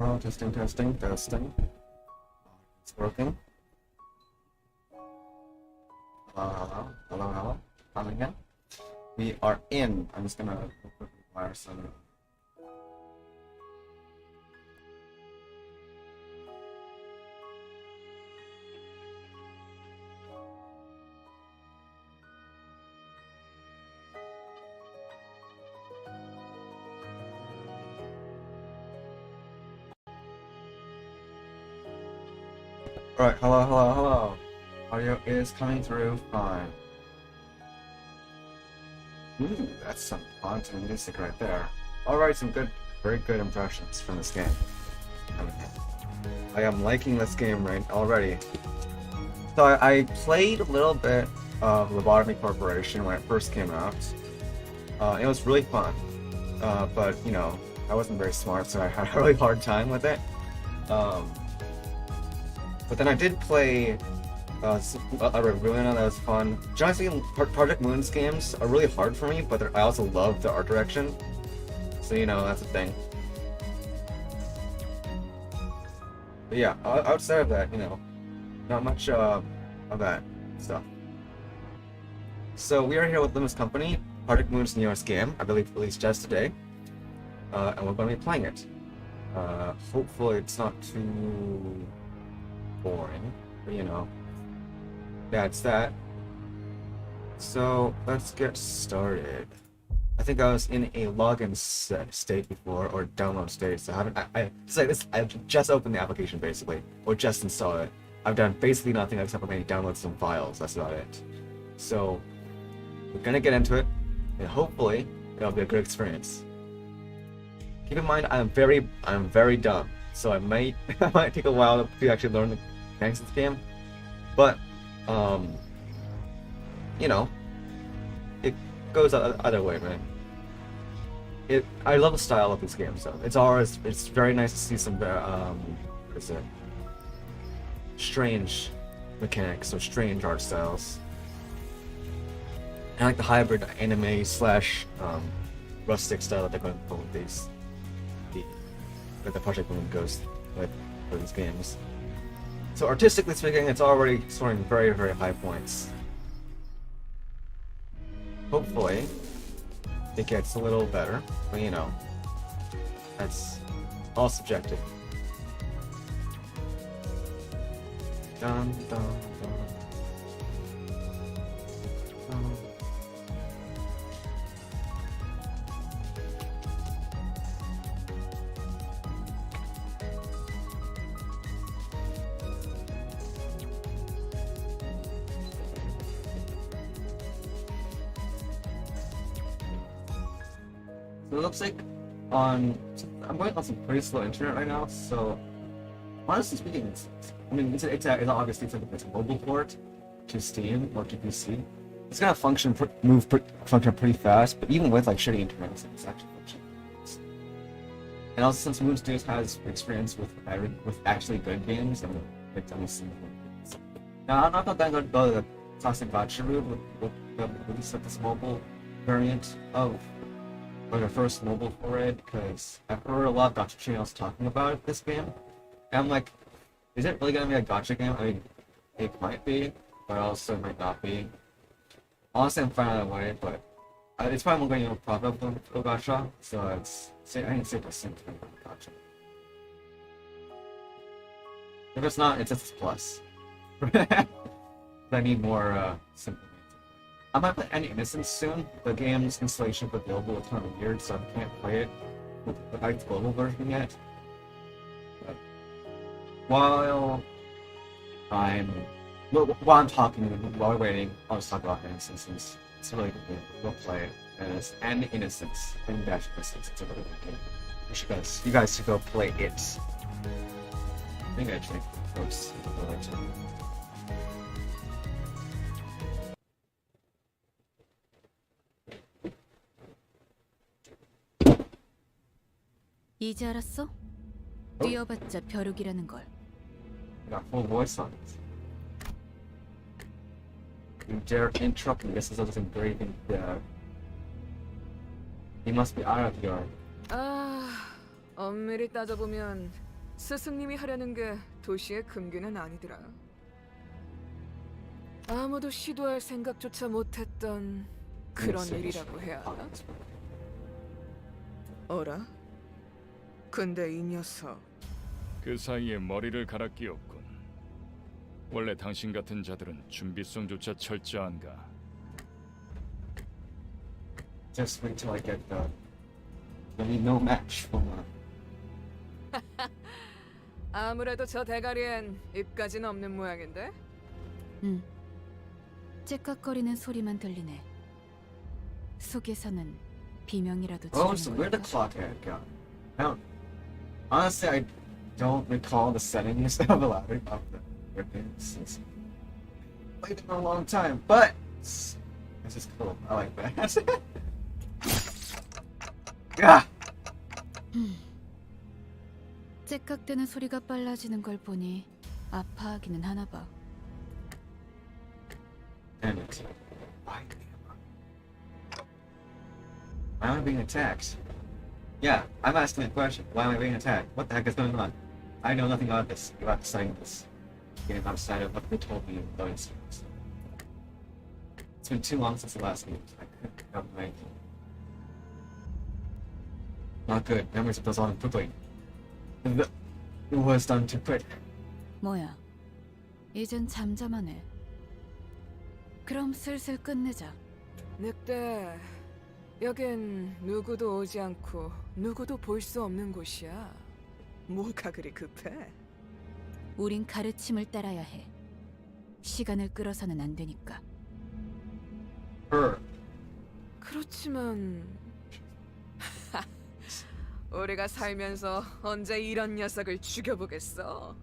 Oh, testing, testing, testing. It's working. Hello, hello, hello. Coming in. We are in. I'm just gonna wire some. Alright, hello, hello, hello. Audio is coming through fine. Ooh, that's some haunting music right there. Alright, some good, very good impressions from this game. I am liking this game right already. So I played a little bit of Lobotomy Corporation when it first came out. It was really fun, but you know, I wasn't very smart, so I had a really hard time with it. But then I did play a Ruina that was fun. Generally speaking, Project Moon's games are really hard for me, but I also love the art direction. So you know, that's a thing. But yeah, outside of that, you know, not much of that stuff. So we are here with Limbus Company, Project Moon's newest game, I believe released just today, and we're going to be playing it. Hopefully it's not too boring, but you know, that's that. So let's get started. I think I was in a login state before, or download state, so I haven't. It's like this. I've just opened the application basically, or just installed it. I've done basically nothing except for maybe download some files. That's about it. So we're gonna get into it, and hopefully it'll be a good experience. Keep in mind, I'm very dumb, so I might take a while to actually learn the mechanics of the game, but you know, it goes either way, man. I love the style of these games, though. It's very nice to see some what is it? Strange mechanics or strange art styles. And I like the hybrid anime slash rustic style that they're going for with these. That the Project Moon goes with for these games. So artistically speaking, it's already scoring very, very high points. Hopefully, it gets a little better, but you know, that's all subjective. Dun, dun, dun. Dun. It looks like I'm going on some pretty slow internet right now, so honestly speaking, it's obviously it's a mobile port to Steam or to PC. It's gonna function pretty fast, but even with like shitty internet, it's actually functioning. And also, since Moon Studios has experience with actually good games, and like done some games. Now I'm not gonna go the classic gacha route with the release of this mobile variant of. Like the first mobile for it, because I've heard a lot of gacha channels talking about this game, and I'm like, is it really gonna be a gacha game? I mean, it might be, but also might not be. Honestly, I'm fine either way, but it's probably more going to be a profitable gacha, so I think it's safe to assume it's going to be a gacha. If it's not, it's just a plus. I need more simple. I might play Any Innocence soon. The game's installation for global is kind of weird, so I can't play it with the global version yet. But while I'm talking, while we're waiting, I'll just talk about Any Innocence since it's a really good game. We'll play it. And it's Any Innocence. Innocence. It's a really good game. You guys should go play it. I think I actually folks would like to. 이제 알았어? 뛰어봤자 벼룩이라는 걸. Got full voice on it. You dare interrupt me. This is something very He must be out of your. 엄밀히 따져보면 스승님이 하려는 게 도시의 금기는 아니더라. 아무도 시도할 생각조차 못했던 그런 일이라고 해야 하나? 어라? 근데 이 녀석 그 사이에 머리를 갈아 끼웠군. 원래 당신 같은 자들은 준비성조차 철저한가? Just wait till I get the. I need no match for my. 아무래도 저 대가리엔 입까지는 없는 모양인데? 응. 째깍거리는 소리만 들리네. 속에서는 비명이라도 Oh, so 지르는 where the 건가? clock had gone? I don't. Honestly, I don't recall the settings of the ladder of the weapons. It's played it for a long time, but this is cool. I like that. Yeah. 째깍대는 소리가 빨라지는 걸 보니 아파하기는 하나 봐. Damn it. Why am I being attacked? Yeah, I'm asking a question. Why am I being attacked? What the heck is going on? I know nothing about this. About studying this game outside of what they told me in the instruments. It's been too long since the last game. I couldn't remember anything. Not good. Memories of those on quickly. It was done too quick. 뭐야? 이젠 잠잠하네. 그럼 슬슬 끝내자. 늑대, 여긴 누구도 오지 않고 누구도 볼 수 없는 곳이야. 뭐가 그리 급해? 우린 가르침을 따라야 해. 시간을 끌어서는 안 되니까. Her. 그렇지만 우리가 살면서 언제 이런 녀석을 죽여보겠어?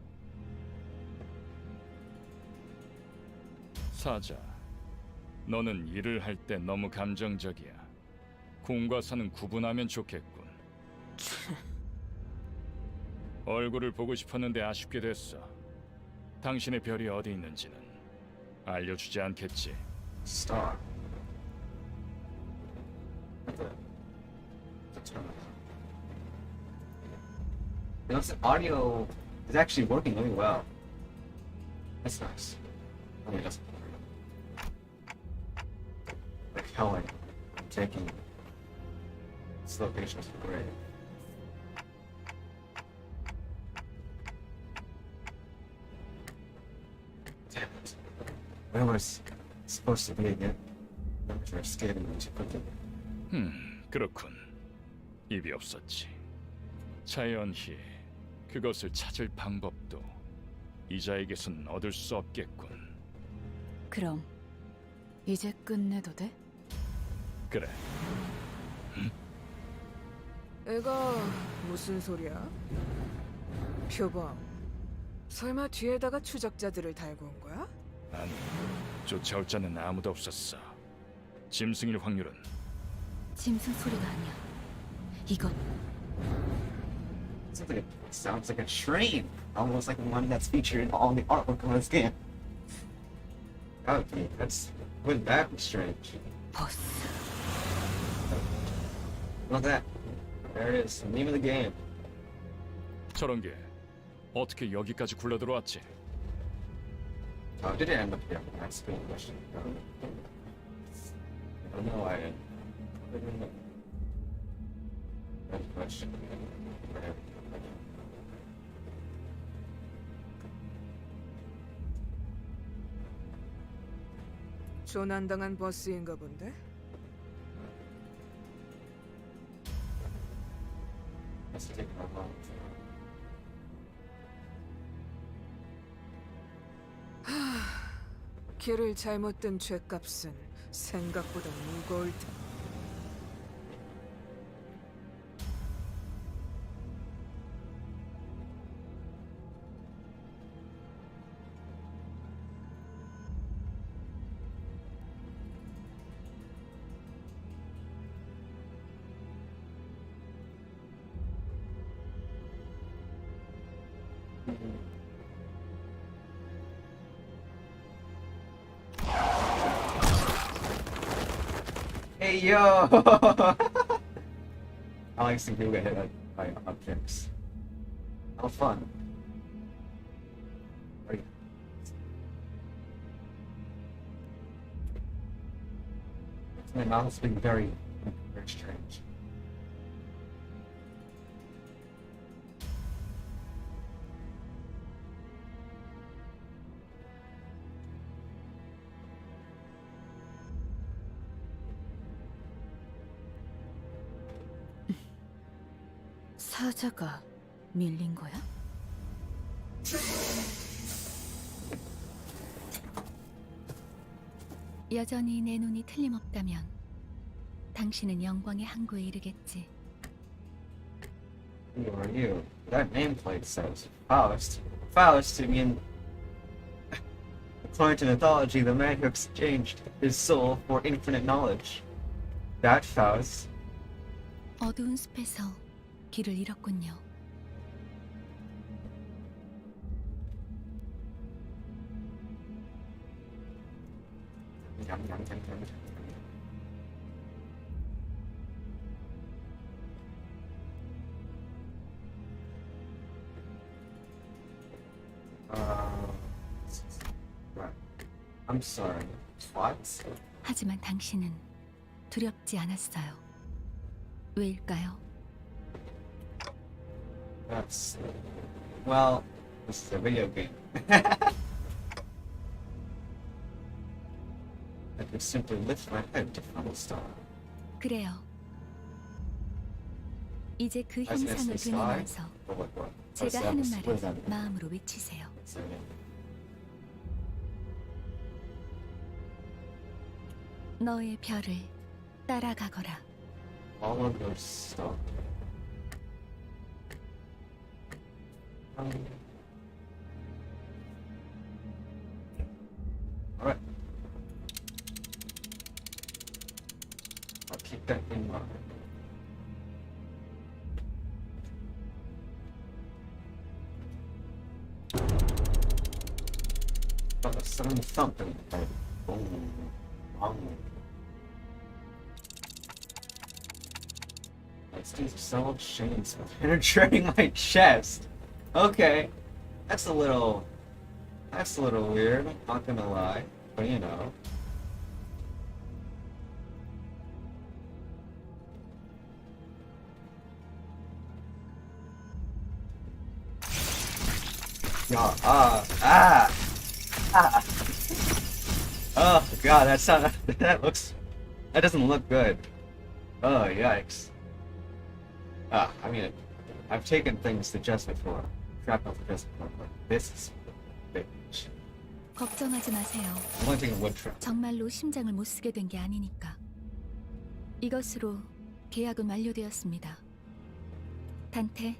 사자, 너는 일을 할 때 너무 감정적이야. 공과 사는 구분하면 좋겠군. 얼굴을 보고 싶었는데 아쉽게 됐어. 당신의 별이 어디 있는지는 알려주지 않겠지. Star. You know, the audio is actually working really well. That's nice. I mean, just like how I'm taking this location is great. Damn it. Where was I supposed to be again? Numbers are scaling me too quickly. 그렇군. 입이 없었지. 자연히 그것을 찾을 방법도 이자에게선 얻을 수 없겠군. 그럼 이제 끝내도 돼? 그래. 이거 무슨 소리야? 표범, 설마 뒤에다가 추적자들을 달고 온 거야? 아니, 쫓아올 자는 아무도 없었어. 짐승일 확률은 짐승 소리가 아니야. 이건 Sounds like a train, almost like the one that's featured in all the artwork on this game. Okay, wouldn't that be strange? 버스. Look at that. There it is, the name of the game. 저런 게 어떻게 여기까지 굴러 들어왔지? How did it end up here? That's a good question. I don't know. I didn't. Good question. 조난당한 버스인가 본데? Let's take a moment. 길을 잘못 든 죗값은 생각보다 무거울 텐데. Hey yo! I like seeing people get hit by objects. How fun. Right. My mouth is being very strange. 사자가 밀린 거야? 여전히 내 눈이 틀림없다면 당신은 영광의 항구에 이르겠지. Who are you? That nameplate says Faust. Faust, I mean, according to mythology, the man who exchanged his soul for infinite knowledge. That Faust. 어두운 숲에서 길을 잃었군요. Right. I'm sorry. What? 하지만 당신은 두렵지 않았어요. 왜일까요? That's... Well, this is a video game. I could simply lift my head to find a star. 그래요. 이제 그 As 형상을 the sky? 되뇌면서 Or what? 제가 하는 What is 말을 that? 마음으로 외치세요. What's that mean? 너의 별을 따라가거라. All of those stuff. Alright. I'll keep that in mind. But the sun thumping. Boom. Boom. These subtle chains penetrating my chest. Okay, that's a little weird. Not gonna lie, but you know. Yeah. Oh god, that doesn't look good. Oh yikes. I mean, I've taken things to just before. Crap off the just before, but this is big. 걱정하지 마세요. I'm only taking wood trap. 정말로 심장을 못 쓰게 된 게 아니니까. 이것으로 계약은 완료되었습니다. 단테,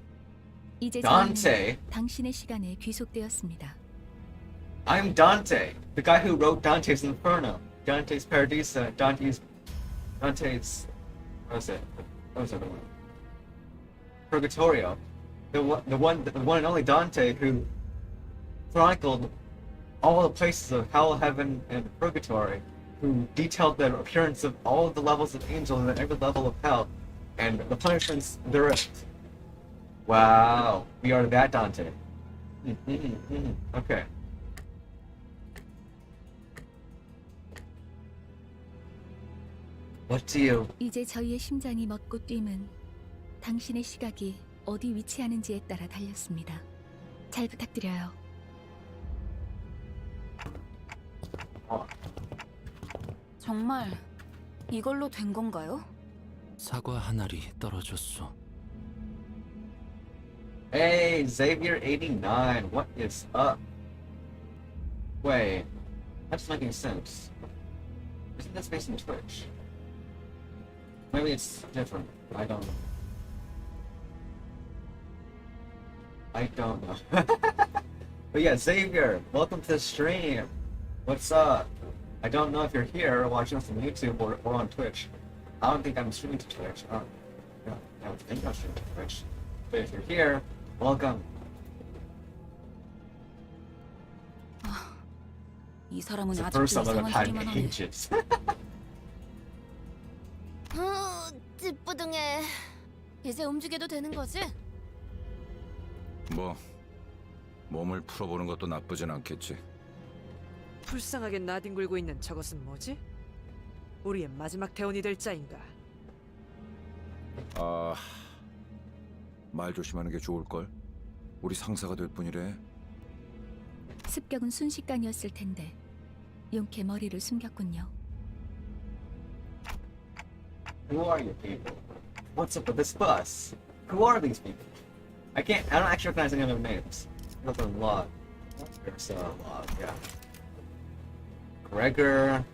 이제 Dante? 저희는 당신의 시간에 귀속되었습니다. I'm Dante, the guy who wrote Dante's Inferno, Dante's Paradisa, Dante's, what was it? What was the other one? Purgatorio, the one and only Dante who chronicled all the places of hell, heaven, and purgatory, who detailed the appearance of all of the levels of angels and every level of hell, and the punishments therein. Wow, we are that Dante. Okay. What do you? 이제 저희의 심장이 멎고 뛰면 당신의 시각이 어디 위치하는지에 따라 달렸습니다. 잘 부탁드려요. 정말 이걸로 된 건가요? 사과 한 알이 떨어졌어. Hey, Xavier89, what is up? Wait, that's making sense. Isn't this based on Twitch? Maybe it's different. I don't know. I don't know. But yeah, Xavier, welcome to the stream. What's up? I don't know if you're here watching us on YouTube or on Twitch. I don't think I'm streaming to Twitch. I don't think I'm streaming to Twitch. But if you're here, welcome. 이 사람은 It's the 아직도 first time I've 이상한 had 소리만 in 하네. ages. 찌뿌둥해. 이제 움직여도 되는 거지? 뭐 몸을 풀어보는 것도 나쁘진 않겠지. 불쌍하게 나뒹굴고 있는 저것은 뭐지? 우리의 마지막 대원이 될 자인가? 아, 말 조심하는 게 좋을 걸. 우리 상사가 될 뿐이래. 습격은 순식간이었을 텐데 용케 머리를 숨겼군요. Who are you people? What's up with this bus? Who are these people? I don't actually recognize any of their names. There's a lot. There's a lot, yeah. Gregor,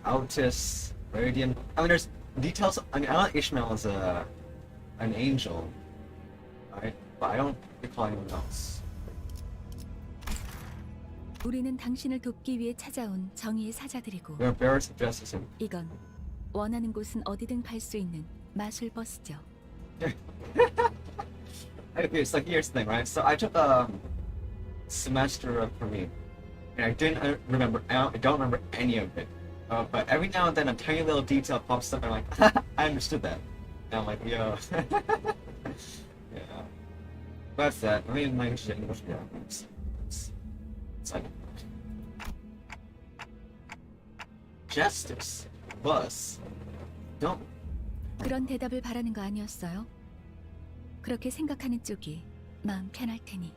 Altus, Radiant. I mean, there's details. I mean, I know Ishmael is an angel, right? But I don't recall anyone else. 우리는 당신을 돕기 위해 찾아온 정의의 사자들이고 We are bearers of justice. 이건 원하는 곳은 어디든 갈 수 있는 마술 버스죠. Okay, so here's the thing, right? So I took a semester of Korean, and I didn't remember. I don't remember any of it. But every now and then, a tiny little detail pops up, and I'm like, I understood that. And I'm like, yo, yeah. That's that. I mean, English, yeah. It's like justice, bus. Don't. 그런 대답을 바라는 거 아니었어요? 그렇게 생각하는 쪽이 마음 편할 테니.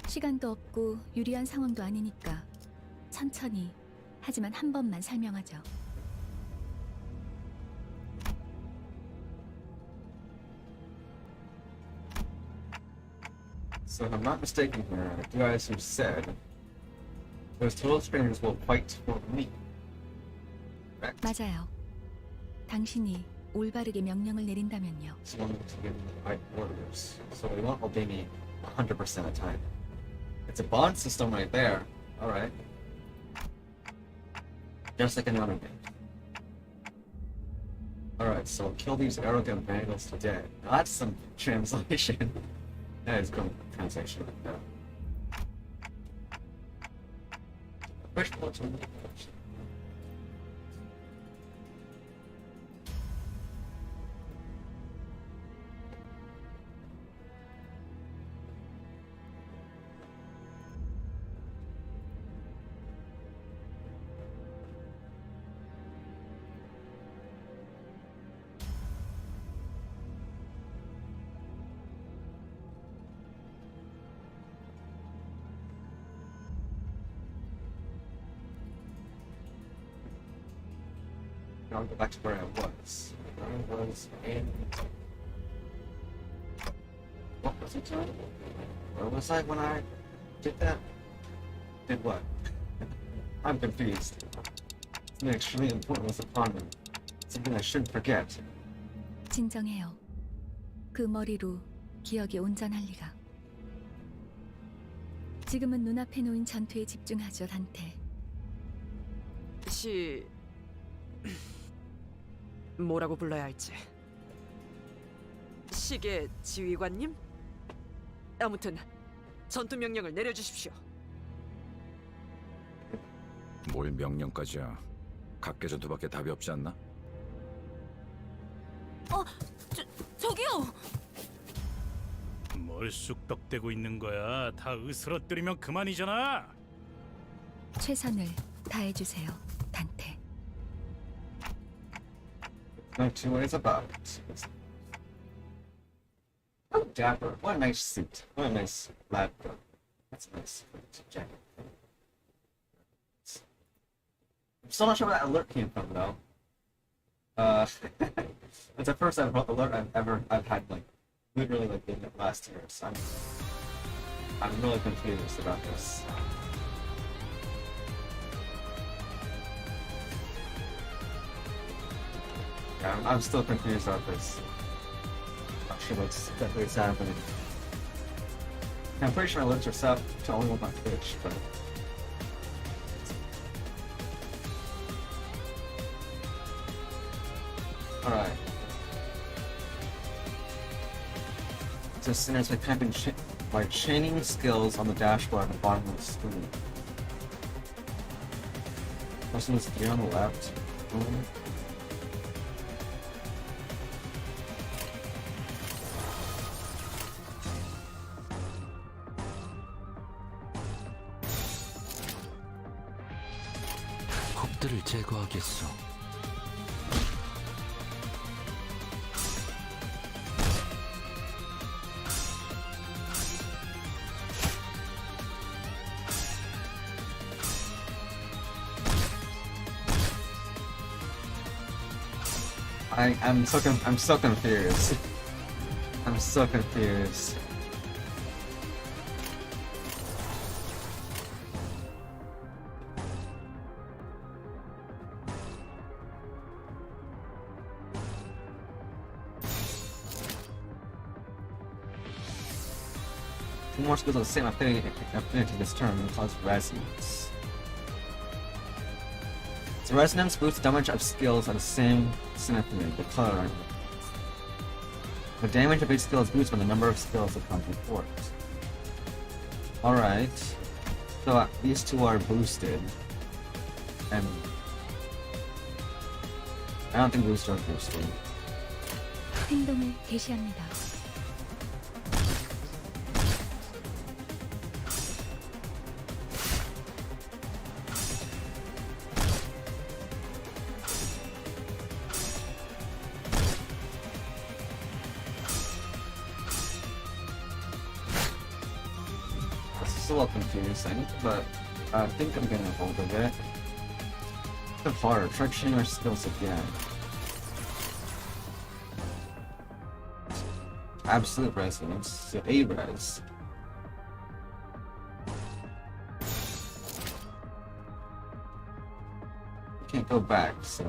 시간도 없고 유리한 상황도 아니니까 천천히, 하지만 한 번만 설명하죠. So if I'm not mistaken here, you guys have said those total strangers will fight for me. Correct? 맞아요. 당신이 올바르게 명령을 내린다면요. So I'm to give the right orders. So they won't obey me 100% of the time. It's a bond system right there. Alright. Just like another game. Alright, so kill these arrogant vandals today. Now that's some translation. That is good translation. Yeah. Push button. I'll go back to where I was. I was in. What was it doing? Where was I when I did that? Did what? I'm confused. Something extremely important was upon me. Something I shouldn't forget. 진정해요. 그 머리로 기억이 온전할 리가. 지금은 눈앞에 놓인 전투에 집중하죠, 단테. 뭐라고 불러야 할지. 시계 지휘관님? 아무튼 전투 명령을 내려주십시오. 뭘 명령까지야. 각계전투밖에 답이 없지 않나? 저기요. 뭘 쑥덕대고 있는 거야? 다 으스러뜨리면 그만이잖아. 최선을 다해주세요, 단테. No two ways about it. Oh, dapper. What a nice suit. What a nice lab coat. That's a nice jacket. I'm still not sure where that alert came from, though. It's the first alert I've had, like, literally, like, in the last year, so I'm really confused about this. Yeah, I'm still confused about this. Not sure what's happening. I'm pretty sure alerts are set to only one on Twitch, but alright. So sinners, I type in my chaining skills on the dashboard at the bottom of the screen. Person's 3 on the left. 곡들을 제거하겠소. I'm so confused. I'm so confused. Two more skills of the same affinity this turn and cause resonance. So resonance boosts damage of skills of the same affinity, the color. The damage of each skill is boosted by the number of skills that come before it. Alright. So these two are boosted. And I don't think booster are boosted. 행동을 개시합니다. It's a little confusing, but I think I'm getting a hold of it. The hard, try changing our skills again. Absolute resonance, so A-res. Can't go back, so.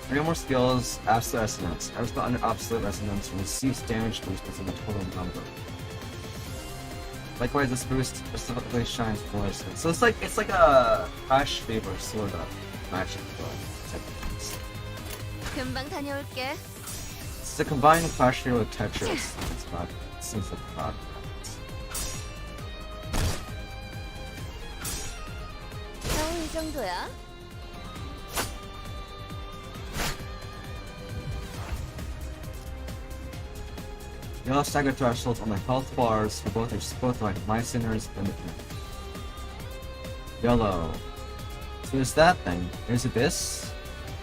3 more skills, absolute resonance. Every skill under absolute resonance receives damage boost based on the total number. Likewise, this boost specifically shines for resonance. So it's like a crash favor sort of magic type of things. 금방 다녀올게. It's a combined crash favor with Tetris. It's not. It seems like not. 형 이 정도야? Yellow stagger thresholds on the health bars for both like my sinners and yellow. So there's that thing. Is it this?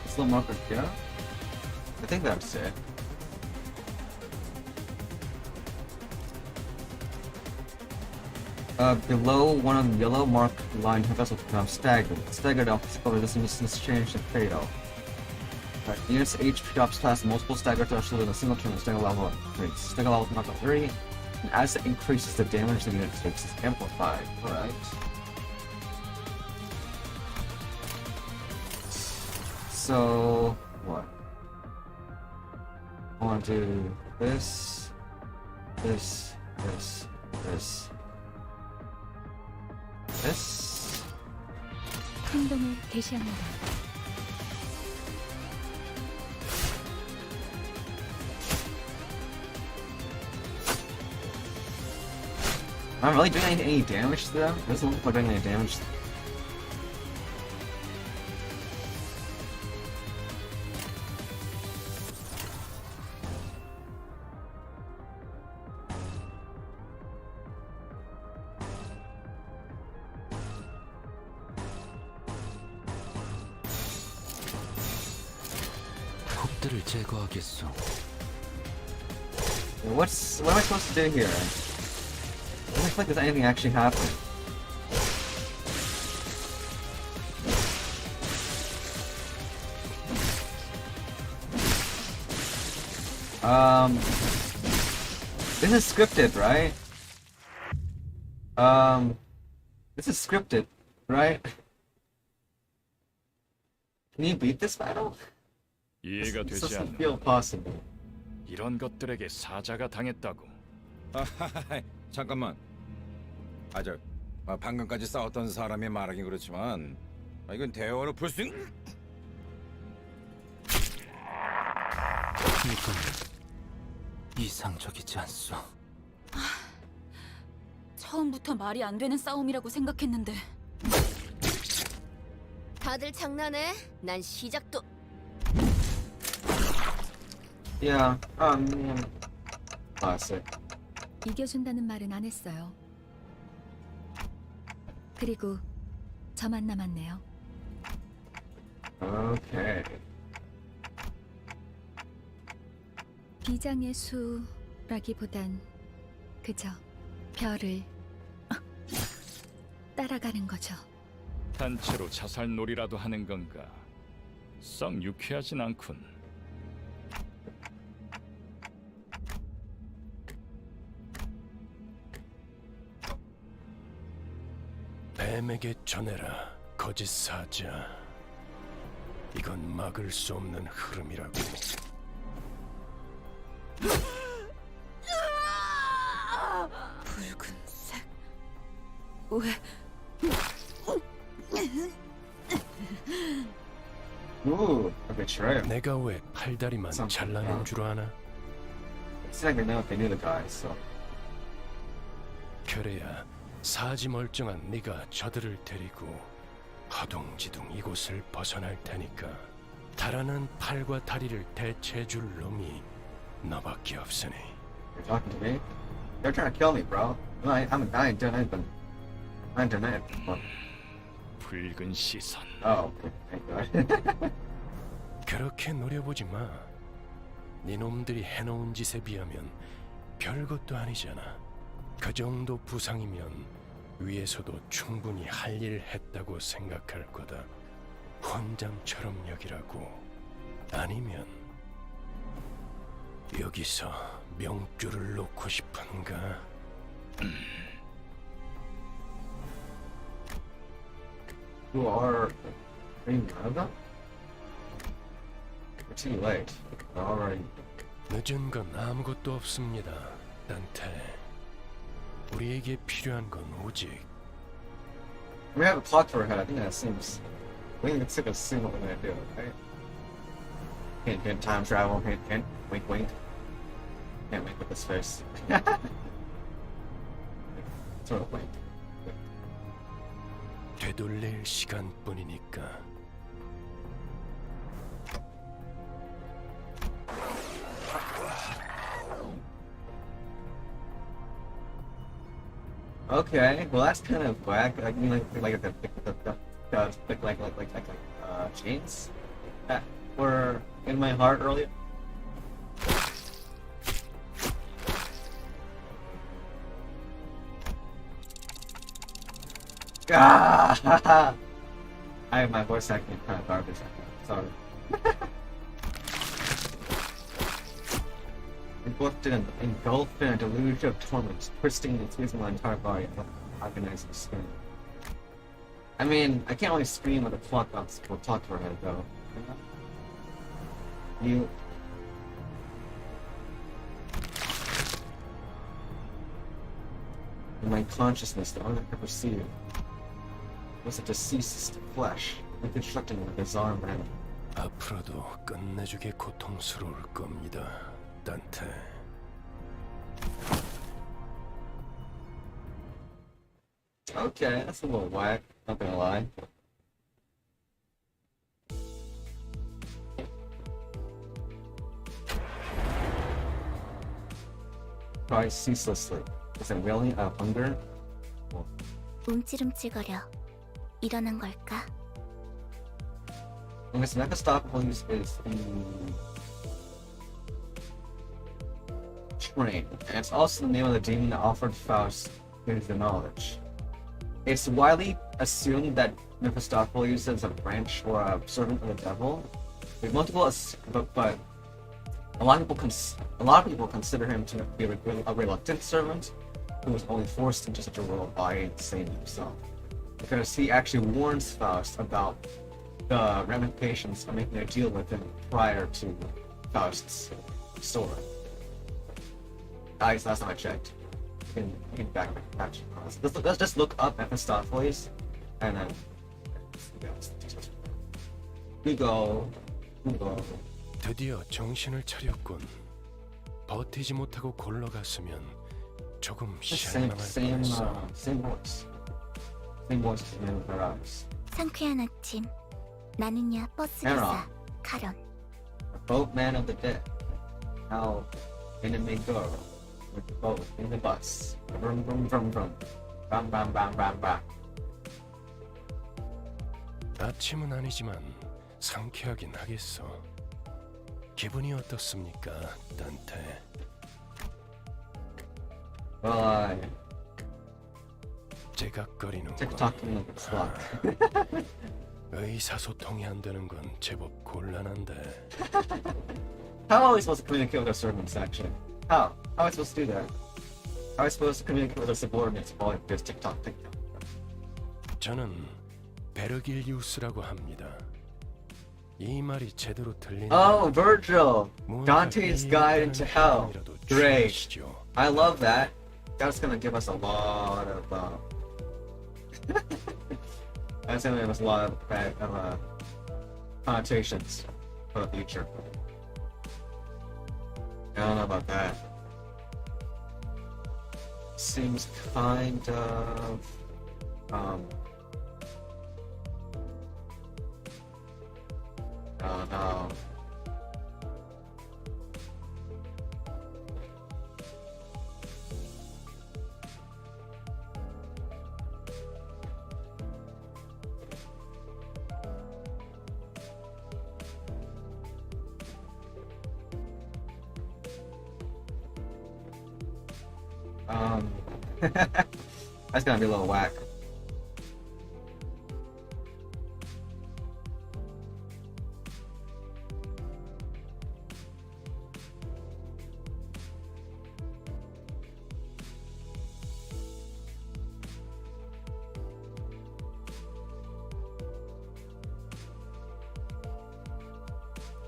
This little marker here? I think that's it. Below one of the yellow mark line vessel becomes staggered. Staggered opposite color doesn't change the fatal. Units HP drops past multiple stagger threshold in a single turn. Stagger level increases. Stagger level is not 3, and as it increases, the damage the unit takes is amplified. Alright. So what? I want to do this, this, this, this, this. 행동을 개시합니다. Am I really doing any damage to them? It doesn't look like doing any damage. 곡들을 제거하겠소. What am I supposed to do here? Doesn't feel like there's anything actually happening. This is scripted, right? This is scripted, right? Can you beat this battle? 이해가 This 되지 doesn't 않는 feel possible. 이런 것들에게 사자가 당했다고. 잠깐만. 방금까지 싸웠던 사람이 말하긴 그렇지만 이건 대화로 풀 수 있는... 이건 이상적이지 않소. 처음부터 말이 안 되는 싸움이라고 생각했는데. 다들 장난해? 난 시작도 Yeah, classic. 이겨준다는 말은 안 했어요. 그리고 저만 남았네요. Okay. 비장의 수라기보단 그저 별을 따라가는 거죠. 단체로 자살놀이라도 하는 건가? 썩 유쾌하진 않군. 뱀에게 전해라, 거짓 사자. 이건 막을 수 없는 흐름이라고. 붉은색. 왜? Ooh, a betrayal. 내가 왜 팔다리만 잘라낸 줄 아나? It's like they knew the guy, so. 그래야 사지 멀쩡한 네가 저들을 데리고 허둥지둥 이곳을 벗어날 테니까. 달아난 팔과 다리를 대체해줄 놈이 너밖에 없으니. You're talking to me? They're trying to kill me, bro. No, I ain't done anything. I ain't done anything. What? 붉은 시선. Oh, okay. Thank God. 그렇게 노려보지 마. 네 놈들이 해놓은 짓에 비하면 별것도 아니잖아. 그 정도 부상이면 위에서도 충분히 할 일 했다고 생각할 거다. 혼장처럼 여기라고. 아니면 여기서 명줄을 놓고 싶은가? You are you Canada? We're too late. We're already. 늦은 건 아무것도 없습니다, 단테. 우리에게 필요한 건 오직 We have a plot for our head. I think that seems. We can take a assume what we're gonna do, right? Hint, hint, time travel. Hint, hint. Wink, wink. Can't wink with this face. sort of wink. 되돌릴 시간뿐이니까. Okay, well that's kind of whack. I mean, like chains that were in my heart earlier. Ah! My voice acting kind of garbage. Sorry. Engulfed in a deluge of torment, twisting and squeezing my entire body like an agonizing scream. I mean, I can't really scream with a plot box or talk to her head though. You. In my consciousness, the only I could perceive was a deceased flesh, reconstructing a bizarre man. 앞으로도 끝내주게 고통스러울 겁니다, 단테. Okay, that's a little whack, not gonna lie. Cry ceaselessly. Is it wailing out of hunger? 움찔움찔거려. 일어난 걸까? And this Mephistopheles is the train, and it's also the name of the demon that offered Faust the knowledge. It's widely assumed that Mephistopheles is a branch or a servant of the devil. There's multiple, but a lot of people consider him to be a reluctant servant who was only forced into such a world by Satan himself, because he actually warns Faust about the ramifications of making a deal with him prior to Faust's sword. At least last time I checked. You can back patch. Let's just look up Mephistopheles and then Google. 드디어 정신을 차렸군. 버티지 못하고 골러갔으면 조금 Same, 실망할 same, 뻔했어. same voice. Same voice in their eyes. 상쾌한 아침. 나는야 버스 기사 카런. Boatman of the dead. How enemy go with the boat in the bus. Vroom, vroom, vroom, vroom. Bam, bam, bam, bam, bam. 아침은 아니지만 상쾌하긴 하겠어. 기분이 어떻습니까, 단테? Well, 제각거리는 건 TikToking like a slot. 의사소통이 안 되는 건 제법 곤란한데. How are we supposed to communicate with our servants, actually? How? How are we supposed to do that? How are we supposed to communicate with our subordinates while there's TikTok? 저는 베르길리우스라고 합니다. 이 말이 제대로 들리는 Oh, Virgil! 뭔가 Dante's 이해하는 Guide into Hell. 사람이라도 Great. 주시죠. I love that. That's gonna give us a lot of that's gonna give us a lot of connotations for the future. I don't know about that. Seems kind of I don't know. That's gonna be a little whack.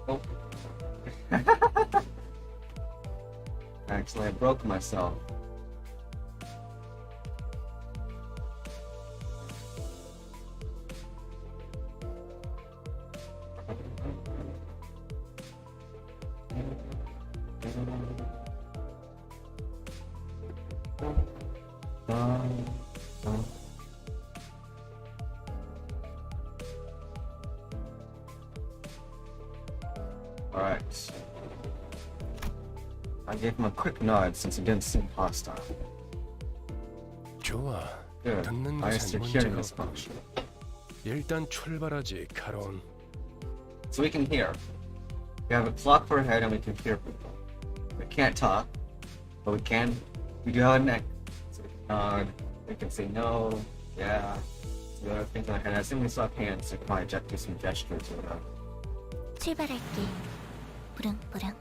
Oh. Actually, I broke myself. Alright. I gave him a quick nod since he didn't seem hostile. 좋아. Good. 듣는 I 것엔 used to hearing 문제가 this 없고. function. 일단 출발하지, 카론. So we can hear. We have a clock for our head and we can hear people. We can't talk, but we do have a neck. So we can nod, we can say no, yeah. So the other things on our head. I assume we still have hands, so we can probably do some gestures or whatever. 출발할게. 부릉부릉.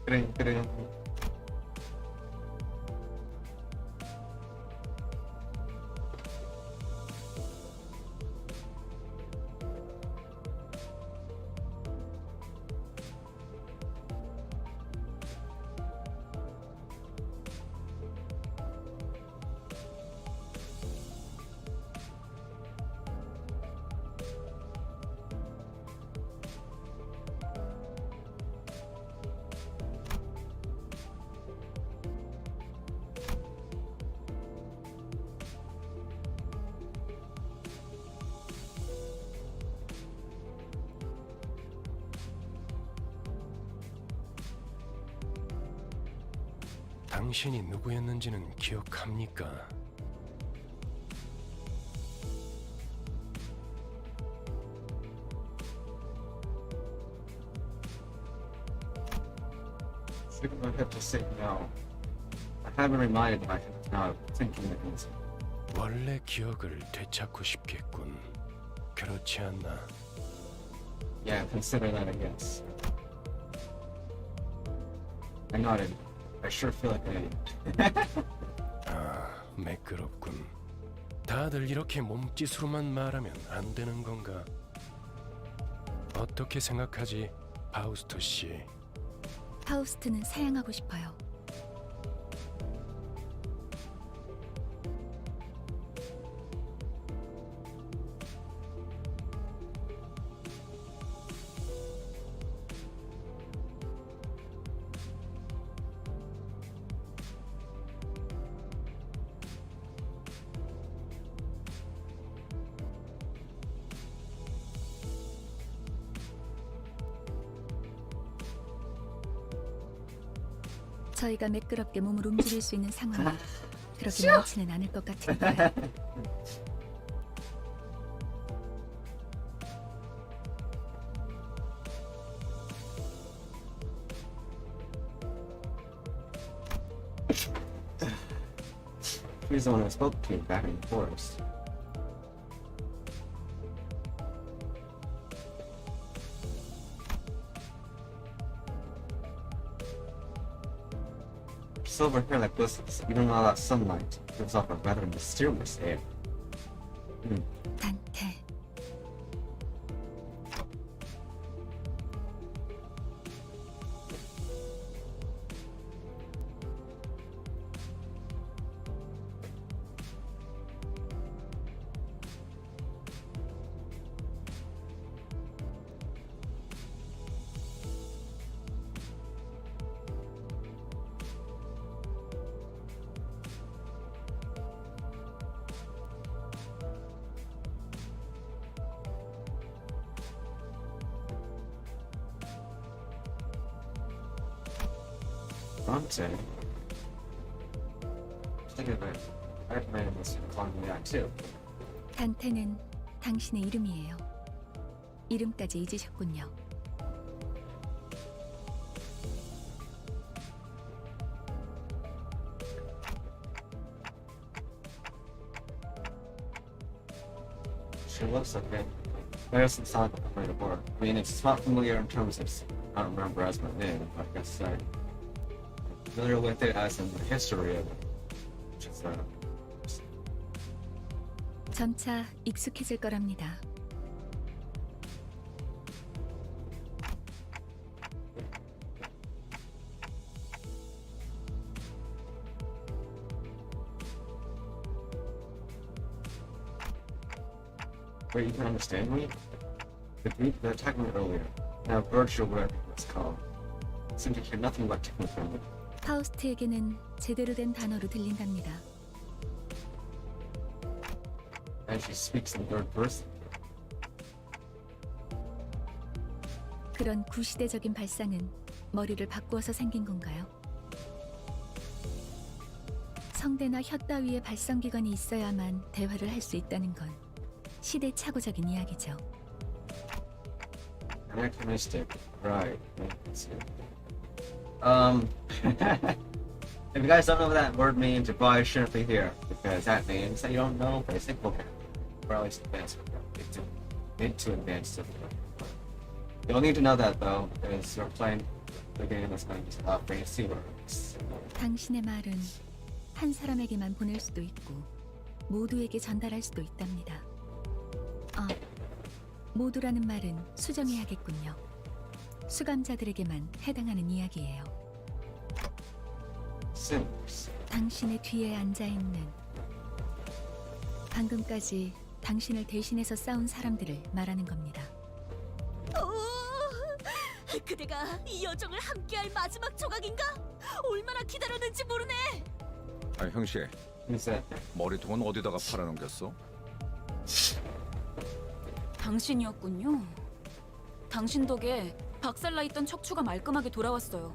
그래. 당신이 누구였는지는 기억합니까? I have to say no. I haven't reminded my head now thinking it is. 원래 기억을 되찾고 싶겠군. 그렇지 않나? Yeah, consider that a yes. I nodded. I sure feel like I 아, 매끄럽군. 다들 이렇게 몸짓으로만 말하면 안 되는 건가? 어떻게 생각하지, 파우스토 씨? 파우스트는 사양하고 싶어요. 저희가 매끄럽게 몸을 움직일 수 있는 상황이 그렇게 많지는 않을 것 같은데요. He's the one who spoke to you back in the forest. Silver hair like glistens, even while that sunlight gives off a rather mysterious air. 단테. Dante. Think of it. I recommend this calling me that too. 단테는 당신의 이름이에요. 이름까지 잊으셨군요. She looks like it. There's some sound familiar to her. I mean, it's not familiar in terms of I don't remember as my name, but I guess I'm familiar with it as in the history of it. Which is 점차 익숙해질 거랍니다. Wait, you can understand me? The group that attacked me earlier, now virtual whatever it's called, seemed to hear nothing but techno from it. 파우스트에게는 제대로 된 단어로 들린답니다. And she speaks in third person. 그런 구시대적인 발상은 머리를 바꾸어서 생긴 건가요? 성대나 혀 따위의 발성기관이 있어야만 대화를 할 수 있다는 건 시대착오적인 이야기죠. Anachronistic, right. If you guys don't know what that word means, you probably shouldn't be here, because that means that you don't know basic vocabulary, or at least advanced vocabulary, mid to advanced vocabulary. You don't need to know that though, because you're playing the game that's going to bring C words. 당신의 말은 한 사람에게만 보낼 수도 있고 모두에게 전달할 수도 있답니다. 모두라는 말은 수정해야겠군요. 수감자들에게만 해당하는 이야기예요. Sinners. 당신의 뒤에 앉아있는 방금까지 당신을 대신해서 싸운 사람들을 말하는 겁니다. 그대가 이 여정을 함께할 마지막 조각인가? 얼마나 기다렸는지 모르네. 아, 형씨, Who's that? 머리통은 어디다가 팔아넘겼어? 당신이었군요. 당신 덕에 박살나 있던 척추가 말끔하게 돌아왔어요.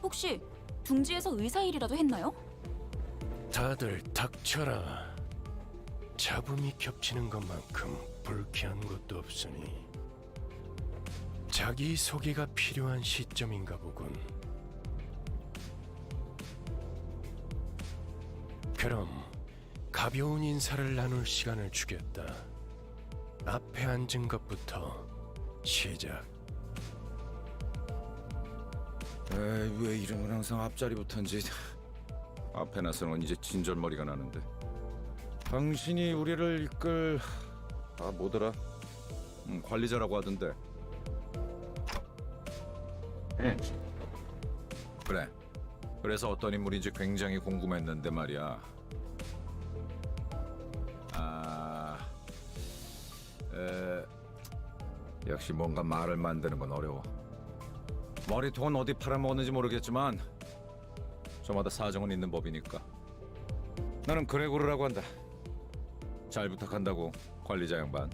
혹시 둥지에서 의사 일이라도 했나요? 다들 닥쳐라. 잡음이 겹치는 것만큼 불쾌한 것도 없으니 자기 소개가 필요한 시점인가 보군. 그럼 가벼운 인사를 나눌 시간을 주겠다. 앞에 앉은 것부터 시작. 에이, 왜 이름은 항상 앞자리부터인지. 앞에 나서는 이제 진절머리가 나는데. 당신이 우리를 이끌... 뭐더라? 관리자라고 하던데. Manage. 그래. 그래서 어떤 인물인지 굉장히 궁금했는데 말이야. 역시 뭔가 말을 만드는 건 어려워. 머리통은 어디 팔아먹었는지 모르겠지만 저마다 사정은 있는 법이니까. 나는 그레고르라고 한다. 잘 부탁한다고, 관리자 양반.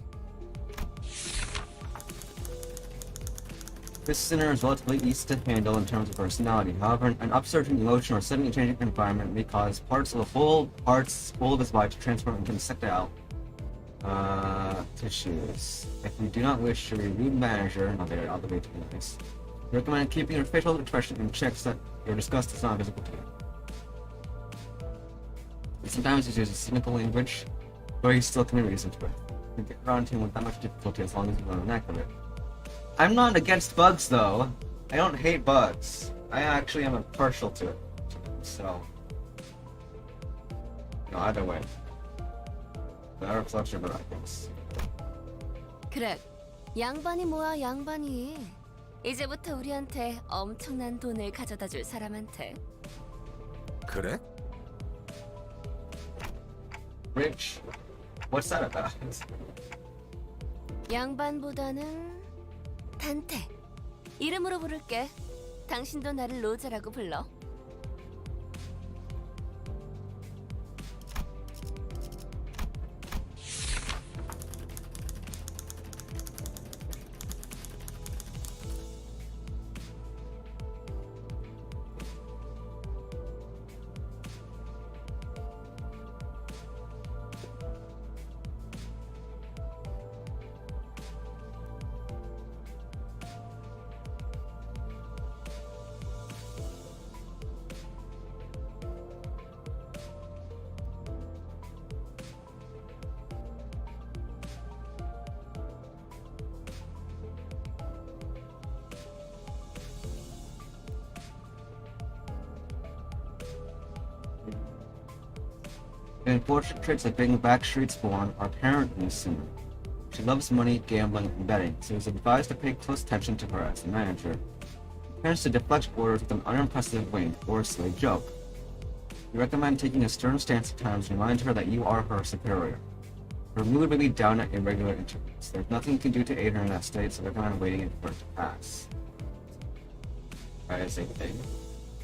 This sinner is relatively easy to handle in terms of personality. However, an upsurging emotion or suddenly changing environment may cause parts of his body to transform into insectile tissues. If you do not wish to be a rude manager, no, they're obligated to be nice. We recommend keeping your facial expression in check so that your disgust is not visible to you. Sometimes he uses cynical language, but he still can be reasoned with. You get around to him with that much difficulty as long as you learn the knack of it. I'm not against bugs though. I don't hate bugs. I actually am partial to it. So, either way. Better reflection, but I guess. 그래, 양반이 뭐야 양반이. 이제부터 우리한테 엄청난 돈을 가져다 줄 사람한테. 그래? Rich. What's that about? 양반보다는 단테. 이름으로 부를게. 당신도 나를 로제라고 불러. The unfortunate traits that being backstreets born are apparent in this sinner. She loves money, gambling, and betting, so it is advised to pay close attention to her as a manager. She tends to deflect orders with an unimpressive wink or a silly joke. We recommend taking a stern stance at times to remind her that you are her superior. Her mood may be down at irregular intervals. There's nothing you can do to aid her in that state, so recommend waiting for it to pass. That is a thing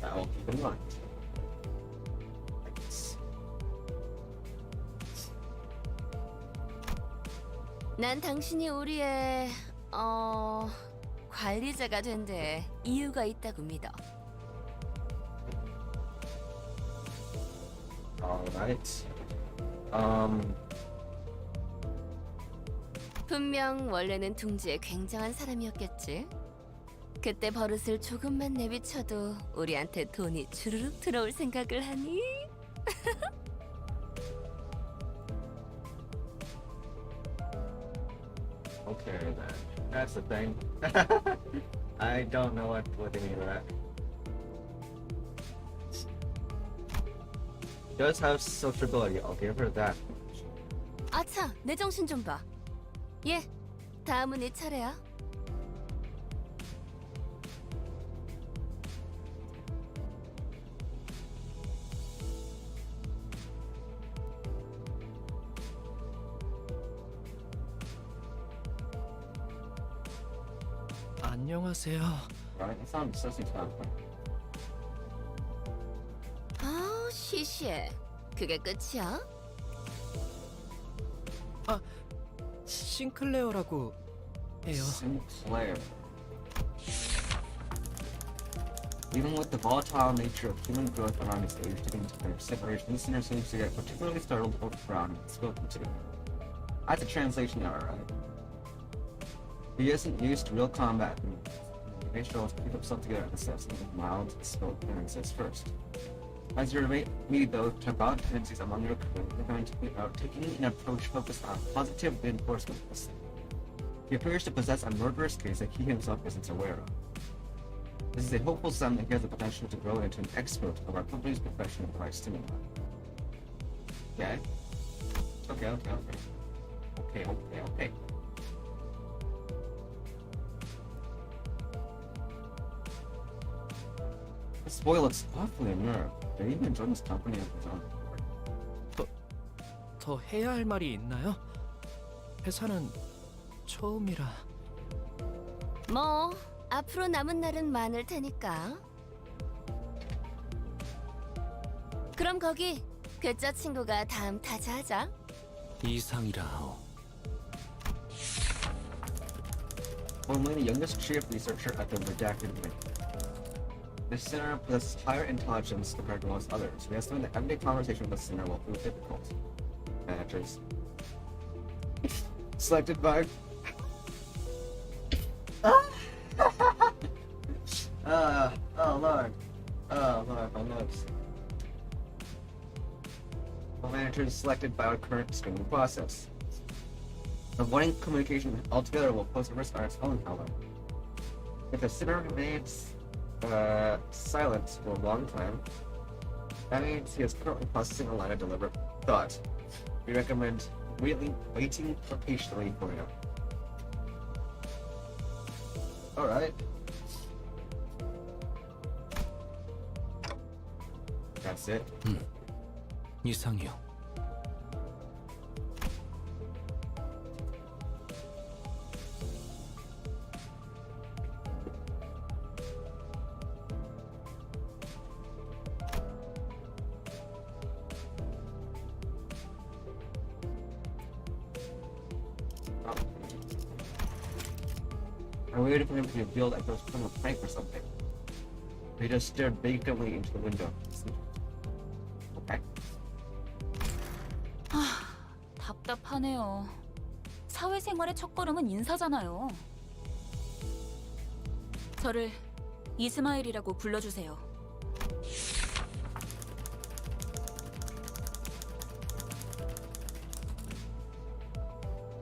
that I will keep in mind. 난 당신이 우리의 관리자가 된 데 이유가 있다고 믿어. Alright. 분명 원래는 둥지에 굉장한 사람이었겠지. 그때 버릇을 조금만 내비쳐도 우리한테 돈이 주르륵 들어올 생각을 하니? Okay then. That's the thing. I don't know what they mean by that. Does have sociability, I'll give her that. 아차, 내 정신 좀 봐. 예, 다음은 네 차례야. 안녕하세요. Right? It sounds so fun. 아, 시시해. 그게 끝이야? 싱클레어라고 해요. Sinclair. Even with the volatile nature of human growth around his age to their separation, listener seems to get particularly startled over Brown and spoken to. That's a translation error, right? He isn't used to real combat. He may struggle to keep himself together and assess something mild, spoke, and insists first. As your me, though, to about tendencies among your crew, we're going to be taking an approach focused on positive reinforcement. He appears to possess a murderous case that he himself isn't aware of. This is a hopeful sign that he has the potential to grow into an expert of our company's profession of price stimuli. Okay. Okay. This boy looks awfully unnerved. Did he even join this company of his own? 더 해야 할 말이 있나요? 회사는 처음이라. 뭐, 앞으로 남은 날은 많을 테니까. 그럼 거기 괴짜 친구가 다음 타자하자. 이상이라오. formerly the youngest chief researcher at the Redacted Wing. This sinner possesses higher intelligence compared to most others. We estimate that everyday conversation with the sinner will prove difficult. Managers. Selected by... oh lord. Oh lord, my notes. The managers selected by our current screening process. Avoiding communication altogether will pose a risk on its own, however. If the sinner remains silent for a long time, that means he is currently processing a line of deliberate thought. We recommend waiting patiently for him. Alright. That's it. 이상해요. I waited for him to reveal that there was some prank or something. He just stared vacantly into the window. Okay. 답답하네요. 사회생활의 첫걸음은 인사잖아요. 저를 이스마일이라고 불러주세요.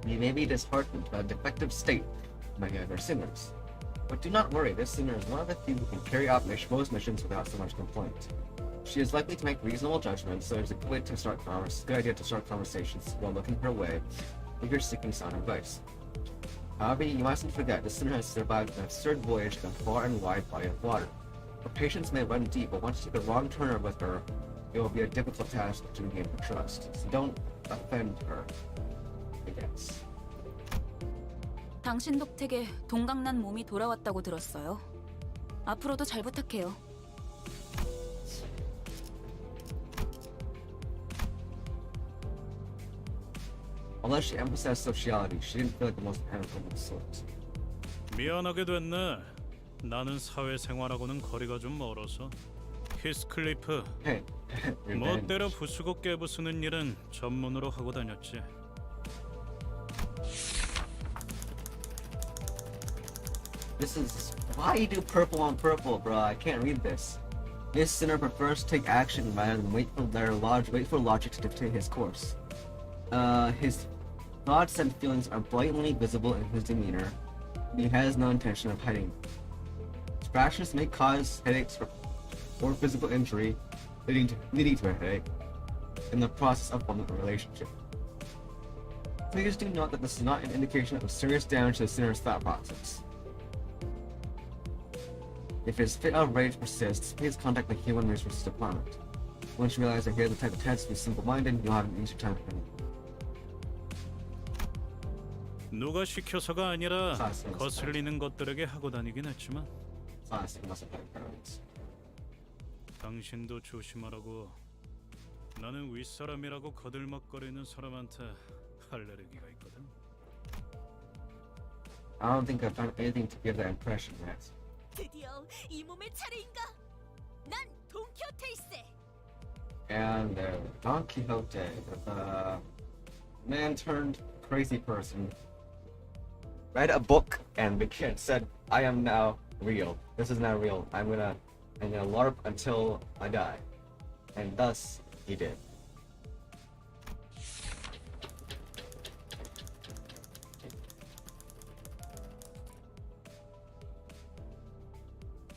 We may be disheartened by the defective state of many other sinners. But do not worry, this sinner is one of the few who can carry out most missions without so much complaint. She is likely to make reasonable judgments, so it's a good idea to start conversations while looking her way if you're seeking sound advice. However, you mustn't forget, this sinner has survived an absurd voyage in a far and wide body of water. Her patience may run deep, but once you take a wrong turn with her, it will be a difficult task to gain her trust. So don't offend her, I guess. 당신 덕택에 동강난 몸이 돌아왔다고 들었어요. 앞으로도 잘 부탁해요. Although she emphasized sociality, she didn't feel like the most amicable sort. 미안하게 됐네. 나는 사회생활하고는 거리가 좀 멀어서. 히스클리프, Hey, 멋대로 부수고 깨부수는 일은 전문으로 하고 다녔지. This is... Why you do purple on purple, bro? I can't read this. This sinner prefers to take action rather than wait for logic to dictate his course. His thoughts and feelings are blatantly visible in his demeanor. He has no intention of hiding. Scratches may cause headaches or physical injury, leading to a headache in the process of forming a relationship. Please do note that this is not an indication of serious damage to the sinner's thought process. If his fit of rage persists, please contact the Human Resources Department. Once you realize that he has the type of test to be simple-minded, you'll have an easier time for him. 누가 시켜서가 아니라 거슬리는 것들에게 하고 다니긴 했지만 당신도 조심하라고. 나는 윗사람이라고 거들먹거리는 사람한테 알레르기가 있거든. I don't think I've done anything to give that impression yet. 드디어 이 몸의 차례인가? 난 돈키호테일세. And Don Quixote, the man turned crazy person, read a book and said, "I am now real. This is now real. I'm gonna LARP until I die," and thus he did.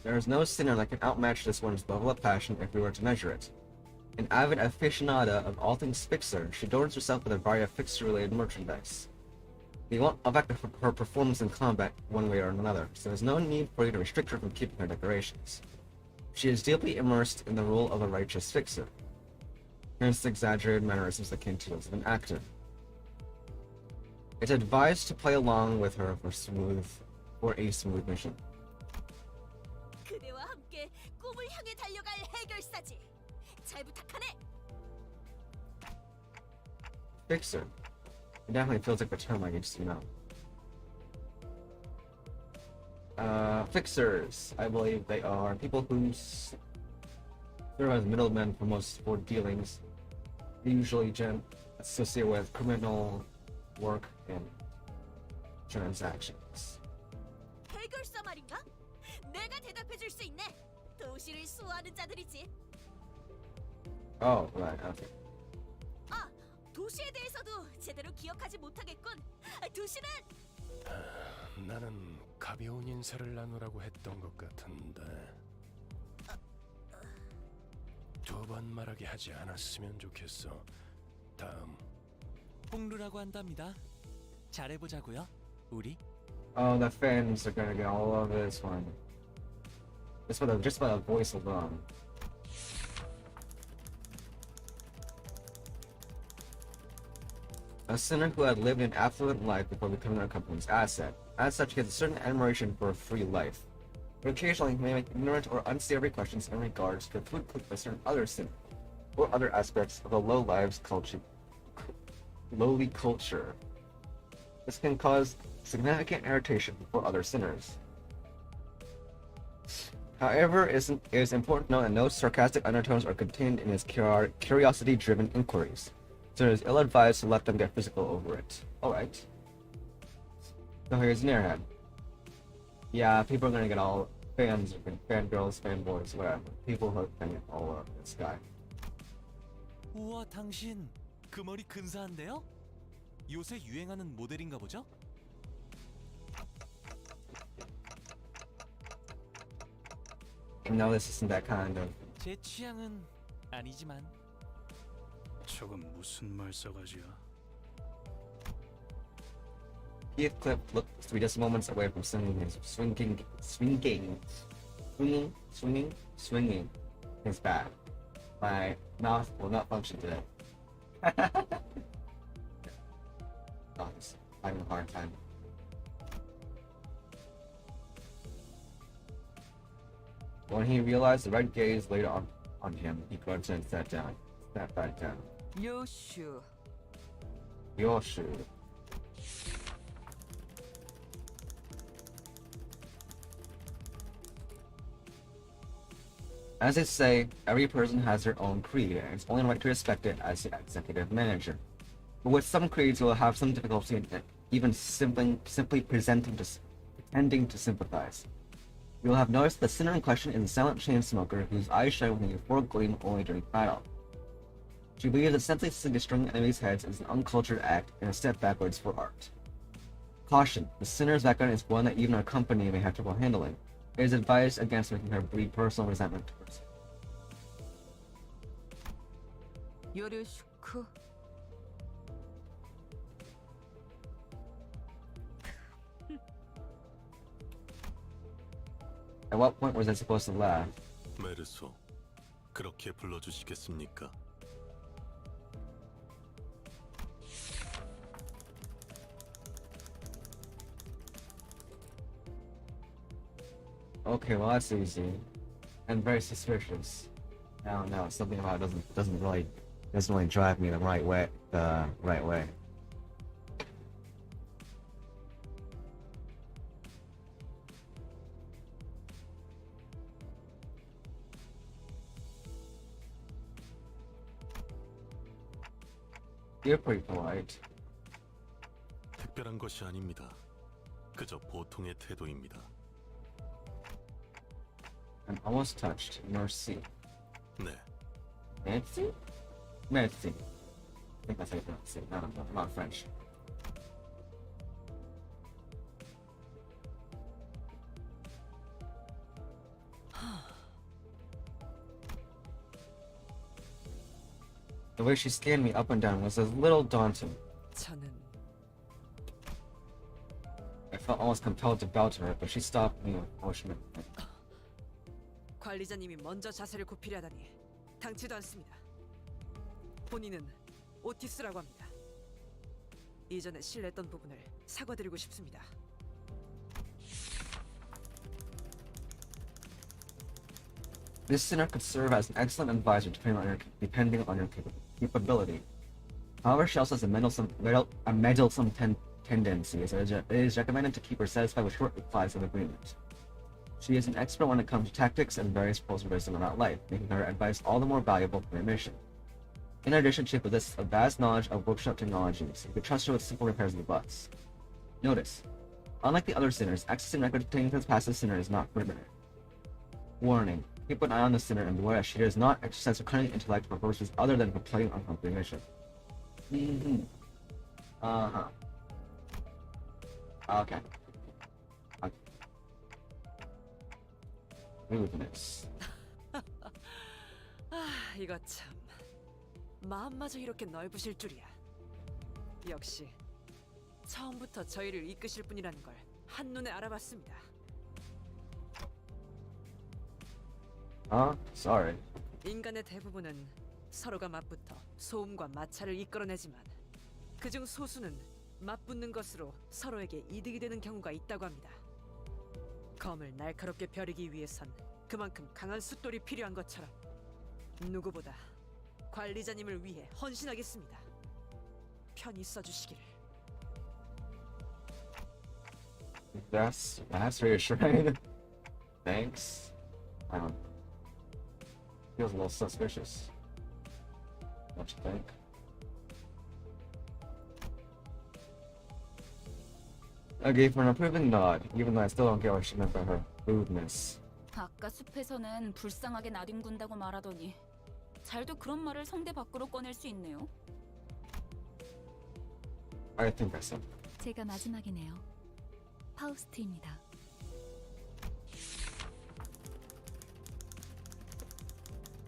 There is no sinner that can outmatch this one's level of passion if we were to measure it. An avid aficionada of all things Fixer, she adorns herself with a variety of Fixer-related merchandise. We won't affect her performance in combat one way or another, so there's no need for you to restrict her from keeping her decorations. She is deeply immersed in the role of a righteous Fixer, hence the exaggerated mannerisms akin to those of an actor. It's advised to play along with her for a smooth mission. 그대와 함께 꿈을 향해 달려갈 해결사지. 잘 부탁하네. Fixer. It definitely feels like the term I used to know. Fixers, I believe they are people who serve as middlemen for most sport dealings, usually associated with criminal work and transactions. 해결사 말인가? 내가 대답해줄 수 있네. 도시를 수호하는 자들이지. Oh, right, okay. 아, 도시에 대해서도 제대로 기억하지 못하겠군. 도시는 나는 가벼운 인사를 나누라고 했던 것 같은데 두 번 말하게 하지 않았으면 좋겠어. 다음. 홍루라고 한답니다. 잘해보자고요, 우리. Oh, the fans are gonna get all over this one. Just by the voice alone. A sinner who had lived an affluent life before becoming our company's asset. As such, he has a certain admiration for a free life. But occasionally, he may make ignorant or unsavory questions in regards to food cooked by certain other sinners, or other aspects of the lowly culture. This can cause significant irritation for other sinners. However, it is important to note that no sarcastic undertones are contained in his curiosity-driven inquiries, so it is ill-advised to let them get physical over it. Alright. So here's an airhead. Yeah, people are gonna get all fangirls, fanboys, whatever. People who are get all over this guy. 우와, 당신 그 머리 근사한데요? 요새 유행하는 모델인가 보죠? No, this isn't that kind of. 제 취향은 아니지만. 저건 무슨 말싸가지야? Heathcliff looked 3 decimal moments away from swinging his bat. My mouth will not function today. Oh, he's having a hard time. When he realized the red gaze laid on him, he grunted and sat back down. 요슈. Yoshu. As they say, every person has their own creed, and it's only right to respect it as the executive manager. But with some creeds, you will have some difficulty in even simply pretending to sympathize. You will have noticed the sinner in question is a silent chain smoker whose eyes shine with a euphoric gleam only during battle. She believes that senselessly destroying enemies' heads is an uncultured act and a step backwards for art. Caution: the sinner's background is one that even our company may have trouble handling. It is advised against making her breed personal resentment towards her. 요르슈크. At what point was I supposed to laugh? 메르소, 그렇게 불러주시겠습니까? Okay, well that's easy. I'm very suspicious. I don't know, something about it doesn't really drive me the right way. You're pretty polite. 특별한 것이 아닙니다. 그저 보통의 태도입니다. I'm almost touched. Mercy. 네. Merci? Merci. I think I said merci. No, not French. The way she scanned me up and down was a little daunting. 저는 I felt almost compelled to bow to her, but she stopped me with motion. 관리자님이 먼저 자세를 굽히려 하다니 당치도 않습니다. 본인은 오티스라고 합니다. 이전에 실례했던 부분을 사과드리고 싶습니다. This sinner could serve as an excellent advisor depending on your capability. However, she also has a meddlesome tendency, so it is recommended to keep her satisfied with short replies of agreement. She is an expert when it comes to tactics and various pearls of wisdom about life, making her advice all the more valuable for your mission. In addition, she possesses a vast knowledge of workshop technologies. You could trust her with simple repairs of the bus. Notice, unlike the other sinners, accessing records pertaining to the past of the sinner is not permitted. Warning, keep an eye on the sinner and beware that she does not exercise her cunning intellect for purposes other than completing an uncompleted mission. Uh-huh. Okay. Rudeness. 아, 이거 참. 마음마저 이렇게 넓으실 줄이야. 역시 처음부터 저희를 이끄실 분이라는 걸 한눈에 알아봤습니다. Sorry. 인간의 대부분은 서로가 맞붙어 소음과 마찰을 이끌어내지만 그중 소수는 맞붙는 것으로 서로에게 이득이 되는 경우가 있다고 합니다. 검을 날카롭게 벼르기 위해선 그만큼 강한 숫돌이 필요한 것처럼 누구보다 관리자님을 위해 헌신하겠습니다. 편히 써주시기를. That's reassuring. Thanks. Feels a little suspicious. Don't you think? I gave her an approving nod, even though I still don't get what she meant by her rudeness. 아까 숲에서는 불쌍하게 나뒹군다고 말하더니 잘도 그런 말을 성대 밖으로 꺼낼 수 있네요. I think I said. 제가 마지막이네요. 파우스트입니다.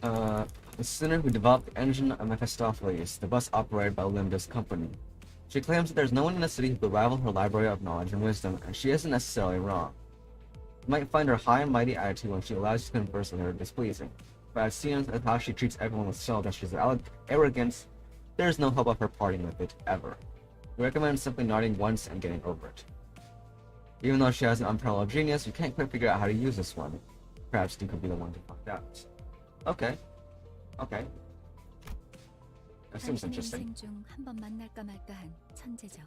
The sinner who developed the engine of Mephistopheles, the bus operated by Limbus company. She claims that there's no one in the city who could rival her library of knowledge and wisdom, and she isn't necessarily wrong. You might find her high and mighty attitude when she allows you to converse with her displeasing, but it seems as how she treats everyone with so gestures of arrogance, there's no hope of her parting with it, ever. We recommend simply nodding once and getting over it. Even though she has an unparalleled genius, you can't quite figure out how to use this one. Perhaps you could be the one to find out. Okay. Okay. That seems 당신의 interesting. 인생 중 한 번 만날까 말까한 천재죠.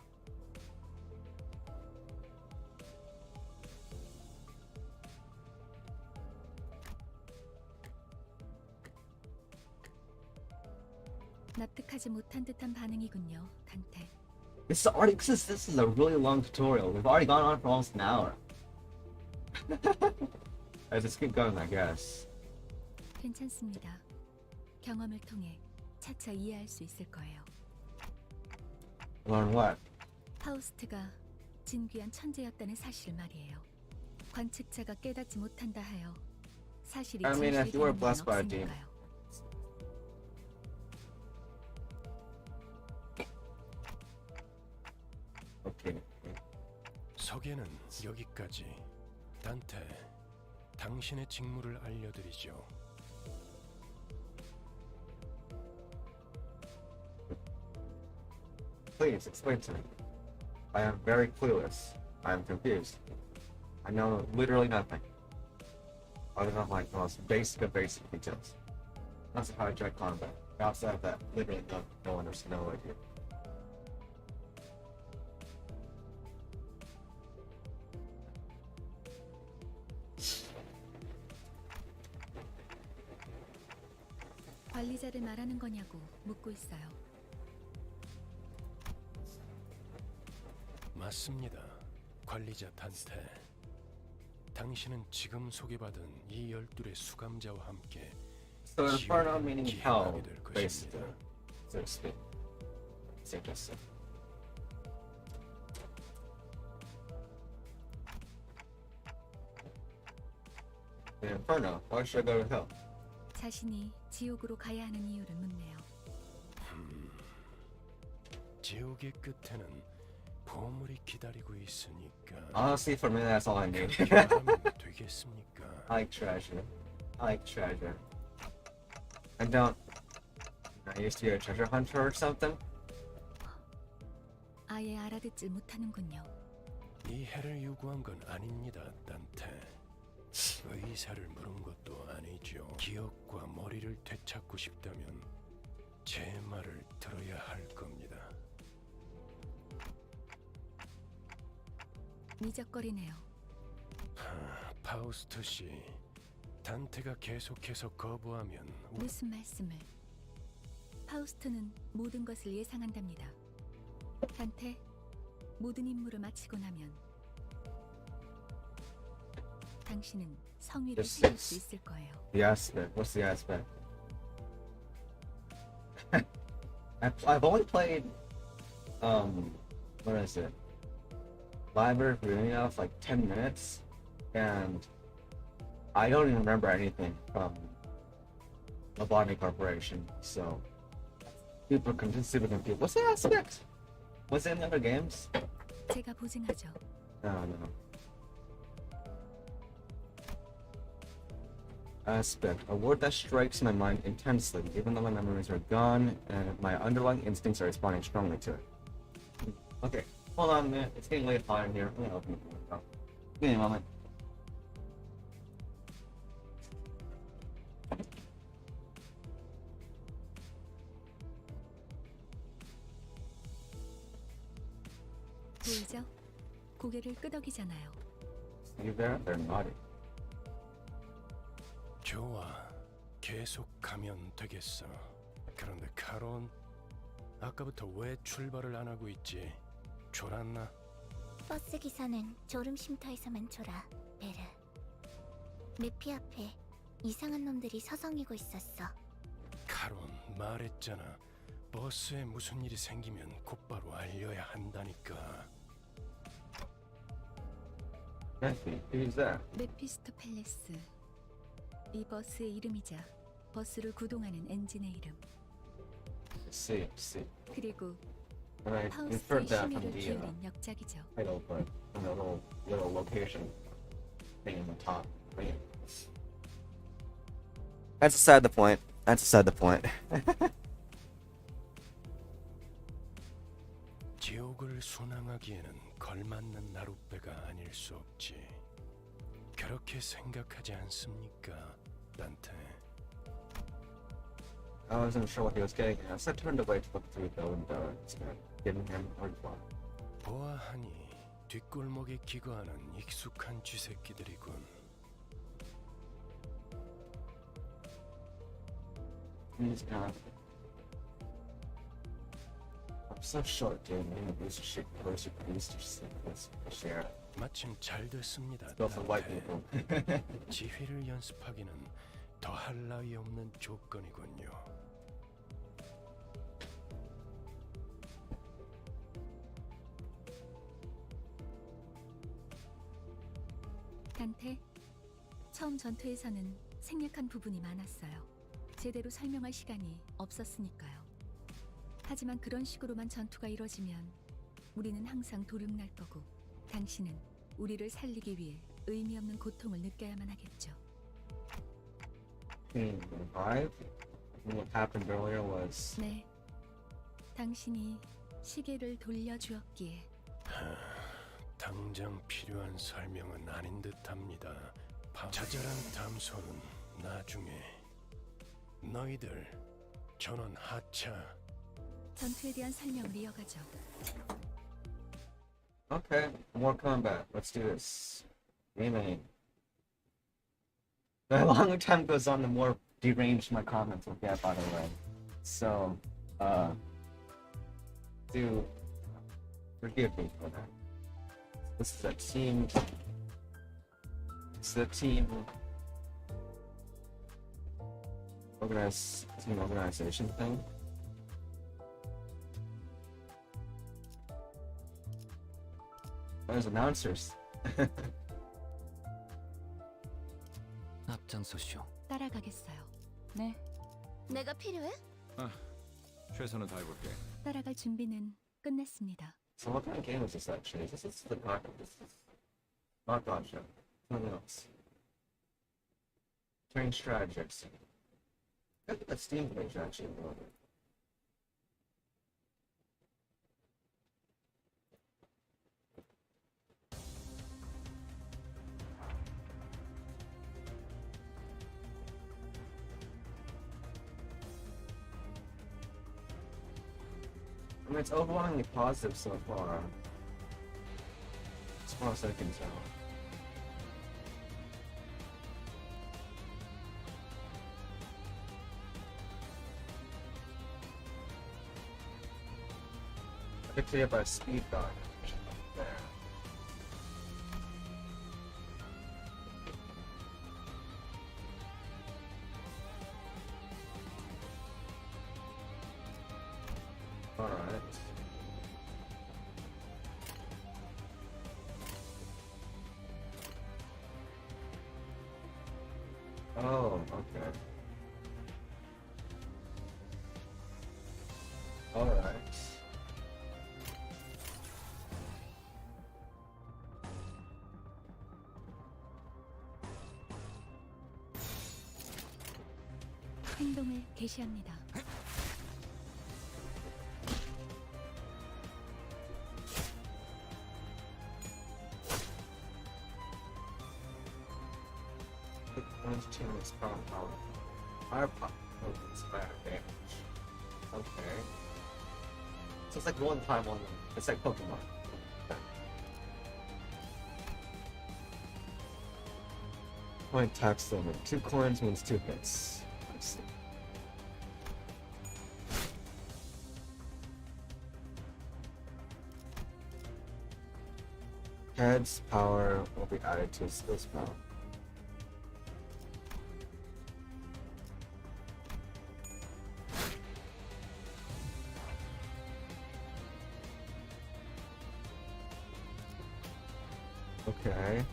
납득하지 못한 듯한 반응이군요, 단테. This is a really long tutorial. We've already gone on for almost an hour. Let's just keep going, I guess. 괜찮습니다. 경험을 통해 차차 이해할 수 있을 거예요. Learn what? 파우스트가 진귀한 천재였다는 사실 말이에요. 관측자가 깨닫지 못한다 하여 사실이 I mean, if you were 진실이 되는 blessed by a 건 demon. 없으니까요. Okay. 서계는 여기까지. 단테, 당신의 직무를 알려드리죠. Please explain to me. I am very clueless. I am confused. I know literally nothing. Other than like the most basic of basic details. That's how I dread combat. Outside of that, literally no one has no idea. 관리자를 말하는 거냐고 묻고 있어요. 맞습니다. 관리자 단테. 당신은 지금 소개받은 이 12의 수감자와 함께 So Inferno meaning hell, 기행하게 될 basically, 것입니다. so to speak. It's interesting. The Inferno, why should I go to hell? 자신이 지옥으로 가야 하는 이유를 묻네요. 지옥의 끝에는 보물이 기다리고 있으니까. Honestly, for me, that's all I need. 그렇게 말하면 되겠습니까? I like treasure. I like treasure. I don't. I used to be a treasure hunter or something. 아예 알아듣질 못하는군요. 이 해를 요구한 건 아닙니다, 단테. 의사를 물은 것도 아니죠. 기억과 머리를 되찾고 싶다면 제 말을 들어야 할 겁니다. 미적거리네요. 파우스트 씨, 단테가 계속해서 거부하면 무슨 말씀을? 파우스트는 모든 것을 예상한답니다. 단테, 모든 임무를 마치고 나면 당신은 성위를 This 살릴 is- 수 있을 거예요. The aspect. What's the aspect? I've only played, what is it? Library of Ruinia for like 10 minutes, and I don't even remember anything from the Botany Corporation, so super confused. What's the aspect? Was it in the other games? 제가 보증하죠. No. Aspect. A word that strikes my mind intensely, even though my memories are gone and my underlying instincts are responding strongly to it. Okay, hold on a minute. It's getting late fire in here. I'm gonna open the window. Give me a moment. 보이죠? 고개를 끄덕이잖아요. You there? They're nodding. 좋아. 계속 가면 되겠어. 그런데 카론, 아까부터 왜 출발을 안 하고 있지? 졸았나? 버스 기사는 졸음 쉼터에서만 졸아, 베르. 메피 앞에 이상한 놈들이 서성이고 있었어. 카론, 말했잖아. 버스에 무슨 일이 생기면 곧바로 알려야 한다니까. Matthew, who's that? 메피스토 팰레스. 이 버스의 이름이자 버스를 구동하는 엔진의 이름. See. 그리고 And I 파우스의 inferred that from 심의를 the 기울인 역작이죠. title, but from the little location thing in the top. Right? That's aside the point. 지옥을 순항하기에는 걸맞는 나룻배가 아닐 수 없지. 그렇게 생각하지 않습니까, 단테? I wasn't sure what he was getting at, so I turned away to look through the window instead, giving him a reply. 보아하니 뒷골목에 기거하는 익숙한 쥐새끼들이군. He's gonna. I'm so short, dude. Maybe we should produce this share. 마침 잘 됐습니다, Still some white 단테. people. 지휘를 연습하기는 더할 나위 없는 조건이군요. 단테, 처음 전투에서는 생략한 부분이 많았어요. 제대로 설명할 시간이 없었으니까요. 하지만 그런 식으로만 전투가 이뤄지면 우리는 항상 도륙날 거고 당신은 우리를 살리기 위해 의미 없는 고통을 느껴야만 하겠죠. Five. What happened earlier was 네, 당신이 시계를 돌려주었기에 당장 필요한 설명은 아닌 듯합니다. 자잘한 담소는 나중에. 너희들 전원 하차. 전투에 대한 설명을 이어가죠. okay. More combat. Let's do this. Aiming. The longer time goes on, the more deranged my comments will get. By the way, so do forgive me for that. This is a team. It's the team organization thing. There's announcers. 앞장서시오. 따라가겠어요. 네, 내가 필요해? 최선을 다해볼게. 따라갈 준비는 끝냈습니다. So what kind of game is this actually? Is this the God? This is not Gotcha. Something else. Turning strategies. Look at the Steam page actually a little bit. I mean, it's overwhelmingly positive so far. As far as I can tell. Victory by speed dodge. There. Alright. Oh, okay. Alright. 행동을 개시합니다. One's team is power. Fire pop. Oh, it's fire damage. Okay. So it's like one time on them. It's like Pokemon. Coin tax limit. 2 coins means 2 hits. I see. Head's power will be added to his skill's power. Okay.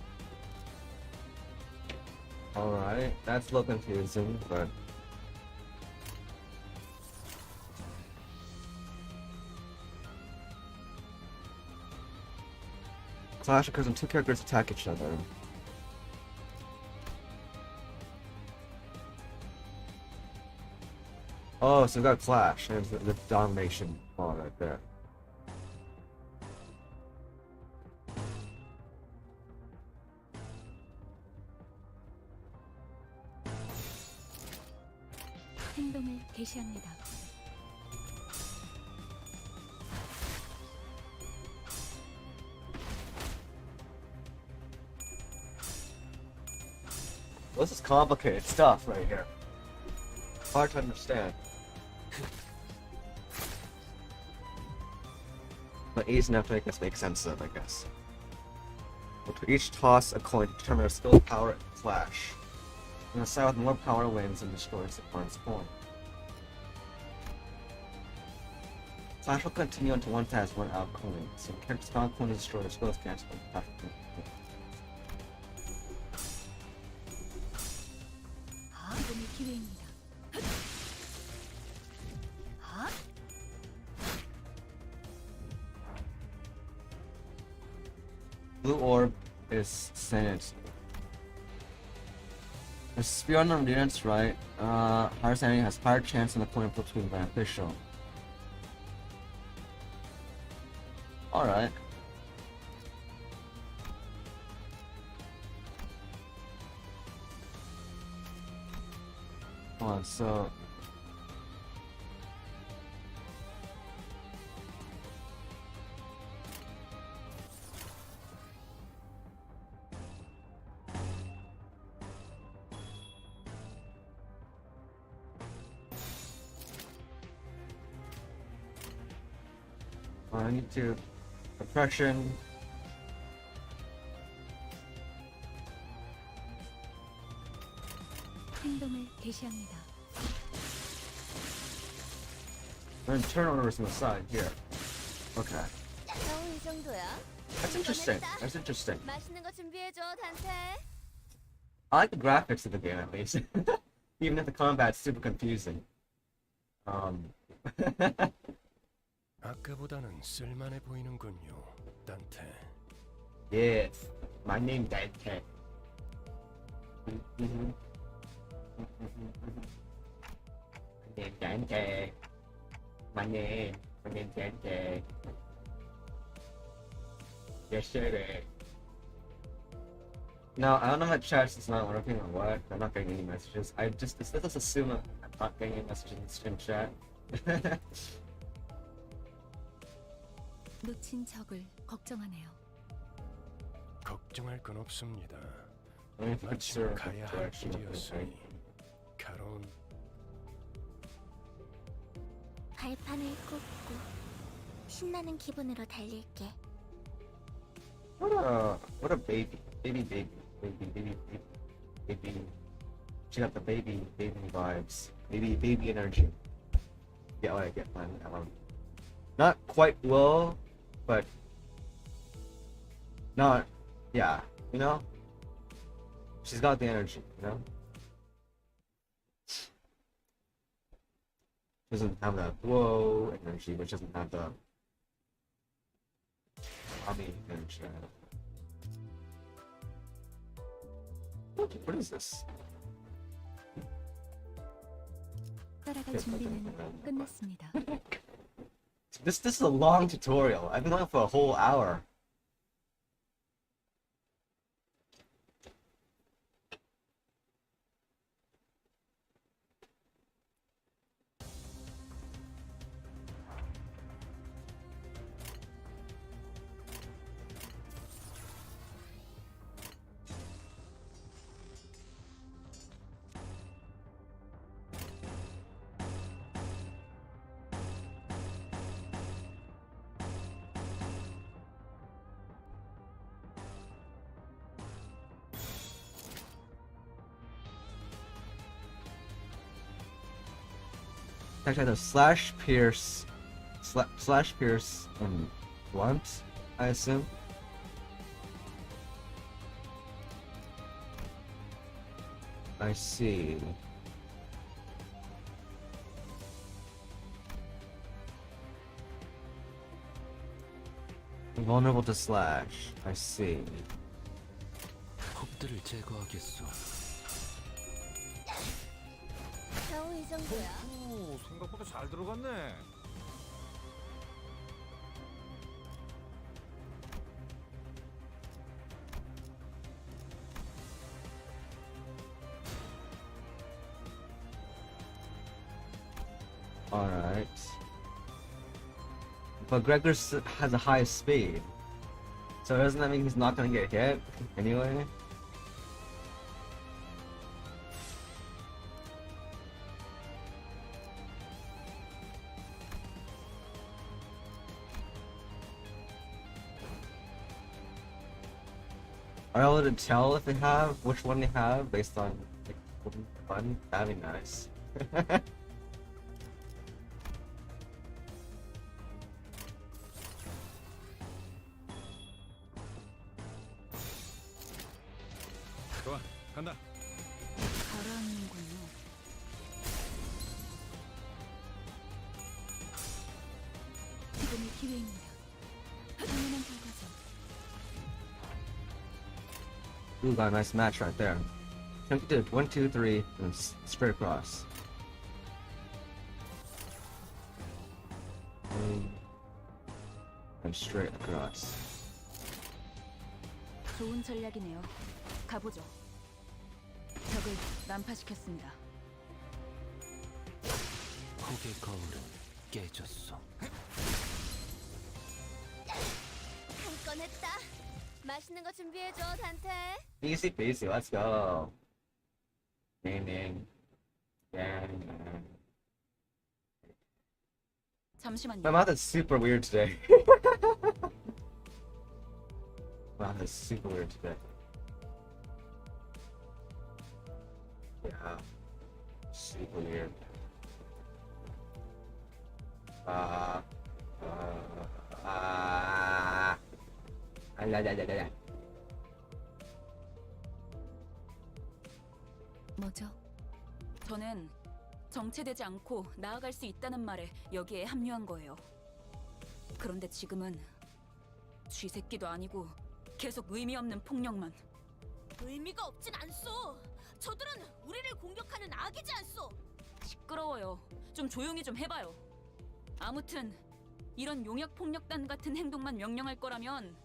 Alright, that's a little confusing, but... Clash occurs when 2 characters attack each other. Oh, so we got Clash, and the domination ball right there. 행동을 개시합니다. This is complicated stuff right here. Hard to understand. But easy enough to make this make sense of, I guess. We'll each toss a coin to determine our skill, power, and flash. And the side with more power wins and destroys the opponent's coin. Flash will continue until one side has run out of coins. So the character's found coin is destroyed, or skill is cancelled. 이번이 기회입니다. Blue orb is sanity. The spear on the units right, higher sanity has higher chance on the coin flip to be beneficial. Alright. Hold on, so... I need to... Oppression... 행동을 개시합니다. Then turn orders on the side here. Okay. 겨우 이 정도야. That's interesting. That's interesting. 맛있는 거 준비해줘, 단테. I like the graphics of the game at least. Even if the combat's super confusing. 아까보다는 쓸만해 보이는군요, 단테. Yes. My name's Dante. My name's Dante. My name's Dante. Yes, sir. No, I don't know if chat is not working or what. I'm not getting any messages. Let's just assume I'm not getting any messages in chat. 놓친 적을 걱정하네요. 걱정할 건 없습니다. Let me 마침 consider 가야 the 할 direction of this, right? 길이었으니 가론 발판을 꽂고 신나는 기분으로 달릴게. What a baby. Baby. She got the baby vibes. Baby energy. Get what I get, man. Not quite well, but not, yeah, you know? She's got the energy, you know? She doesn't have that whoa energy, but she doesn't have the mommy energy. What is this? 따라갈 준비는 끝났습니다. This is a long tutorial. I've been going for a whole hour. Actually, the slash pierce and blunt, I assume. I see. Vulnerable to slash. I see. 홉들을 제거하겠소. 겨우 이 정도야. 오, 생각보다 잘 들어갔네. Alright. But Gregor has the highest speed. So doesn't that mean he's not gonna get hit anyway? Are you able to tell if they have which one they have based on like fun? That'd be nice. 좋아, 간다. 가라앉는군요. 지금이 기회입니다. 당연한 결과죠. Ooh, got a nice match right there. Chunky did 1, 2, 3, and straight across. And straight across. 좋은 전략이네요. 가보죠. 적을 난파시켰습니다. 폭의 거울은 깨졌소. 한 건 했다. 맛있는 거 준비해줘, 단테. Easy peasy, let's go. Ding. My 잠시만요. mouth is super weird today. My mouth is super weird today. Yeah. Super weird. 뭐죠? 저는 정체되지 않고 나아갈 수 있다는 말에 여기에 합류한 거예요. 그런데 지금은 쥐새끼도 아니고 계속 의미 없는 폭력만. 의미가 없진 않소. 저들은 우리를 공격하는 악이지 않소. 시끄러워요. 좀 조용히 좀 해봐요. 아무튼 이런 용역 폭력단 같은 행동만 명령할 거라면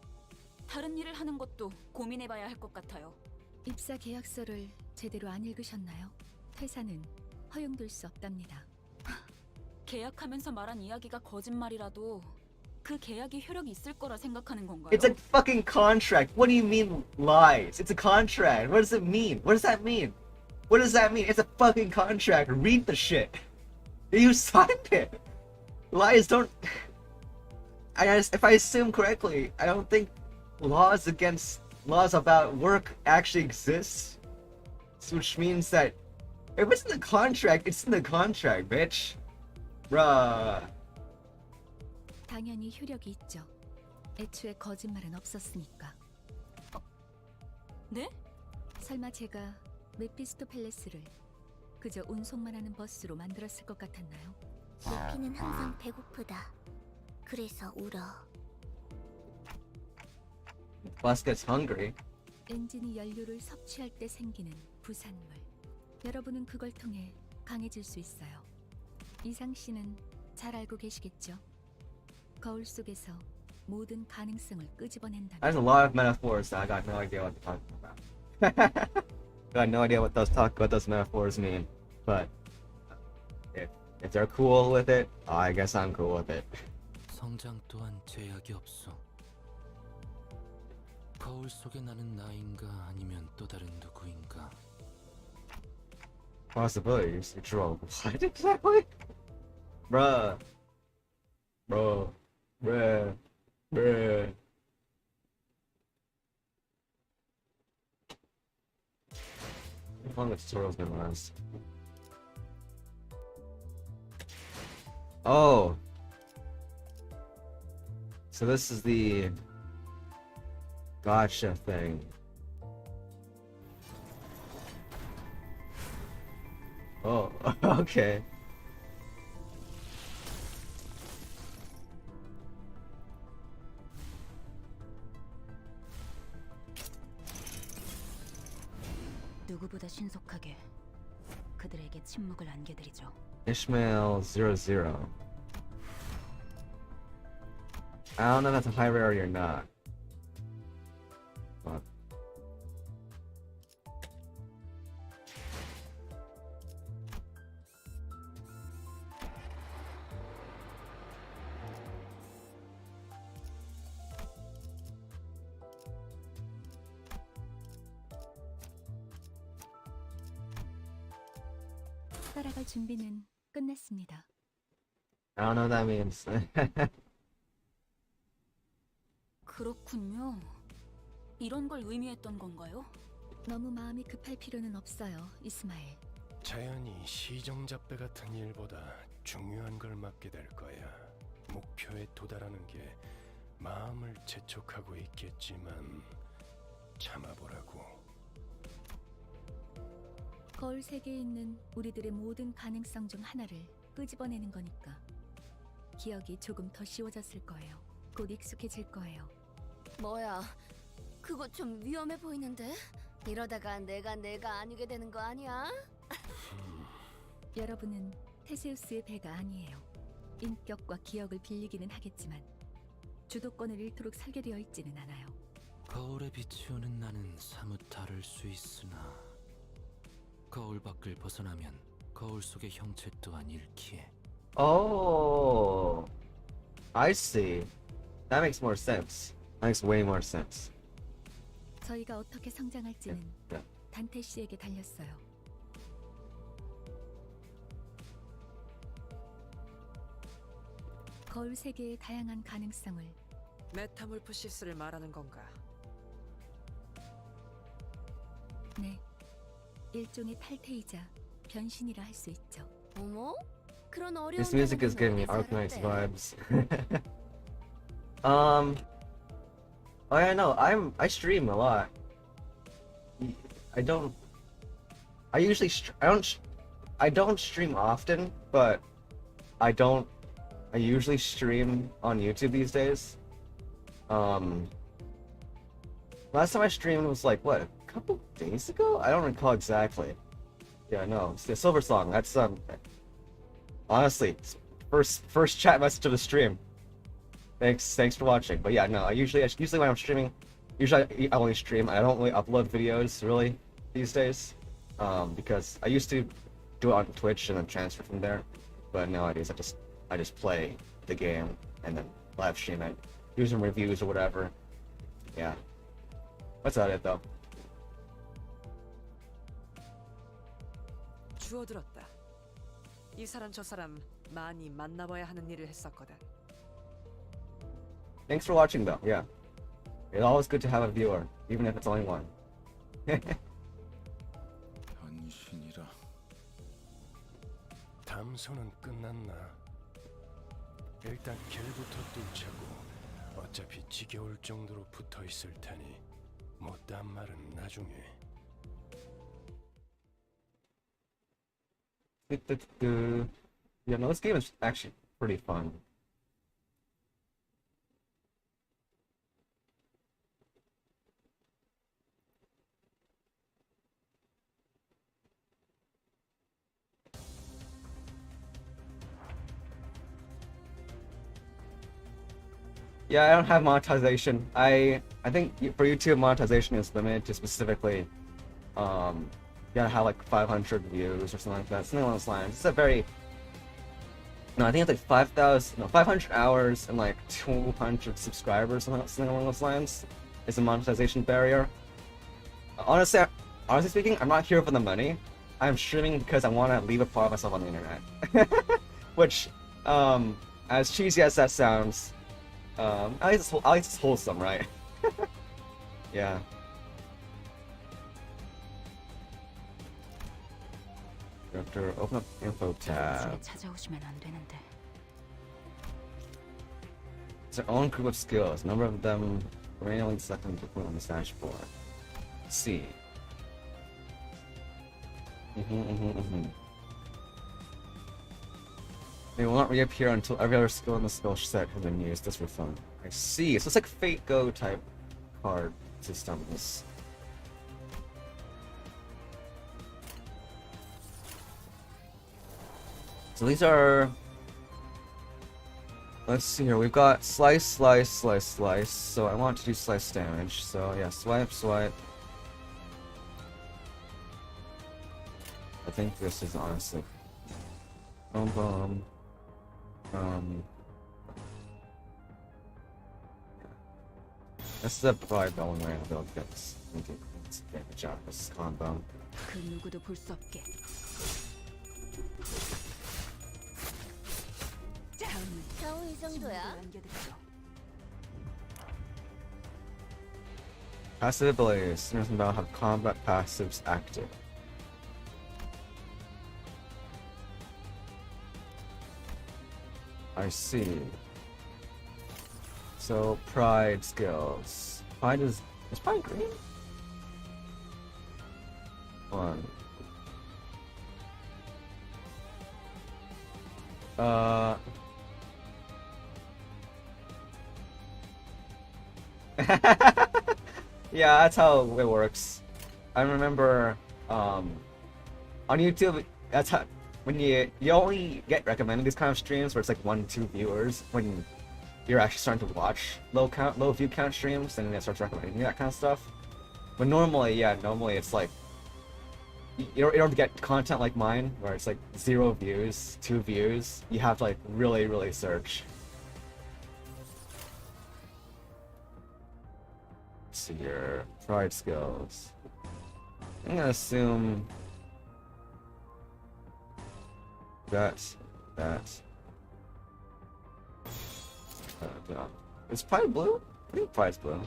다른 일을 하는 것도 고민해봐야 할 것 같아요. 입사 계약서를 제대로 안 읽으셨나요? 퇴사는 허용될 수 없답니다. 계약하면서 말한 이야기가 거짓말이라도 그 계약이 효력이 있을 거라 생각하는 건가요? It's a fucking contract. What do you mean lies? It's a contract. What does it mean? What does that mean? What does that mean? It's a fucking contract. Read the shit. You signed it. Lies don't. if I assume correctly, I don't think laws about work actually exist. Which means that if it's in the contract, it's in the contract, bitch. Bruh. 당연히 효력이 있죠. 애초에 거짓말은 없었으니까. 네? 설마 제가 메피스토 팰레스를 그저 운송만 하는 버스로 만들었을 것 같았나요? 루피는 항상 배고프다. 그래서 울어. Bus gets hungry. 엔진이 연료를 섭취할 때 생기는 부산물. 여러분은 그걸 통해 강해질 수 있어요. 이상 씨는 잘 알고 계시겠죠? 거울 속에서 모든 가능성을 끄집어낸다면. There's a lot of metaphors that I got no idea what they're talking about. Got no idea what those metaphors mean. But if they're cool with it, I guess I'm cool with it. 성장 또한 제약이 없어. 거울 속에 나는 나인가 아니면 또 다른 누구인가. Possibilities. It's wrong. What exactly? Bruh. Bro. Bruh. Bruh. How long the tutorial's gonna last? Oh. So this is the gotcha thing. Oh, okay. 누구보다 신속하게 그들에게 침묵을 안겨드리죠. Ishmael 00. I don't know if that's a high rarity or not. But 따라갈 준비는 끝났습니다. I don't know what that means. 그렇군요. 이런 걸 의미했던 건가요? 너무 마음이 급할 필요는 없어요, 이스마엘. 자연히 시정잡배 같은 일보다 중요한 걸 맡게 될 거야. 목표에 도달하는 게 마음을 재촉하고 있겠지만 참아보라고. 거울 세계에 있는 우리들의 모든 가능성 중 하나를 끄집어내는 거니까 기억이 조금 더 쉬워졌을 거예요. 곧 익숙해질 거예요. 뭐야? 그거 좀 위험해 보이는데? 이러다가 내가 아니게 되는 거 아니야? 여러분은 테세우스의 배가 아니에요. 인격과 기억을 빌리기는 하겠지만 주도권을 잃도록 설계되어 있지는 않아요. 거울에 비치오는 나는 사뭇 다를 수 있으나 거울 밖을 벗어나면 거울 속의 형체 또한 잃기에. Oh, I see. That makes more sense. That makes way more sense. 저희가 어떻게 성장할지는 Yeah. 단테 씨에게 달렸어요. 거울 세계의 다양한 가능성을 메타몰프시스를 말하는 건가? 네, 일종의 탈퇴이자 변신이라 할 수 있죠. 어머? 그런 어려운 This music is giving me 단어는 Arknights 어디서 알았대? vibes. Oh yeah, no, I stream a lot. I don't stream often, but I usually stream on YouTube these days. Last time I streamed was like, what, a couple days ago? I don't recall exactly. Yeah, no, it's the Silver Song. That's honestly, first chat message of the stream. Thanks for watching. But yeah, no, usually when I'm streaming, I only stream. I don't really upload videos really these days, because I used to do it on Twitch and then transfer from there. But nowadays I just play the game and then live stream it, do some reviews or whatever. Yeah, that's about it though. 주워들었다. 이 사람 저 사람 많이 만나봐야 하는 일을 했었거든. Thanks for watching though. Yeah, it's always good to have a viewer, even if it's only one. 변신이라. 담소는 끝났나? 일단 길부터 뚫자고. 어차피 지겨울 정도로 붙어 있을 테니 못한 말은 나중에. Yeah, no, this game is actually pretty fun. Yeah, I don't have monetization. I think for YouTube monetization is limited to specifically, you gotta have like 500 views or something like that. Something along those lines. It's a very no, I think it's like 500 hours and like 200 subscribers, something along those lines. Is a monetization barrier. Honestly speaking, I'm not here for the money. I'm streaming because I want to leave a part of myself on the internet. Which, as cheesy as that sounds, at least it's wholesome, right? Yeah. After open up info tab. It's their own group of skills. Number of them randomly selected to put on the dashboard. C. They will not reappear until every other skill in the skill set has been used. This for fun. I see. So it's like Fate Go type card systems. So these are. Let's see here. We've got slice, slice, slice, slice. So I want to do slice damage. So yeah, swipe, swipe. I think this is honestly. Boom, boom. This is probably the only way I'll be able to get this damage out of this combo. 겨우 이 정도야? Passive abilities. Sinners and Battle have combat passives active. I see. So pride skills. Pride is pride green? One. Yeah, that's how it works. I remember on YouTube, that's how when you only get recommended these kind of streams where it's like 1-2 viewers when you're actually starting to watch low view count streams, and then it starts recommending you that kind of stuff. But normally it's like you don't get content like mine where it's like 0 views, 2 views. You have to like really search. Let's see your pride skills. I'm gonna assume that. Yeah. Is pride blue? I think pride's blue.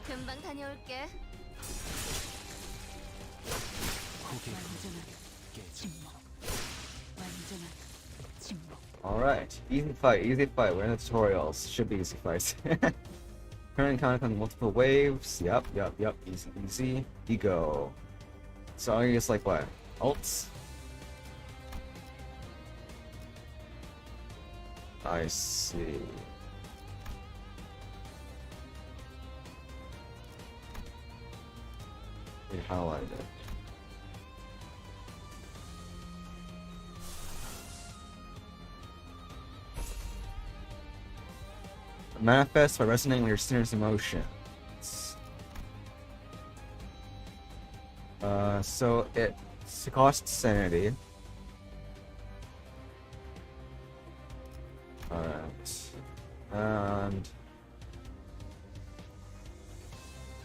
금방 다녀올게. Alright, easy fight. We're in the tutorials. Should be easy fights. Current encounter on multiple waves. Yep. Easy. Ego. So I guess like what? Ults? I see. We highlighted it. Manifest by resonating with your sinner's emotions. So it costs sanity. Alright. And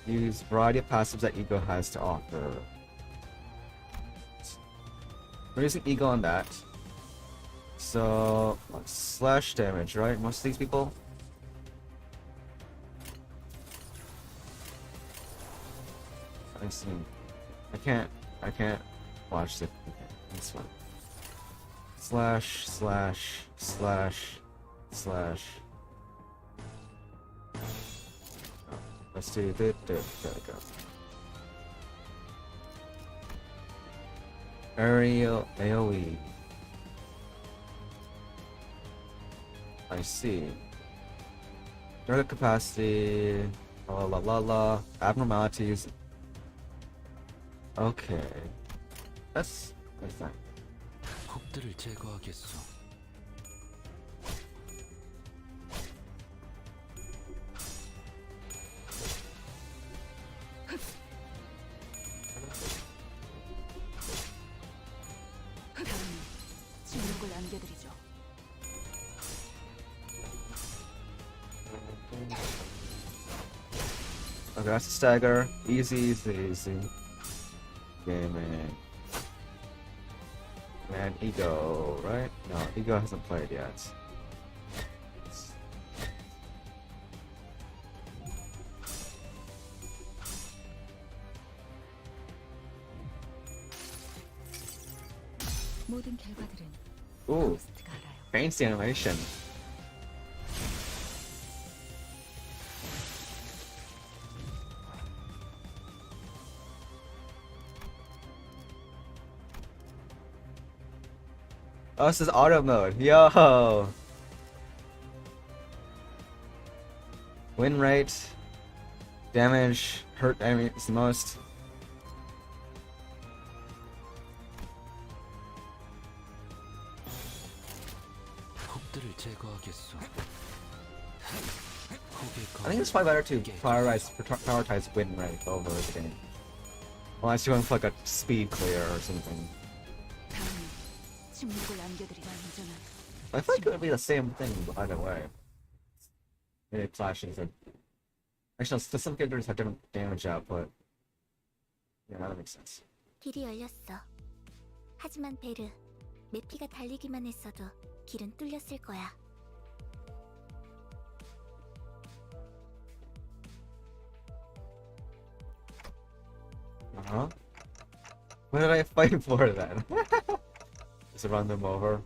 use variety of passives that Ego has to offer. We're using Ego on that. So slash damage, right? Most of these people. I see. I can't watch it. Okay, that's fine. Slash, slash, slash, slash. Oh, let's do this. There we go. Aerial AoE. I see. Durable capacity. La la la la. Abnormalities. Okay. That's fine. 곡들을 제거하겠소. 침묵을 안겨드리죠. Okay, that's a stagger. Easy. Okay, man. Man, Ego, right? No, Ego hasn't played yet. 모든 결과들은 Ooh, 호스트가 알아요. fancy animation. Oh, this is auto mode. Yo! Win rate, damage, hurt enemy is the most. 곡들을 제거하겠소. I think it's probably better to prioritize win rate over the game. Unless you're going for like a speed clear or something. 침묵을 안겨드리죠. 완전한 I feel like it would be the same thing either way. Maybe clashes are... Actually, no, some characters have different damage output. Yeah, that makes sense. 길이 열렸어. 하지만 베르, 메피가 달리기만 했어도 길은 뚫렸을 거야. Uh-huh. What did I fight for then? Just run them over.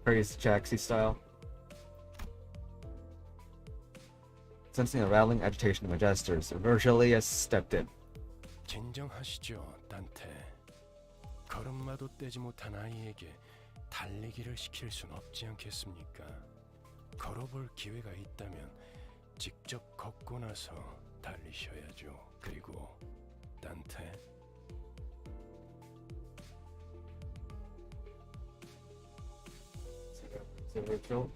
Praise Jaxie style. Sensing a rattling agitation in my gestures, Virgilius stepped in. 진정하시죠, 단테. 걸음마도 떼지 못한 아이에게 달리기를 시킬 순 없지 않겠습니까? 걸어볼 기회가 있다면 직접 걷고 나서 달리셔야죠. 그리고 단테. So Virgil?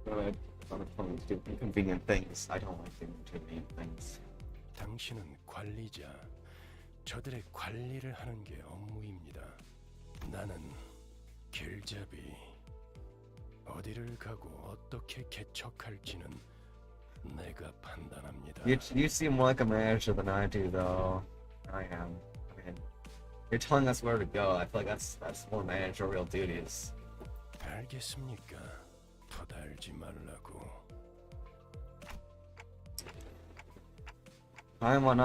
Go ahead. On opponents do inconvenient things. I don't like doing inconvenient things. 당신은 관리자. 저들의 관리를 하는 게 업무입니다. 나는 길잡이. 어디를 가고 어떻게 개척할지는 내가 판단합니다. You seem more like a manager than I do, though. I am. I mean, you're telling us where to go. I feel like that's more managerial duties. 알겠습니까? 토달지 말라고. How am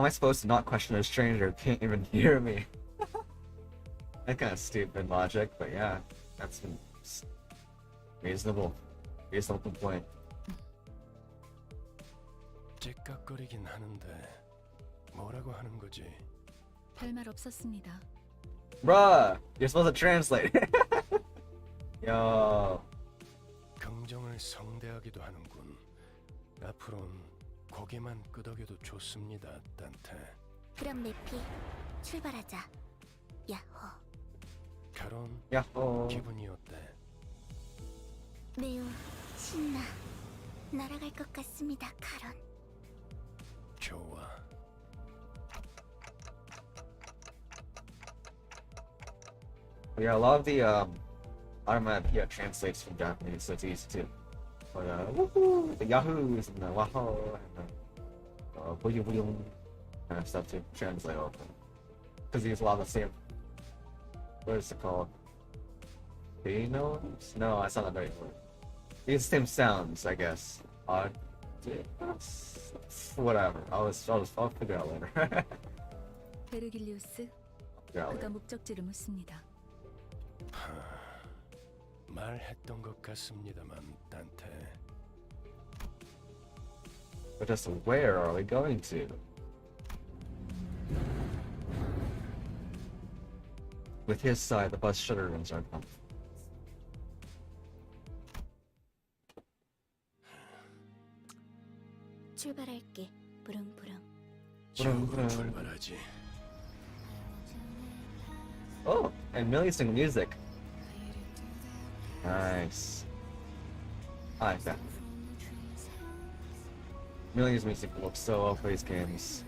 I supposed to not question a stranger who can't even hear me? That's kind of stupid logic, but yeah, that's reasonable complaint. 째깍거리긴 하는데 뭐라고 하는 거지? 별말 없었습니다. Bruh, you're supposed to translate. Yo. 긍정을 성대하기도 하는군. 앞으론 고개만 끄덕여도 좋습니다, 단테. 그럼 메피, 출발하자. 야호. 가론, 야호. 기분이 어때? 매우 신나. 날아갈 것 같습니다, 가론. 좋아. Yeah, a lot of the onomatopoeia translates from Japanese, so it's easy too. But woohoo, the yahoos and the waho and the booyong kind of stuff to translate over. Because they use a lot of the same. What is it called? Volcanoes? No, that's not the right word. It's the same sounds, I guess. Whatever. I'll figure it out later. 베르길리우스, figure it out 그가 later. 목적지를 묻습니다. 말했던 것 같습니다만, 단테. But just where are we going to? With his side, the bus shutter rooms are pumped. 출발할게. 부릉부릉. 지옥으로 출발하지. Oh, and Millie's music. Nice. I like that. Millie's music looks so well for these games.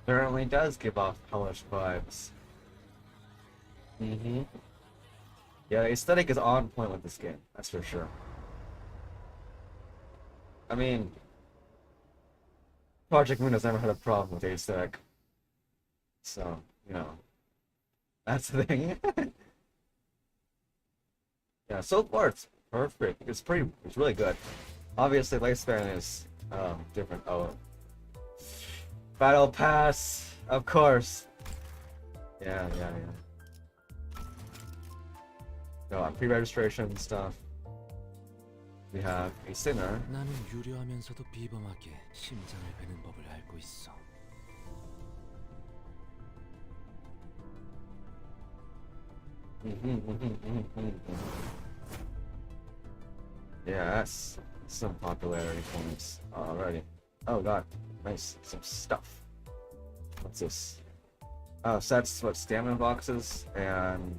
Certainly does give off hellish vibes. Mm-hmm. Yeah, the aesthetic is on point with this game, that's for sure. I mean, Project Moon has never had a problem with the aesthetic. So, you know, that's the thing. Yeah, so far it's perfect. It's really good. Obviously, lifespan is different. Oh, Battle Pass, of course. Yeah. No, pre-registration stuff. We have a sinner. 나는 유려하면서도 비범하게 심장을 베는 법을 알고 있어. Yeah, that's some popularity points already. Oh god, nice, some stuff. What's this? Oh, so that's what, stamina boxes and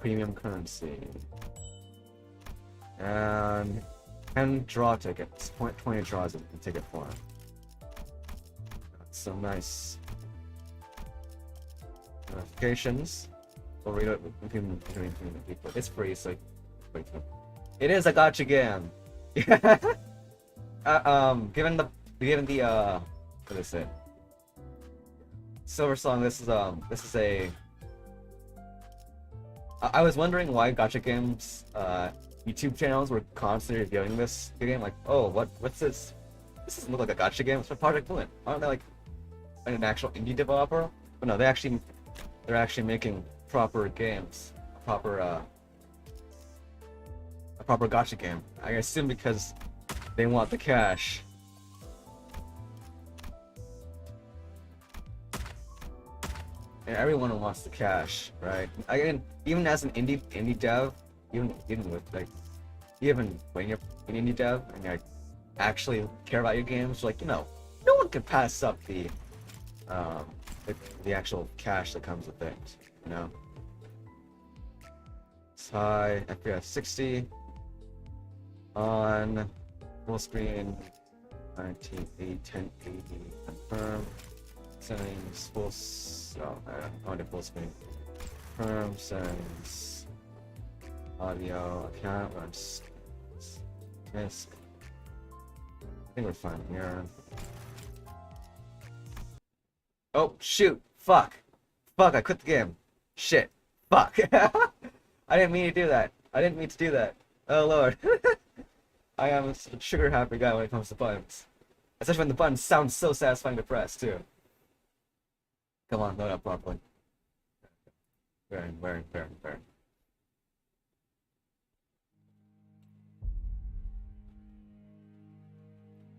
premium currency and 10 draw tickets. 20 draws a ticket for. That's some nice notifications. We'll read it. We can people. It's free, so wait. It is a gacha game. Given the what is it? Silver Song. This is a. I was wondering why gacha games YouTube channels were constantly reviewing this game. Like, oh, what's this? This doesn't look like a gacha game. It's from Project Moon. Aren't they like an actual indie developer? But no, they're actually making proper games, a proper gacha game. I assume because they want the cash. And everyone wants the cash, right? Even as an indie dev, even when you're an indie dev and you actually care about your games, like, you know, no one can pass up the actual cash that comes with things, you know. It's high FPS 60 on full screen 1980 1080 confirm settings on the full screen confirm settings audio account runs disk. I think we're fine here. Oh shoot! Fuck! I quit the game. Shit! Fuck! I didn't mean to do that. Oh lord. I am a trigger happy guy when it comes to buttons. Especially when the buttons sound so satisfying to press, too. Come on, load up properly. Burn.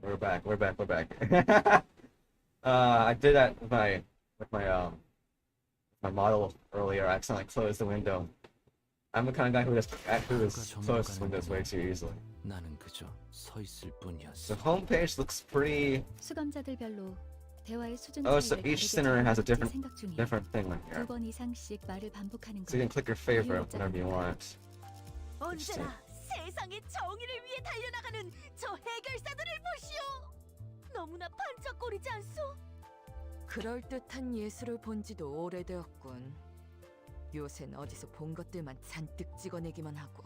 We're back. I did that with my model earlier. I accidentally closed the window. I'm the kind of guy who just closes windows way too easily. 나는 그저 서 있을 뿐이었어. The homepage looks pretty. 수감자들별로 대화의 수준 Oh, so 차이를 each 다르게 sinner has a 생각할 생각 중이에요. different thing right here. 2번 이상씩 말을 반복하는 So you can 건 click your favorite whenever you want. 언제나 세상의 정의를 위해 달려나가는 저 해결사들을 보시오. 너무나 반짝거리지 않소? 그럴듯한 예술을 본 지도 오래되었군. 요샌 어디서 본 것들만 잔뜩 찍어내기만 하고.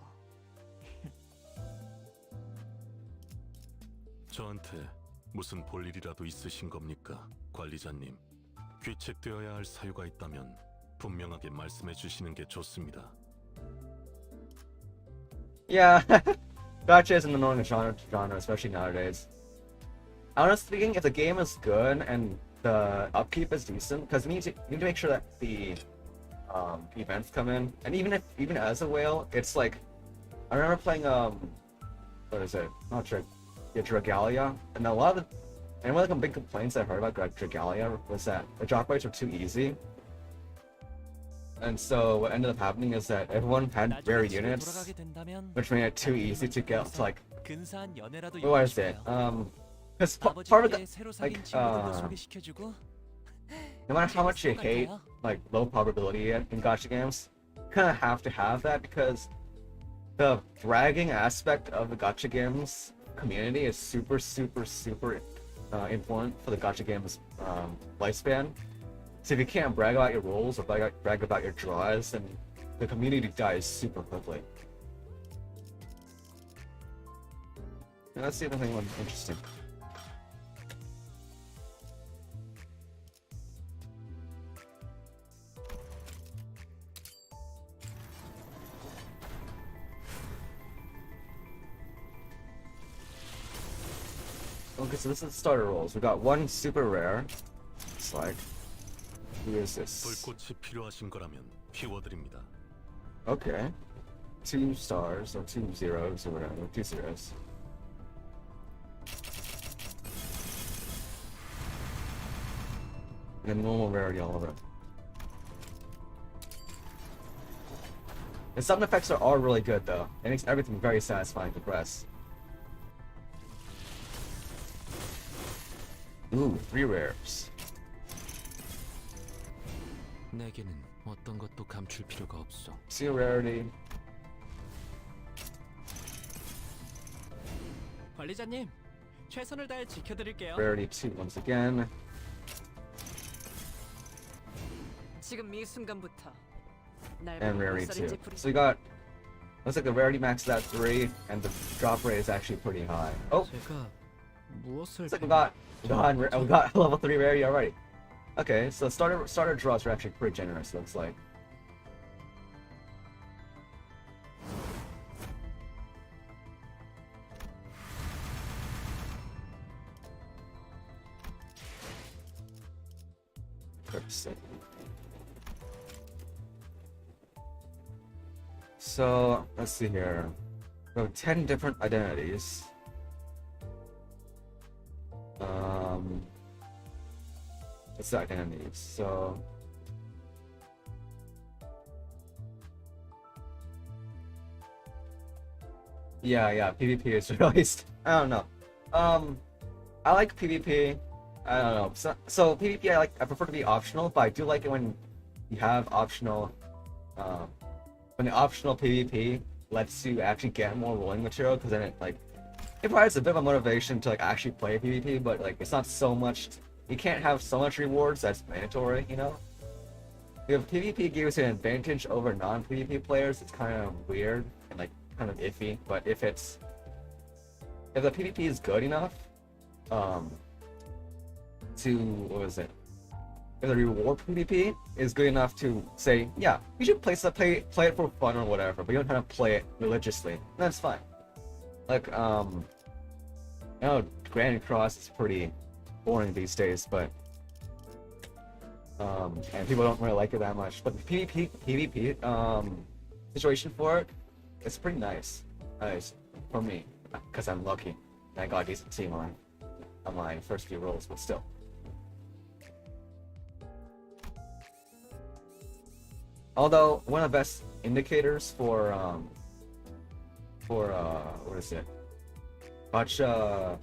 저한테 무슨 볼일이라도 있으신 겁니까, 관리자님? 귀책되어야 할 사유가 있다면 분명하게 말씀해 주시는 게 좋습니다. Yeah, gotcha is an annoying genre, especially nowadays. Honestly speaking, if the game is good and the upkeep is decent, because you need to make sure that the events come in, and even as a whale, it's like I remember playing what is it? Not Dragalia, and a lot of one of the big complaints I heard about Dragalia was that the drop rates were too easy. And so what ended up happening is that everyone had rare units, which made it too easy to get to like what is it? Because part of the like no matter how much you hate like low probability in gacha games, you kind of have to have that because the bragging aspect of the gacha games community is super important for the gacha games lifespan. So if you can't brag about your rolls or brag about your draws, then the community dies super quickly. And let's see if anything interesting. Okay, so this is the starter rolls. We got one super rare. It's like, who is this? 불꽃이 필요하신 거라면 키워드립니다. Okay. 2 stars or 2 zeros or whatever. 2 zeros. And normal rarity all over. The sound effects are all really good though. It makes everything very satisfying to press. Ooh, 3 rares. 내게는 어떤 것도 감출 필요가 없어. 2 rarity. 관리자님, 최선을 다해 지켜드릴게요. Rarity 2 once again. 지금 이 순간부터 날 And 보고 rarity 옷살인지 2. 부리- So you got, looks like the rarity max is at 3, and the drop rate is actually pretty high. Oh, 제가 무엇을 looks like we got level 3 rarity already. Okay, so starter draws are actually pretty generous, looks like. So let's see here. We have 10 different identities. What's the identities? So yeah, PvP is released. I don't know. I like PvP. I don't know. So PvP I prefer to be optional, but I do like it when you have optional when the optional PvP lets you actually get more rolling material, because then it provides a bit of a motivation to actually play PvP, but it's not so much. You can't have so much rewards that's mandatory, you know? If PvP gives you an advantage over non-PvP players, it's kind of weird and kind of iffy. But if the PvP is good enough, if the reward PvP is good enough to say, yeah, you should play it for fun or whatever, but you don't have to play it religiously, that's fine. Like, I know Grand Cross is pretty boring these days, but and people don't really like it that much. But the PvP situation for it, it's pretty nice. Nice for me, because I'm lucky and I got a decent team on my first few rolls, but still. Although one of the best indicators for what is it? Gacha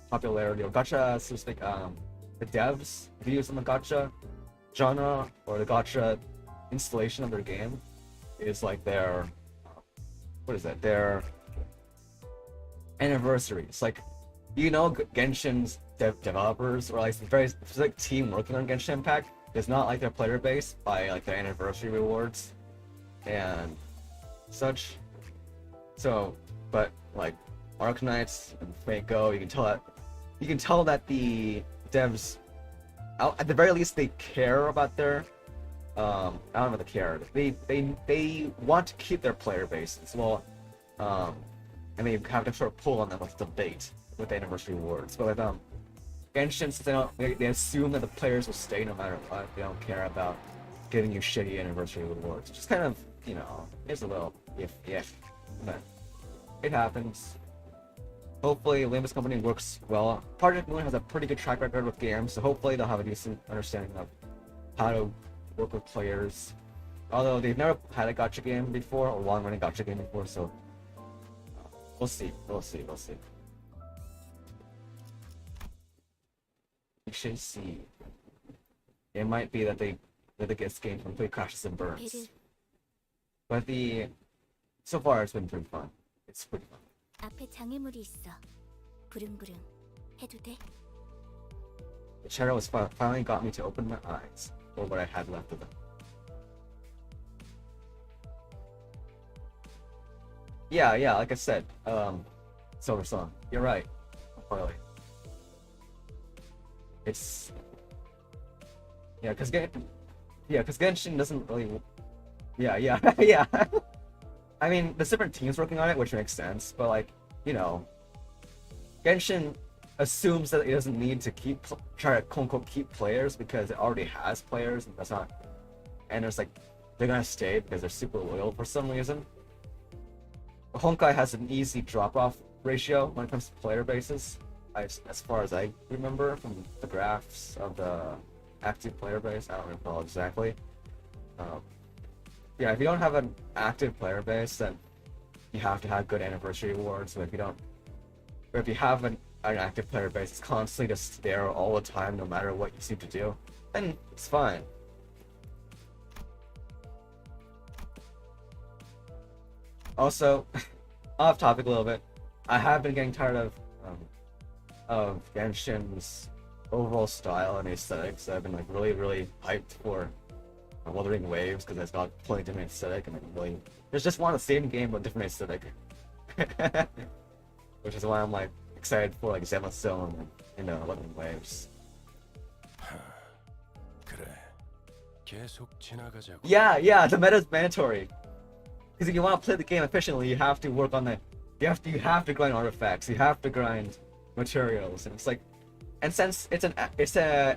popularity or gacha, so to speak, the devs' views on the gacha genre or the gacha installation of their game is like their what is that? Their anniversary. It's like, you know, Genshin's developers or like the very specific team working on Genshin Impact does not like their player base by like their anniversary rewards and such. So, but like Arknights and Fango, you can tell that the devs, at the very least, they care about their. I don't know if they care. They want to keep their player base as well, and they have to sort of pull on them with debate with the anniversary rewards. But with Genshin, since they assume that the players will stay no matter what. They don't care about giving you shitty anniversary rewards. Just kind of, you know, it's a little if, but it happens. Hopefully, Limbus company works well. Project Moon has a pretty good track record with games, so hopefully they'll have a decent understanding of how to work with players. Although they've never had a gacha game before, or long-running gacha game before, so we'll see. We should see. It might be that they get this game completely crashes and burns. But so far it's been pretty fun. It's pretty fun. 앞에 장애물이 있어. 부릉부릉 해도 돼? The shadow was finally got me to open my eyes, or what I had left of them. Yeah, like I said, Silver Song, you're right, Harley. It's because Genshin doesn't really. Yeah. I mean, there's different teams working on it, which makes sense, but like, you know, Genshin assumes that it doesn't need to try to quote unquote keep players because it already has players, and that's not. And there's like, they're gonna stay because they're super loyal for some reason. Honkai has an easy drop-off ratio when it comes to player bases, as far as I remember from the graphs of the active player base. I don't recall exactly. Yeah, if you don't have an active player base, then you have to have good anniversary rewards. So if you have an active player base, it's constantly just there all the time, no matter what you seem to do, then it's fine. Also, off topic a little bit, I have been getting tired of Genshin's overall style and aesthetics. I've been like really hyped for Wuthering Waves because it's got plenty different aesthetic, and I just want the same game but different aesthetic. Which is why I'm like excited for like Zemma Stone and Wuthering Waves. 그래. 계속 지나가자고. Yeah, the meta is mandatory. Because if you want to play the game efficiently, you have to work on you have to grind artifacts, you have to grind materials, and it's like, and since it's an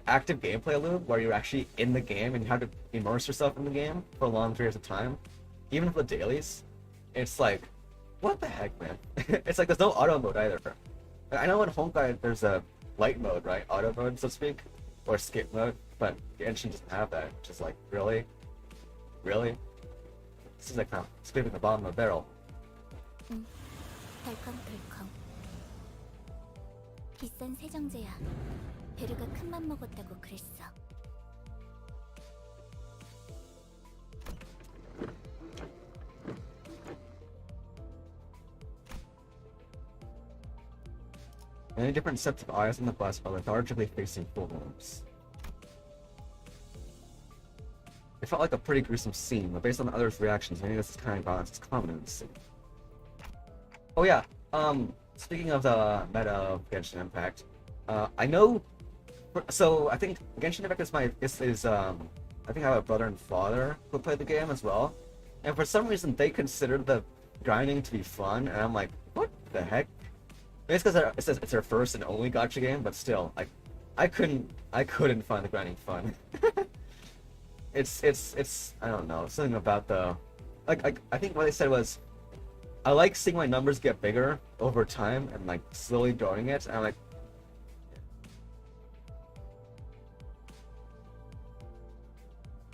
active gameplay loop where you're actually in the game and you have to immerse yourself in the game for long periods of time, even for the dailies, it's like, what the heck, man? It's like there's no auto mode either. I know in Honkai there's a light mode, right? Auto mode, so to speak, or skip mode, but Genshin doesn't have that. Which is like, really? This is like now scraping the bottom of the barrel. 덜컹덜컹. 비싼 세정제야. 베르가 큰맘 먹었다고 그랬어. Many different sets of eyes on the bus are lethargically facing full rooms. It felt like a pretty gruesome scene, but based on the others' reactions, I think this is kind of violence is common in the scene. Oh yeah, speaking of the meta of Genshin Impact, I know, so I think Genshin Impact is I think I have a brother and father who played the game as well, and for some reason they consider the grinding to be fun, and I'm like, what the heck? It's because it says it's their first and only gacha game, but still, like, I couldn't find the grinding fun. It's I don't know, something about the like I think what they said was I like seeing my numbers get bigger over time and like slowly growing it, and I'm like,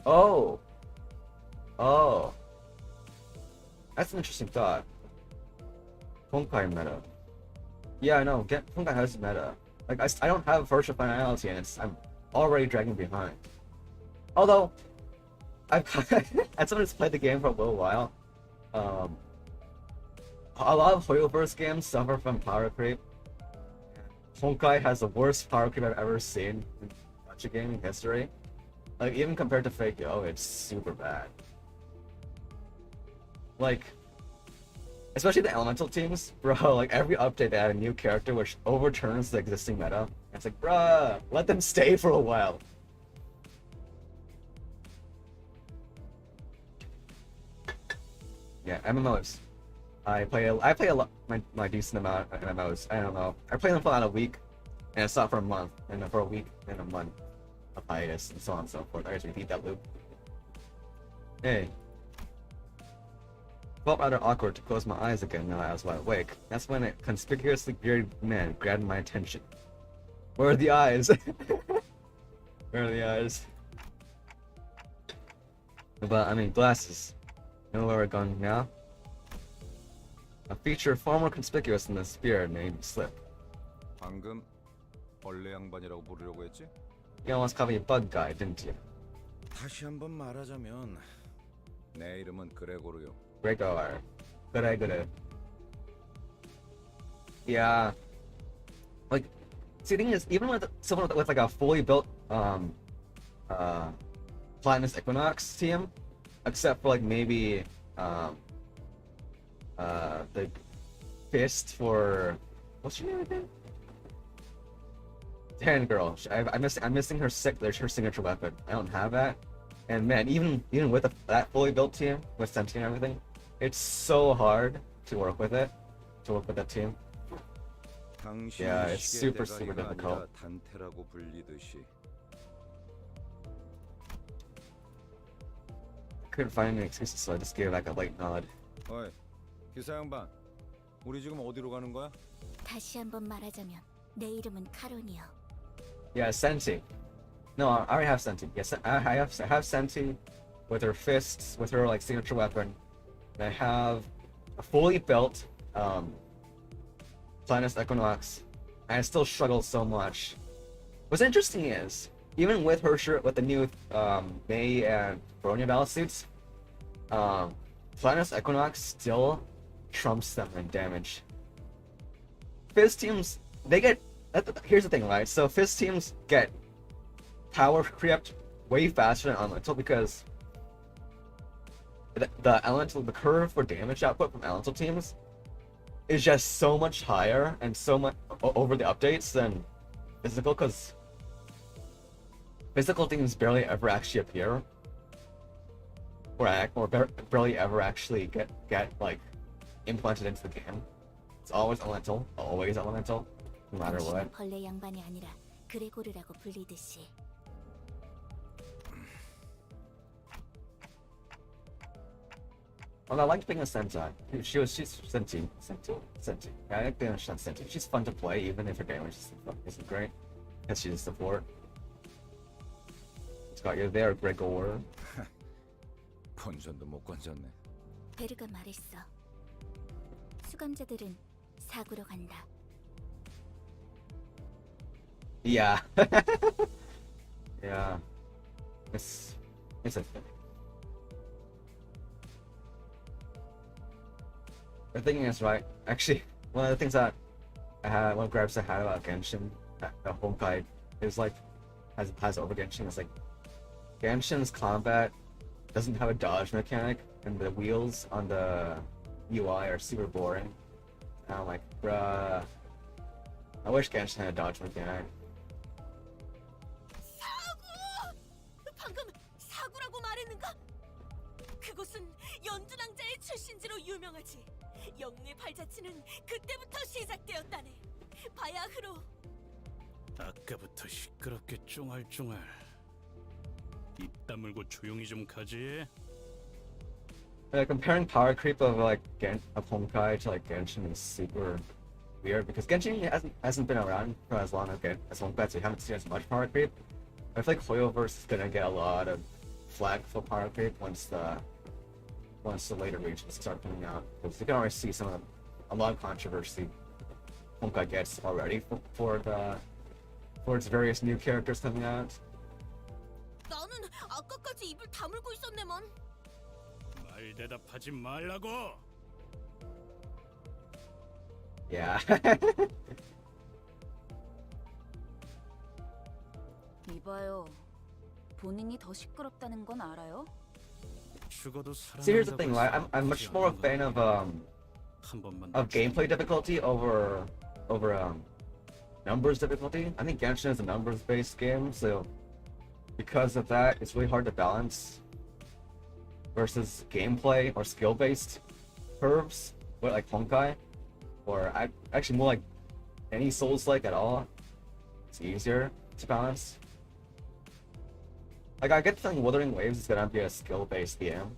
oh, that's an interesting thought. Honkai meta. Yeah, I know. Honkai has meta. Like I don't have Virtual Finality, and I'm already dragging behind. Although, I've as someone who's played the game for a little while, a lot of Hoyoverse games suffer from power creep. Honkai has the worst power creep I've ever seen in such a game in history. Like, even compared to Fake Yo, it's super bad. Like, especially the elemental teams, bro, like every update they add a new character which overturns the existing meta. And it's like, bruh, let them stay for a while. Yeah, MMOs. I play a lot, my decent amount of MMOs. I don't know. I play them for about a week, and it's not for a month, and then for a week, and a month of hiatus, and so on and so forth. I just repeat that loop. Hey. Felt rather awkward to close my eyes again now I was wide awake. That's when a conspicuously bearded man grabbed my attention. Where are the eyes? Where are the eyes? But I mean, glasses. Know where we're going now? A feature far more conspicuous in the spear made me slip. 방금 벌레 양반이라고 부르려고 했지? You almost called me a bug guy, didn't you? 다시 한번 말하자면 내 이름은 그레고르요. Gregor. Good. Yeah. Like, see, the thing is, even with someone with like a fully built Platinus Equinox team, except for like maybe the fist for what's her name again? Tan girl. I'm missing her signature weapon. I don't have that. And man, even with that fully built team with Senti and everything, it's so hard to work with it. To work with that team. Yeah, it's super difficult. 단테라고 불리듯이. Couldn't find any excuses, so I just gave like a light nod. 어이, 기사 양반. 우리 지금 어디로 가는 거야? 다시 한번 말하자면 내 이름은 카론이요. Yeah, Senti. No, I already have Senti. Yes, I have Senti with her fists, with her like signature weapon. And I have a fully built Platinus Equinox, and I still struggle so much. What's interesting is, even with her shirt, with the new Mei and Bronya battle suits, Platinus Equinox still trumps them in damage. Fizz teams, they get. Here's the thing, right? So Fizz teams get power crept way faster than Elemental because the curve for damage output from Elemental teams is just so much higher and so much over the updates than physical, because physical things barely ever actually appear or barely ever actually get like implanted into the game. It's always elemental, no matter what. 벌레 양반이 아니라 그레고르라고 불리듯이. Well, I liked being a Sentai. She's Senti. Yeah, I like being a Senti. She's fun to play, even if her damage isn't great, because she's a support. Scott, you're there, Gregor. 본전도 못 건졌네. 베르가 말했어. 수감자들은 사구로 간다. Yeah. Yeah. It's a thing. The thing is, right, actually, one of the things that one of the gripes I had about Genshin, the Honkai, is like, has over Genshin, is like, Genshin's combat doesn't have a dodge mechanic, and the wheels on the UI are super boring. And I'm like, bruh, I wish Genshin had a dodge mechanic. 방금 사구라고 말했는가? 그곳은 연두낭자의 출신지로 유명하지. 영웅의 발자취는 그때부터 시작되었다네. 바야흐로. 아까부터 시끄럽게 쫑알쫑알. 입 다물고 조용히 좀 가지. Comparing power creep of like of Honkai to like Genshin is super weird because Genshin hasn't been around for as long as Honkai, so you haven't seen as much power creep. I feel like Hoyoverse is gonna get a lot of flack for power creep once the later regions start coming out, because you can already see a lot of controversy Honkai gets already for its various new characters coming out. 나는 아까까지 입을 다물고 있었네만. 말 대답하지 말라고. Yeah. 이봐요. 본인이 더 시끄럽다는 건 알아요? 죽어도 See, here's the thing, right? I'm much more a fan of gameplay difficulty over numbers difficulty. I think Genshin is a numbers-based game, so because of that, it's really hard to balance versus gameplay or skill-based curves, like Honkai, or actually more like any Souls-like at all. It's easier to balance. Like, I get the feeling Wuthering Waves is gonna be a skill-based game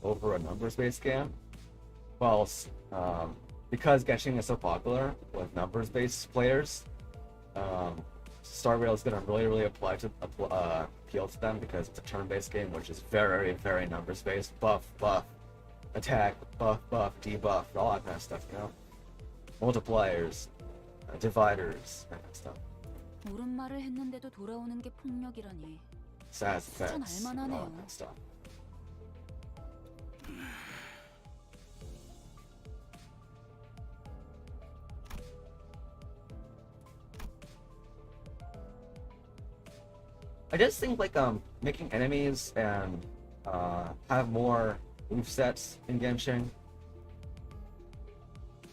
over a numbers-based game. Well, because Genshin is so popular with numbers-based players, Star Rail is gonna really appeal to them because it's a turn-based game, which is very numbers-based. Buff, attack, buff, debuff, all that kind of stuff, you know? Multipliers, dividers, that kind of stuff. 옳은 말을 했는데도 돌아오는 게 폭력이라니. Sass 참 effects, all 알만하네요. that stuff. I just think like making enemies and have more movesets in Genshin.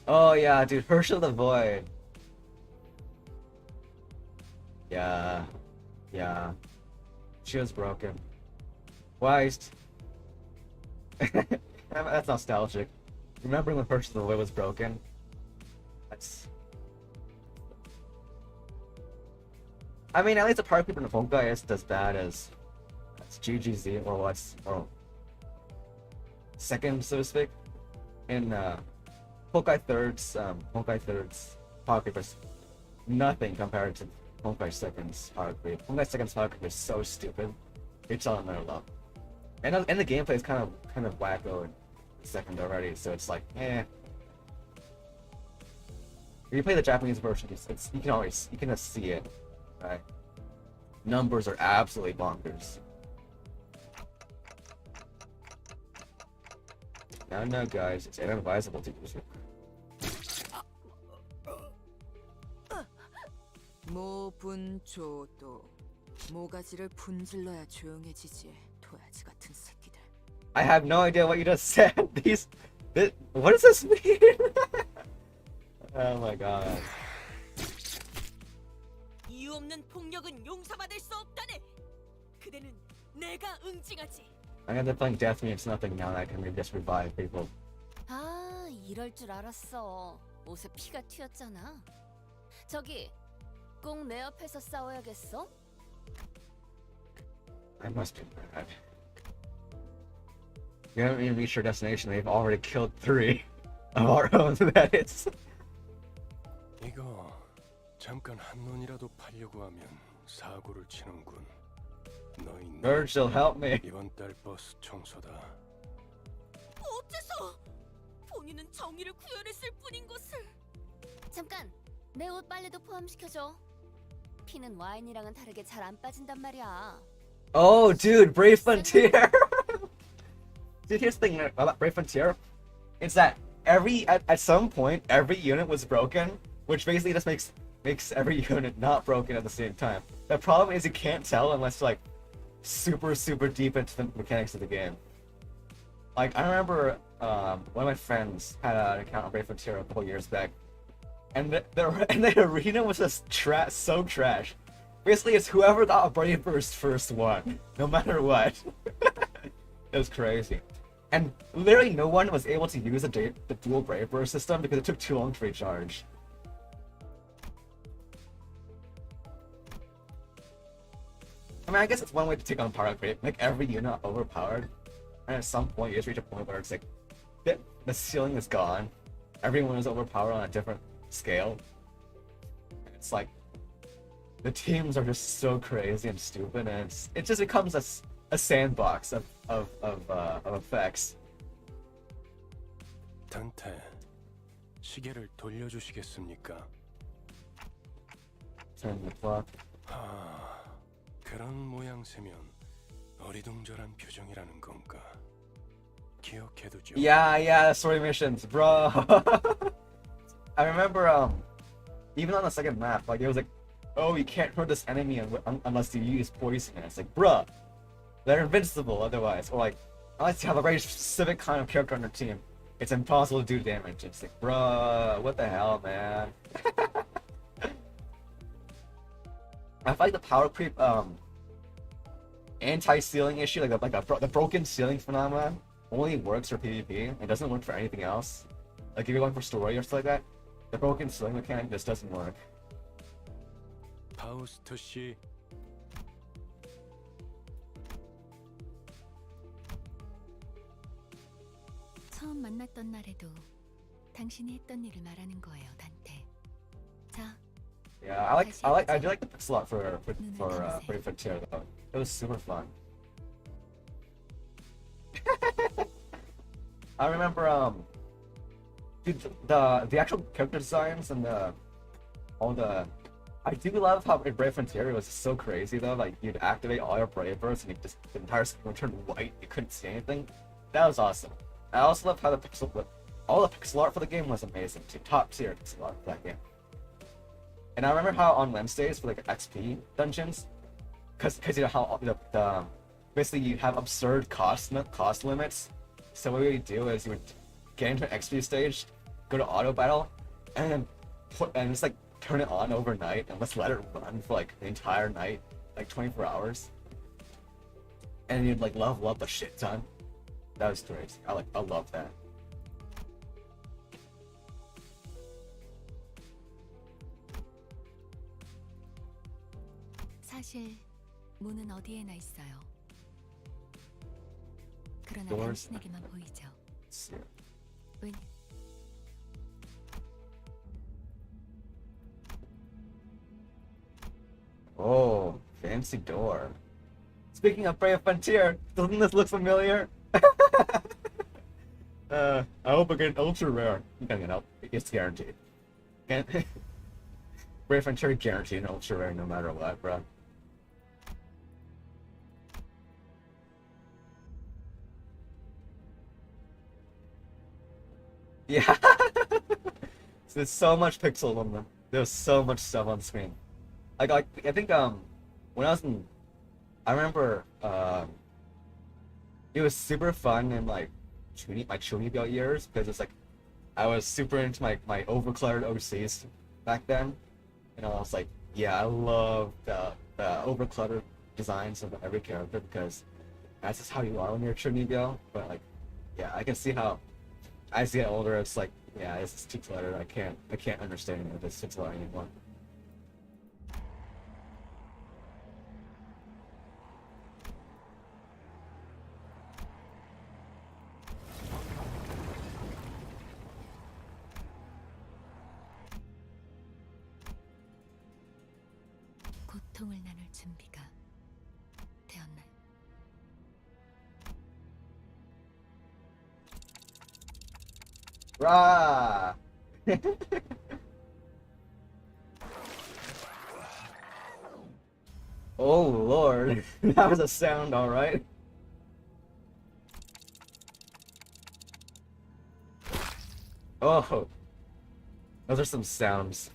Oh yeah, dude, Herschel the Void. Yeah. She was broken. Why? That's nostalgic. Remembering when Herschel the Void was broken. That's. I mean, at least the power creep in Honkai isn't as bad as GGZ or second, so to speak. In Honkai Third's power creep is nothing compared to Honkai Second's power creep. Honkai Second's power creep is so stupid. It's on another level. And the gameplay is kind of wacko in Second already, so it's like, eh. If you play the Japanese version, you can just see it. Right. Numbers are absolutely bonkers. No, guys, it's inadvisable to use it. 모분조도 모가지를 분질러야 조용해지지. 도야지 같은 새끼들. I have no idea what you just said. What does this mean? Oh my god. 이유 없는 폭력은 용서받을 수 없다네. 그대는 내가 응징하지. I'm gonna playing Death means nothing now, and I can just revive people. 아, 이럴 줄 알았어. 옷에 피가 튀었잖아. 저기, 꼭 내 옆에서 싸워야겠어? I must be mad. You haven't even reached your destination. They've already killed 3 of our own. That is. 이거 잠깐 한눈이라도 팔려고 하면 사고를 치는군. 너희 Virgil, help me. 이번 달 버스 청소다. 어째서? 본인은 정의를 구현했을 뿐인 것을. 잠깐, 내 옷 빨래도 포함시켜줘. 피는 와인이랑은 다르게 잘 안 빠진단 말이야. Oh, dude, Brave Frontier. Dude, here's the thing about Brave Frontier. It's that at some point every unit was broken, which basically just makes every unit not broken at the same time. The problem is you can't tell unless you're like super deep into the mechanics of the game. Like, I remember one of my friends had an account on Brave Frontier a couple years back, and the arena was just so trash. Basically, it's whoever got a Brave Burst first won, no matter what. It was crazy. And literally no one was able to use the dual Brave Burst system because it took too long to recharge. I mean, I guess it's one way to take on power creep. Make every unit overpowered, and at some point you just reach a point where it's like the ceiling is gone. Everyone is overpowered on a different scale. It's like the teams are just so crazy and stupid, and it just becomes a sandbox of effects. 단테, 시계를 돌려주시겠습니까? Turn the clock. 그런 모양새면 어리둥절한 표정이라는 건가? 기억해두죠. Yeah, story missions, bro. I remember, even on the second map, like it was like, oh, you can't hurt this enemy unless you use poison. And it's like, bruh, they're invincible otherwise. Or like, unless you have a very specific kind of character on your team, it's impossible to do damage. It's like, bruh, what the hell, man? I feel like the power creep, anti-ceiling issue, the broken ceiling phenomenon, only works for PvP. It doesn't work for anything else. Like if you're going for story or stuff like that, the broken ceiling mechanic just doesn't work. 파우스트 씨, 처음 만났던 날에도 당신이 했던 일을 말하는 거예요, 단테. 자, Yeah, I do like the pixel art for Frontier though. It was super fun. I remember dude, the actual character designs and I do love how in Brave Frontier was so crazy though. Like you'd activate all your Brave Bursts and the entire screen would turn white. You couldn't see anything. That was awesome. I also love how all the pixel art for the game was amazing too. Top tier pixel art for that game. And I remember how on Wednesdays for like XP dungeons, cause you know how the basically you have absurd cost limits. So what we would do is you would get into an XP stage, go to auto battle, and then just like turn it on overnight and let's let it run for like the entire night, like 24 hours. And you'd like level up a shit ton. That was great. I love that. 사실 문은 어디에나 있어요. 그러나 Doors. 당신에게만 보이죠. Yeah. 왜냐? Oh, fancy door. Speaking of Brave Frontier, doesn't this look familiar? I hope I get ultra rare. It's guaranteed. Brave Frontier guaranteed an ultra rare no matter what, bro. Yeah. There's so much pixel on them. There's so much stuff on screen. I think when I was in, I remember it was super fun in like my Chunibyo years because it's like I was super into my overcluttered OCs back then. You know, I was like, yeah, I love the overcluttered designs of every character because that's just how you are when you're Chunibyo. But like, yeah, I can see how as you get older, it's like, yeah, this is too cluttered. I can't understand it. This pixel art anymore. 고통을 나눌 준비가 되었나요? Rah! Oh lord, that was a sound, alright. Oh, those are some sounds.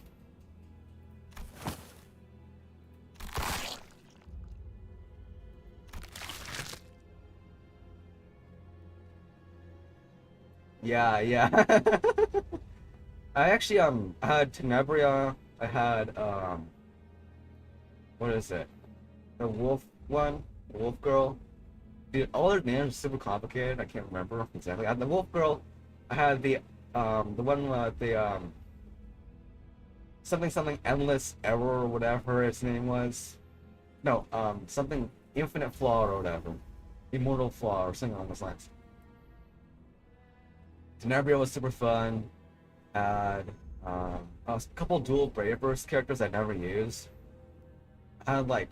Yeah. I actually I had Tenebria, I had what is it? The wolf one? The wolf girl? Dude, all their names are super complicated. I can't remember exactly. I had the wolf girl. I had the one something something endless error or whatever its name was. No, something infinite flaw or whatever, immortal flaw or something along those lines. Tenebria was super fun. Had a couple dual Brave Burst characters I never used. I had like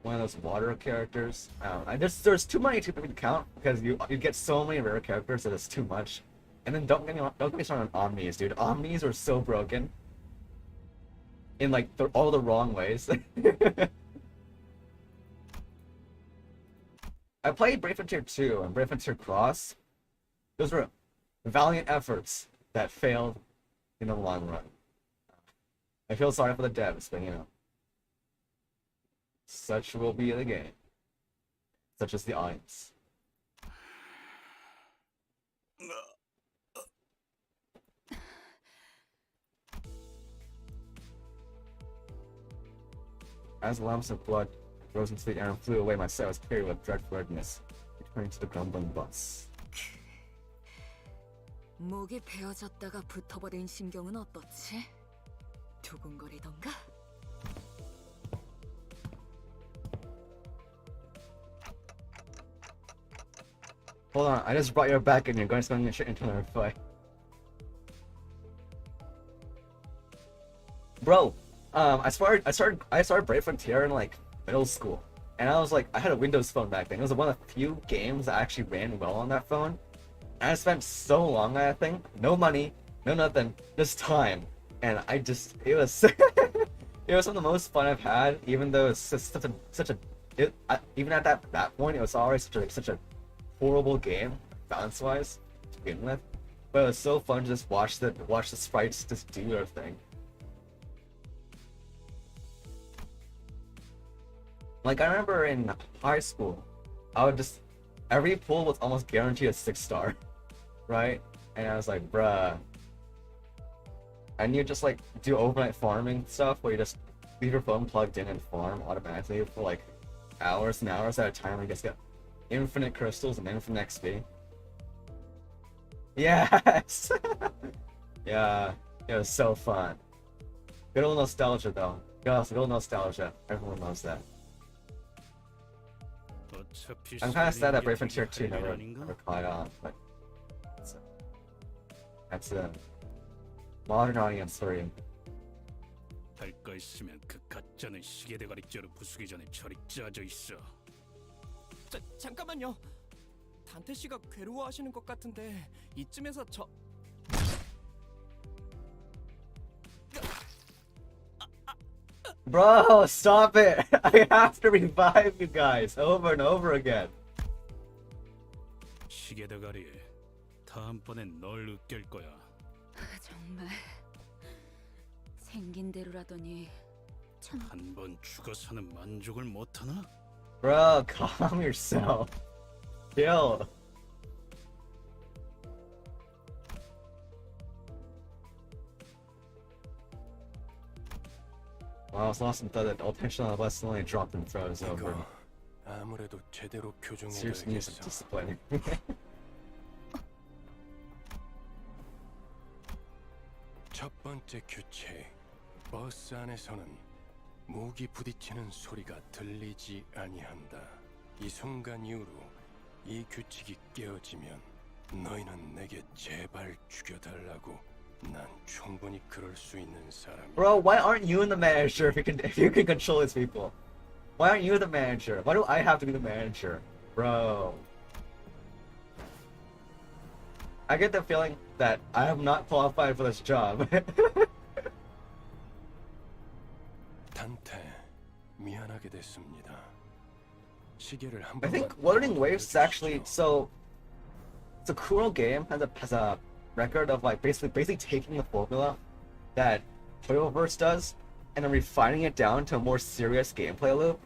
one of those water characters. There's too many to count because you get so many rare characters that it's too much. And then don't get me started on Omnis, dude. Omnis are so broken in like all the wrong ways. I played Brave Frontier 2 and Brave Frontier Cross. Those were valiant efforts that failed in the long run. I feel sorry for the devs, but you know, such will be the game. Such as the audience. As lumps of blood rose into the air and flew away, my sight was carried with dreadful redness, returning to the grumbling bus. 목이 베어졌다가 붙어버린 심경은 어떻지? 두근거리던가? Hold on, I just brought your back and you're going to spend your shit into another fight. Bro, I started Brave Frontier in like middle school. And I was like, I had a Windows phone back then. It was one of the few games that actually ran well on that phone. And I spent so long on that thing. No money, no nothing, just time. And it was it was some of the most fun I've had, even though it's just even at that point it was already such a horrible game, balance wise, to begin with. But it was so fun to just watch the sprites just do their thing. Like I remember in high school, I would just every pool was almost guaranteed a 6-star, right? And I was like, bruh. And you just like do overnight farming stuff where you just leave your phone plugged in and farm automatically for like hours and hours at a time and you just get infinite crystals and infinite XP. Yes! Yeah, it was so fun. Good old nostalgia though. Good old nostalgia. Everyone knows that. I'm kind of sad that Brave Frontier 2 never caught on, but that's a modern audience story. 할 거 있으면 그 가짜는 시계 대가리째로 부수기 전에 저리 짜져 있어. 잠깐만요. 단테 씨가 괴로워하시는 것 같은데 이쯤에서 저 Bro, stop it! I have to revive you guys over and over again. 시계 대가리, 다음번엔 널 으깰 거야. 정말 생긴 대로라더니 참. 한 번 죽어서는 만족을 못 하나? Bro, calm yourself. Chill. Well, I was lost and thought that all tension on the bus suddenly dropped and froze over. 아무래도 제대로 Seriously, it's 교정해야겠어. disappointing. 첫 번째 규칙. 버스 안에서는 무기 부딪히는 소리가 들리지 아니한다. 이 순간 이후로 이 규칙이 깨어지면 너희는 내게 제발 죽여달라고. 난 충분히 그럴 수 있는 사람이야. Bro, why aren't you the manager if you can control these people? Why aren't you the manager? Why do I have to be the manager? Bro. I get the feeling that I am not qualified for this job. 단테, 미안하게 됐습니다. 시계를 한 I 번만 think Wuthering Waves is actually so. It's a cool game. Has a record of like basically taking the formula that Toyoverse does and then refining it down to a more serious gameplay loop.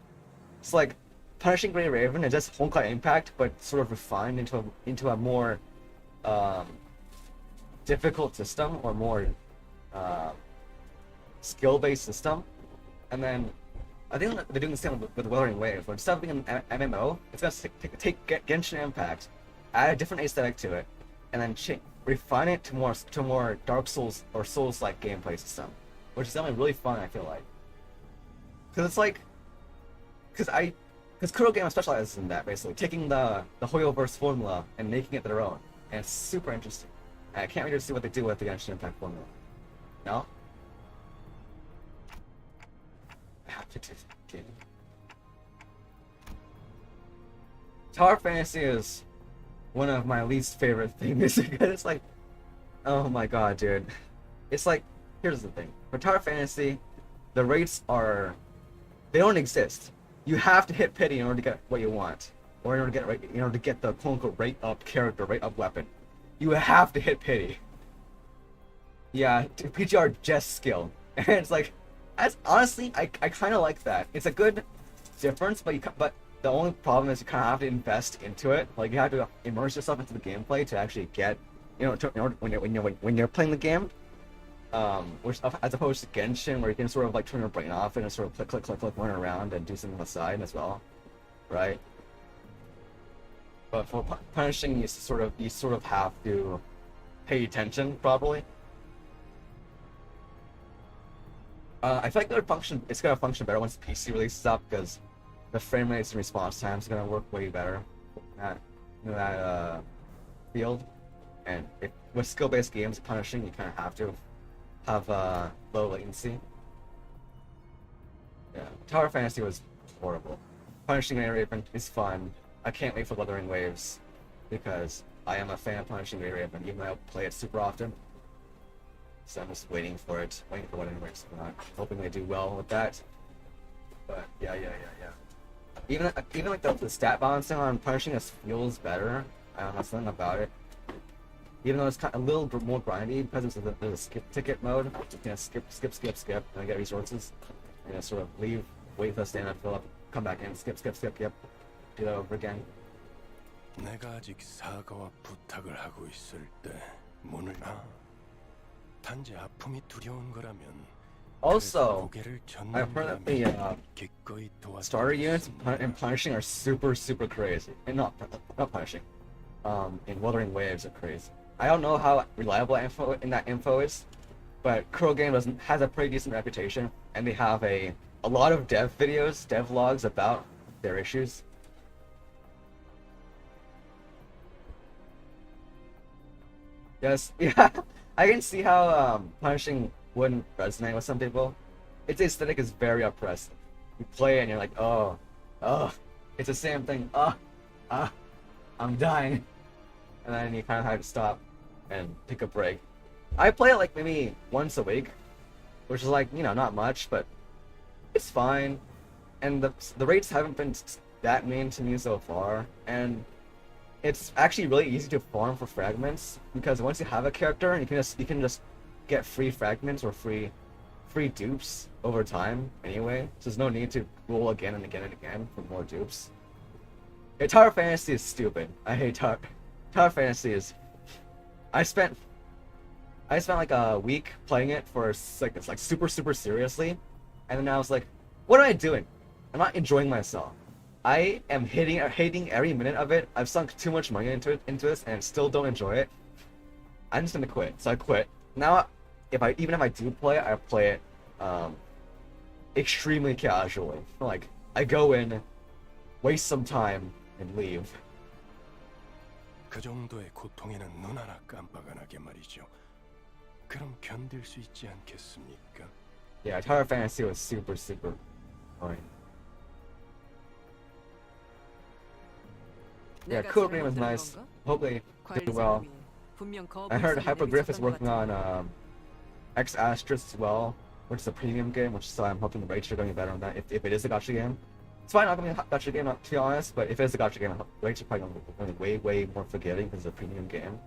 It's like Punishing Grey Raven is just Honkai Impact, but sort of refined into a more difficult system or more skill-based system. And then I think they're doing the same with Wuthering Waves, where instead of being an MMO, it's gonna take Genshin Impact, add a different aesthetic to it, and then refine it to more Dark Souls or Souls-like gameplay system, which is definitely really fun. I feel like, because it's like, because Kuro Game specializes in that, basically taking the Hoyoverse formula and making it their own, and it's super interesting. And I can't wait to see what they do with the Genshin Impact formula. No? I have to do it. Tower Fantasy is one of my least favorite things because it's like, oh my god, dude. It's like, here's the thing. For Tower Fantasy, the rates they don't exist. You have to hit pity in order to get what you want, or in order to get the quote unquote rate up character, rate up weapon. You have to hit pity. Yeah, PGR just skill, and it's like, honestly, I kind of like that. It's a good difference, but the only problem is you kind of have to invest into it. Like you have to immerse yourself into the gameplay to actually get, when you're playing the game. Which, as opposed to Genshin, where you can sort of like turn your brain off and just sort of click, run around and do something on the side as well, right? But for punishing, you sort of have to pay attention properly. I feel like it's gonna function better once the PC releases up, because the frame rates and response times are gonna work way better in that field. And with skill-based games, punishing, you kind of have to have low latency. Yeah, Tower Fantasy was horrible. Punishing Ray Raven is fun. I can't wait for Wuthering Waves, because I am a fan of Punishing Ray Raven, even though I don't play it super often. So I'm just waiting for Wuthering Waves to come out, hoping they do well with that. But yeah. Even like the stat balancing on Punishing us feels better. I don't know, something about it. Even though it's kind of a little more grindy because there's a skip ticket mode. You can skip, and I get resources. And just sort of leave, wait for the stand up, fill up, come back in, skip, yep. Do that over again. 내가 아직 사과와 부탁을 하고 있을 때 문을 단지 아픔이 두려운 거라면. Also, I've heard that the starter units in Punishing are super crazy. And not Punishing. In Wuthering Waves are crazy. I don't know how reliable that info is, but Kuro Game has a pretty decent reputation, and they have a lot of dev logs about their issues. Yes, yeah, I can see how Punishing wouldn't resonate with some people. Its aesthetic is very oppressive. You play it and you're like, oh, it's the same thing. I'm dying. And then you kind of have to stop and take a break. I play it like maybe once a week, which is like, not much, but it's fine. And the rates haven't been that mean to me so far, and it's actually really easy to farm for fragments, because once you have a character, you can just get free fragments or free dupes over time anyway. So there's no need to roll again and again for more dupes. Tower Fantasy is stupid. I hate Tower Fantasy is. I spent like a week playing it for it's like super seriously, and then I was like, what am I doing? I'm not enjoying myself. I am hating every minute of it. I've sunk too much money into this and still don't enjoy it. I'm just gonna quit. So I quit. Now, even if I do play it, I play it extremely casually. Like, I go in, waste some time, and leave. 그 정도의 고통에는 눈 하나 깜빡 안 하게 말이죠. 그럼 견딜 수 있지 않겠습니까? Yeah, Tower Fantasy was super annoying. Yeah, Cool Game was nice. Hopefully did well. I heard Hypergriff is working on X Asterisk as well, which is a premium game, so I'm hoping the rates are going to be better on that if it is a gacha game. It's fine not going to be a gacha game, to be honest, but if it is a gacha game, rates are probably going to be way more forgiving because it's a premium game.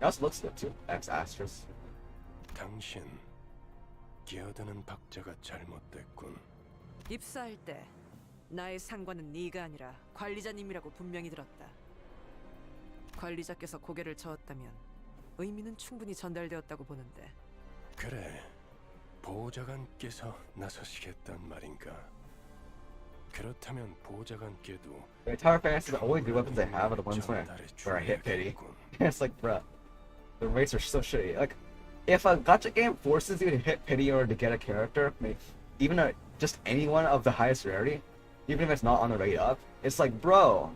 It also looks good too, X Asterisk. 당신 기어드는 박자가 잘못됐군. 입사할 때 나의 상관은 네가 아니라 관리자님이라고 분명히 들었다. 관리자께서 고개를 저었다면 의미는 충분히 전달되었다고 보는데. 그래. 보호자관께서 나서시겠단 말인가? 그렇다면 보호자관께도 Tower Fantasy, the only good weapons they have are the ones where I hit pity. It's like, bruh, the rates are so shitty. Like, if a gacha game forces you to hit pity in order to get a character, even just anyone of the highest rarity, even if it's not on the rate up, it's like, bro,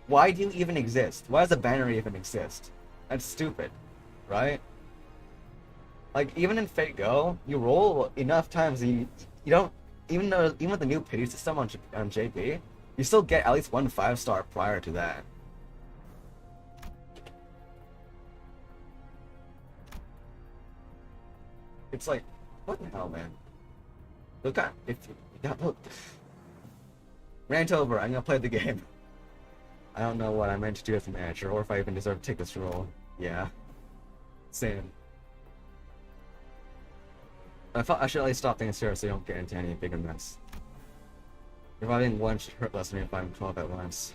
why do you even exist? Why does the banner even exist? That's stupid, right? Like, even in Fate Go, you roll enough times and you don't, even with the new pity system on JP, you still get at least one 5-star prior to that. It's like, what the hell, man? Look at look. Rant over. I'm gonna play the game. I don't know what I meant to do as a manager, or if I even deserve to take this role. Yeah, same. I thought I should at least stop things here so you don't get into any bigger mess. Reviving one should hurt less than reviving 12 at once.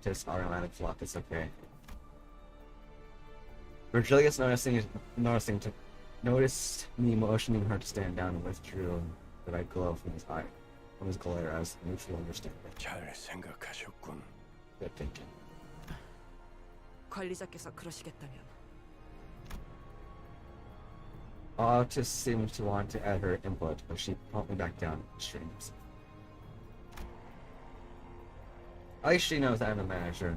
Just automatic flock, it's okay. Virgilius noticed me motioning her to stand down and withdrew the red glow from his eye, from his glare as mutual understanding. 잘 생각하셨군. Good thinking. 관리자께서 그러시겠다면 Artist seems to want to add her input, but she promptly backed down and straightened herself. At least she knows I'm a manager.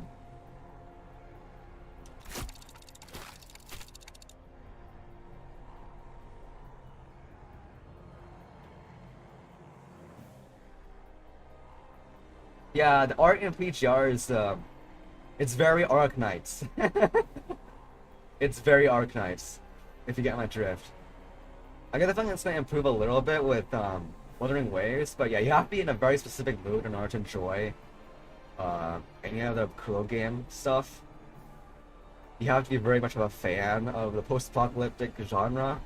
Yeah, the art in PGR is, it's very Arknights. It's very Arknights, if you get my drift. I get the feeling it's going to improve a little bit with Wuthering Waves, but yeah, you have to be in a very specific mood in order to enjoy any of the Kuro game stuff. You have to be very much of a fan of the post-apocalyptic genre.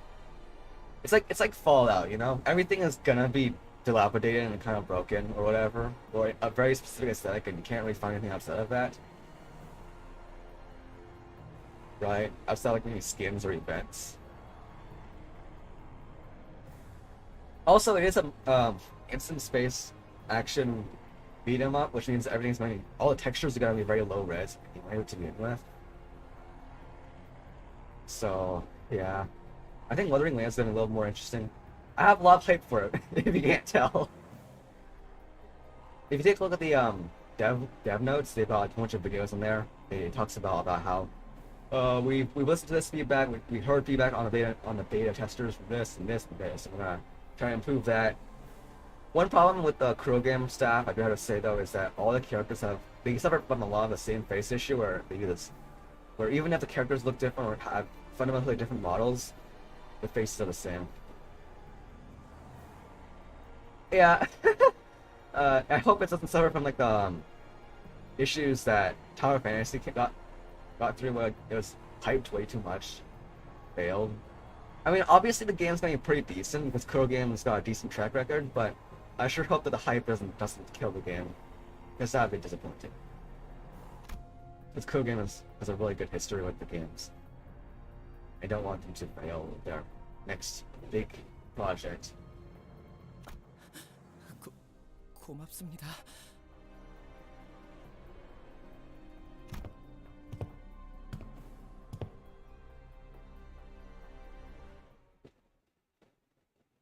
It's like Fallout, you know? Everything is gonna be dilapidated and kind of broken or whatever, or a very specific aesthetic, and you can't really find anything outside of that. Right? Outside like maybe skins or events. Also, it is a instant space action beat 'em up, which means everything's going to be, all the textures are going to be very low res anyway to begin with. So yeah, I think Wuthering Waves is going to be a little more interesting. I have a lot of hype for it, if you can't tell. If you take a look at the dev notes, they've got a bunch of videos in there. It talks about how we listened to this feedback, we heard feedback on the beta testers from this and this and this, and we're gonna try to improve that. One problem with the Kuro game staff, I do have to say though, is that all the characters they suffer from a lot of the same face issue where they do this, where even if the characters look different or have fundamentally different models, the faces are the same. Yeah, I hope it doesn't suffer from like the issues that Tower Fantasy got through where it was hyped way too much, failed. I mean, obviously the game's gonna be pretty decent because Kuro Game's got a decent track record, but I sure hope that the hype doesn't kill the game, because that'd be disappointing. Because Kuro Game has a really good history with the games. I don't want them to fail with their next big project. 고맙습니다.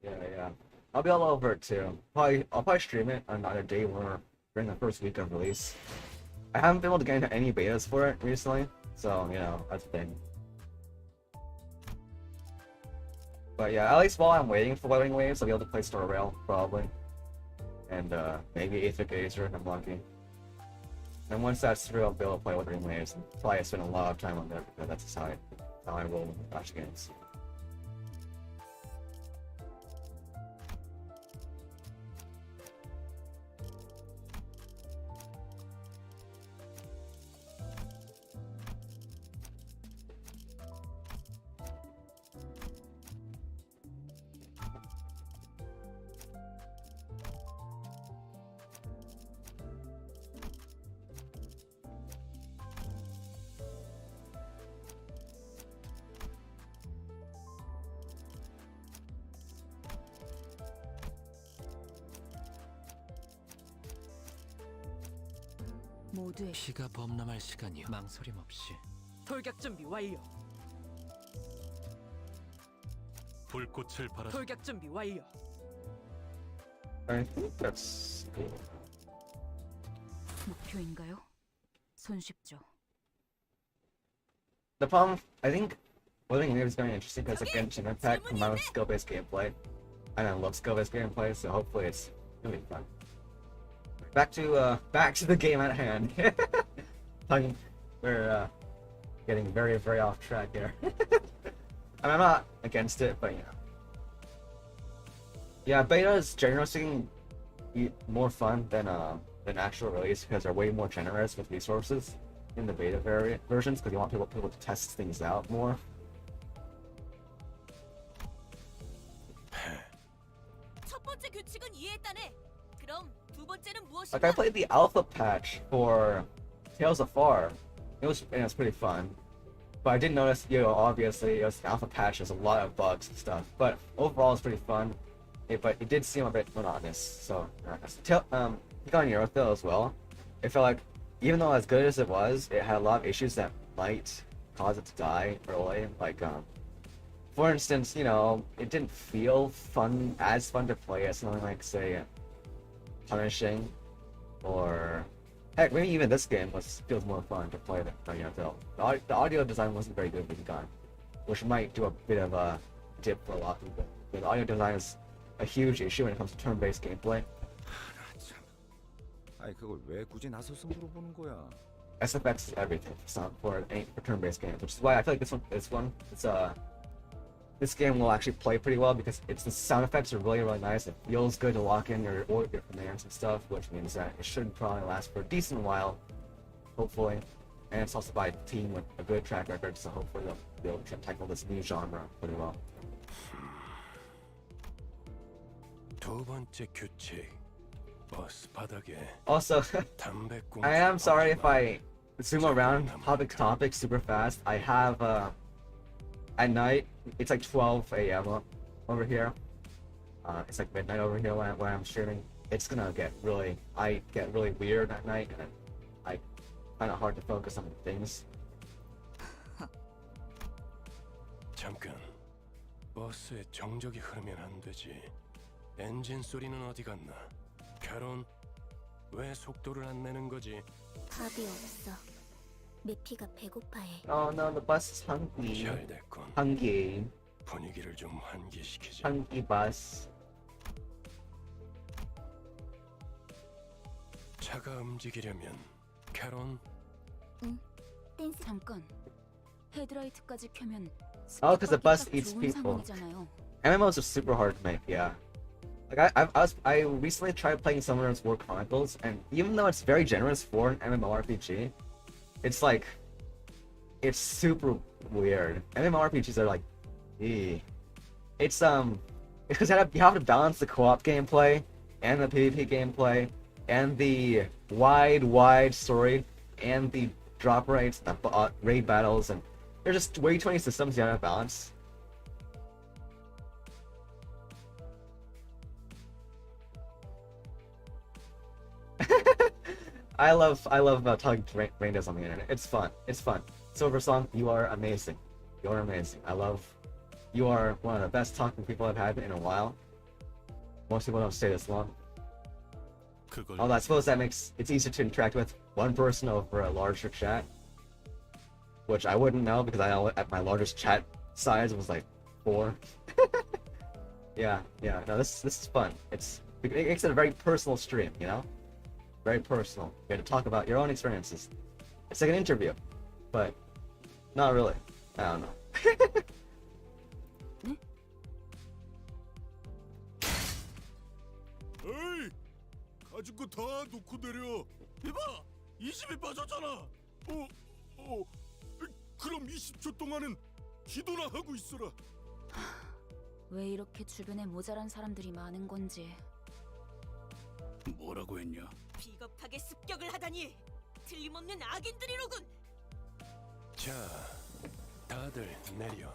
Yeah. I'll be all over it too. I'll probably stream it on either day or during the first week of release. I haven't been able to get into any betas for it recently, so you know, that's the thing. But yeah, at least while I'm waiting for Wuthering Waves, I'll be able to play Star Rail, probably. And maybe Aethic Acer if I'm lucky. And once that's through, I'll be able to play Wuthering Waves and probably spend a lot of time on there because that's just how I roll with Flash games. 모두의 피가 범람할 시간이요. 망설임 없이. 돌격 준비 완료. 불꽃을 발하. 돌격 준비 완료. I think that's cool. 목표인가요? 손쉽죠. The problem, I think, living in here is very interesting because like Genshin Impact combined with skill-based gameplay, and I love skill-based gameplay, so hopefully it's gonna be fun. Back to the game at hand. We're getting very off track here. I mean, I'm not against it, but you know. Yeah, beta is generally speaking more fun than actual release because they're way more generous with resources in the beta versions because you want people to test things out more. Like I played the alpha patch for Tales of Far. It was pretty fun. But I did notice, you know, obviously, it was the alpha patch. There's a lot of bugs and stuff. But overall, it's pretty fun. But it did seem a bit monotonous. So, on Eurothill as well. It felt like, even though as good as it was, it had a lot of issues that might cause it to die early. Like, for instance, you know, it didn't feel as fun to play as something like, say, Punishing, or heck, maybe even this game feels more fun to play than Eurothill. The audio design wasn't very good with the gun, which might do a bit of a dip for a lot of people. The audio design is a huge issue when it comes to turn-based gameplay. 아니 그걸 왜 굳이 나서서 물어보는 거야? SFX is everything for turn-based games, which is why I feel like this game will actually play pretty well because the sound effects are really nice. It feels good to lock in your commands and stuff, which means that it should probably last for a decent while, hopefully. And it's also by a team with a good track record, so hopefully they'll be able to tackle this new genre pretty well. 두 번째 규칙. 버스 바닥에 Also, 담배꽁초 I am sorry if I zoom around topic super fast. I have at night it's like 12 a.m. over here. It's like midnight over here when I'm streaming. It's gonna get really weird at night, and I find it hard to focus on things. 잠깐. 버스에 정적이 흐르면 안 되지. 엔진 소리는 어디 갔나? 캐론, 왜 속도를 안 내는 거지? 답이 없어. 메피가 배고파해. Oh no, the bus is hungry. 잘 됐군. Hungry. 분위기를 좀 환기시키자. Hungry bus. 차가 움직이려면 캐론. 응. 댄스. 잠깐. 헤드라이트까지 켜면 Oh, because the bus eats 좋은 people. 상황이잖아요. MMOs are super hard to make, yeah. Like I recently tried playing Summoner's War Chronicles, and even though it's very generous for an MMORPG, it's like, it's super weird. MMORPGs are like, it's because you have to balance the co-op gameplay and the PvP gameplay and the wide story and the drop rates, the raid battles, and there's just way too many systems you have to balance. I love talking to randos on the internet. It's fun. Silver Song, you are amazing. You're amazing. You are one of the best talking people I've had in a while. Most people don't stay this long. Although I suppose that makes it's easier to interact with one person over a larger chat, which I wouldn't know because at my largest chat size was like 4. yeah. No, this is fun. It makes it a very personal stream, you know. Very personal. You have to talk about your own experiences. It's like an interview, but not really. I don't know. 에이, 가진 거 다 놓고 내려. 이봐, 20이 빠졌잖아. 그럼 20초 동안은 기도나 하고 있어라. 왜 이렇게 주변에 모자란 사람들이 많은 건지. 뭐라고 했냐? 비겁하게 습격을 하다니 틀림없는 악인들이로군. 자, 다들 내려.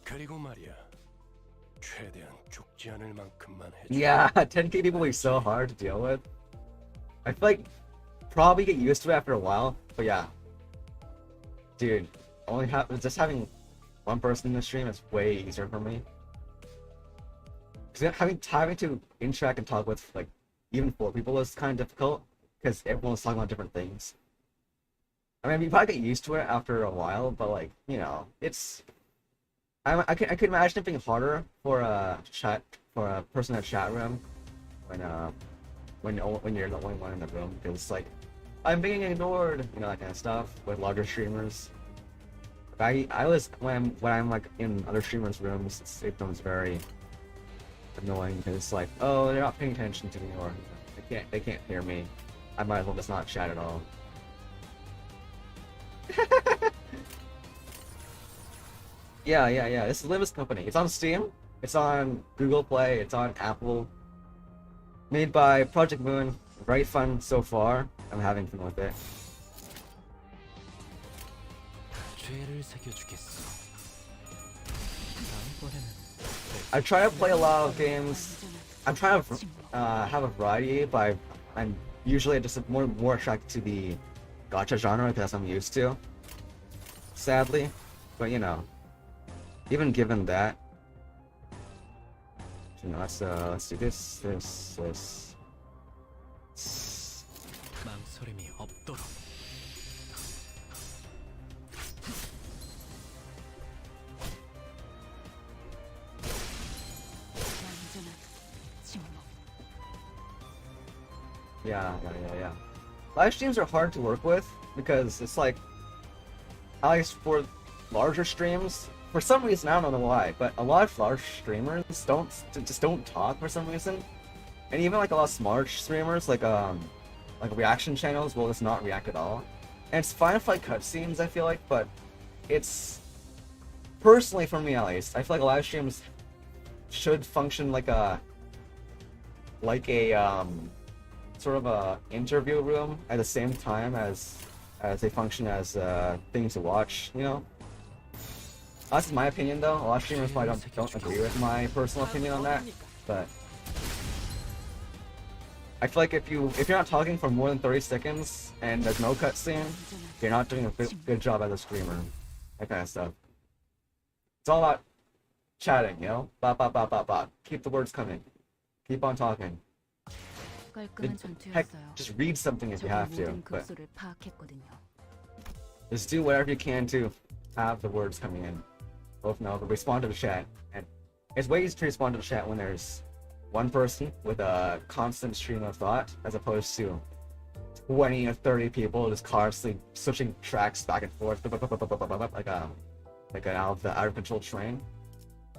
그리고 말이야. 최대한 죽지 않을 만큼만 해줘. Yeah, 10k people is so hard to deal with. I feel like probably get used to it after a while, but yeah. Dude, just having one person in the stream is way easier for me. Because having to interact and talk with like even 4 people is kind of difficult because everyone's talking about different things. I mean, you probably get used to it after a while, but like, you know, it's. I could imagine it being harder for a person in a chat room when you're the only one in the room, because like I'm being ignored, you know, that kind of stuff with larger streamers. I when I'm like in other streamers' rooms, it becomes very annoying because it's like, oh, they're not paying attention to me, or they can't hear me. I might as well just not chat at all. Yeah. This is Limbus Company. It's on Steam. It's on Google Play. It's on Apple. Made by Project Moon. Very fun so far. I'm having fun with it. I try to play a lot of games. I'm trying to have a variety, but I'm usually just more attracted to the gacha genre because I'm used to. Sadly, but you know. Even given that, you know, let's do this. 망설임이 없도록. Yeah. Live streams are hard to work with because it's like, at least for larger streams, for some reason, I don't know why, but a lot of large streamers just don't talk for some reason, and even like a lot of smaller streamers, like reaction channels, will just not react at all. And it's fine for like cutscenes, I feel like, but it's personally for me at least, I feel like live streams should function like a sort of a interview room at the same time as they function as things to watch, you know. That's my opinion, though. A lot of streamers probably don't agree with my personal opinion on that, but I feel like if you're not talking for more than 30 seconds and there's no cutscene, you're not doing a good job as a streamer. That kind of stuff. It's all about chatting, you know. Ba. Keep the words coming. Keep on talking. Heck, just read something if you have to, but just do whatever you can to have the words coming in. Both know, but respond to the chat. And it's way easier to respond to the chat when there's one person with a constant stream of thought, as opposed to 20 or 30 people just constantly switching tracks back and forth, like an out of control train,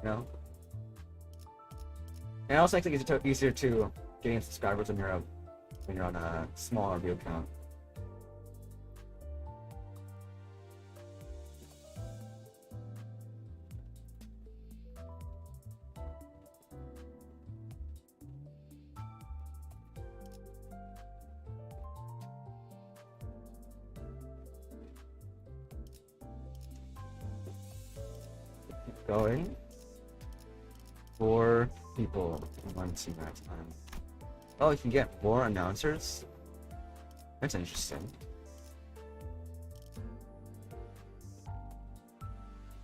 you know. And it also makes it easier to gain subscribers when you're on a smaller view count. Going 4 people in one team at a time. Oh, you can get more announcers? That's interesting.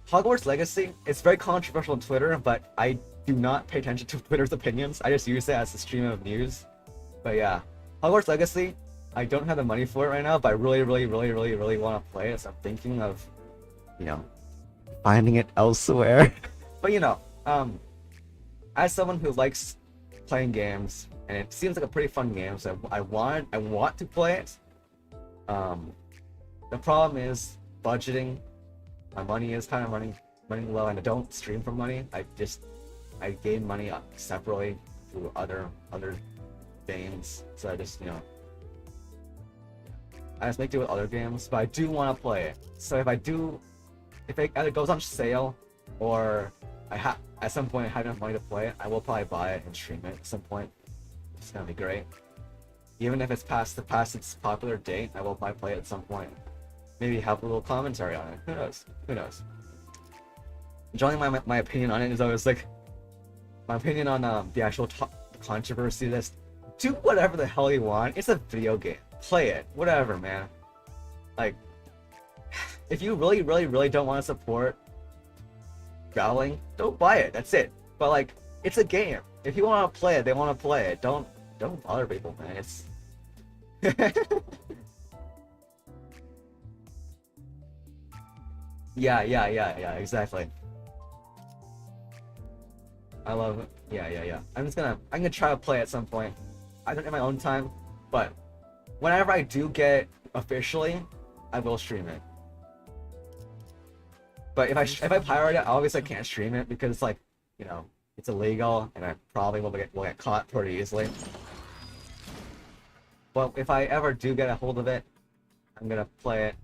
Hogwarts Legacy, it's very controversial on Twitter, but I do not pay attention to Twitter's opinions. I just use it as a stream of news. But yeah, Hogwarts Legacy, I don't have the money for it right now, but I really want to play it, so I'm thinking of, you know, finding it elsewhere. But you know, as someone who likes playing games, and it seems like a pretty fun game, so I want to play it. The problem is budgeting. My money is kind of running low, and I don't stream for money. I gain money separately through other games. So I just, you know, I just make do with other games. But I do want to play it. So if it either goes on sale, or at some point I have enough money to play it, I will probably buy it and stream it at some point. It's gonna be great. Even if it's past its popular date, I will probably play it at some point. Maybe have a little commentary on it. Who knows? Generally, my opinion on it is always like, my opinion on the actual controversy. Just do whatever the hell you want. It's a video game. play it. Whatever, man. Like, if you really don't want to support Growling, don't buy it. That's it. But like, it's a game. If you want to play it, they want to play it. Don't bother people, man. It's yeah, exactly. I love it. Yeah. I'm gonna try to play at some point. I don't have my own time, but whenever I do get it officially, I will stream it. But if I pirate it, obviously I can't stream it because it's like, you know, it's illegal and I probably will get caught pretty easily. But if I ever do get a hold of it, I'm gonna play it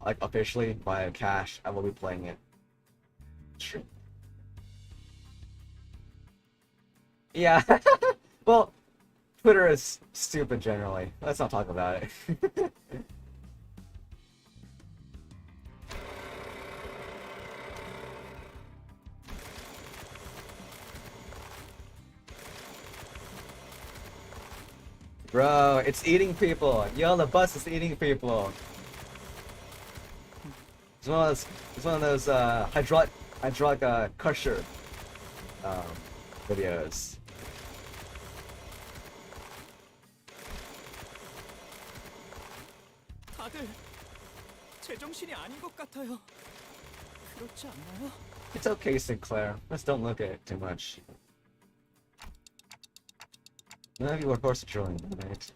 like officially via cash. I will be playing it. Stream. Yeah. Well, Twitter is stupid generally. Let's not talk about it. Bro, it's eating people. Yo, the bus is eating people. It's one of those hydraulic crusher videos. 다들 제정신이 아닌 것 같아요. 그렇지 않나요? It's okay, Sinclair. Let's don't look at it too much. None of you are horse drilling, right?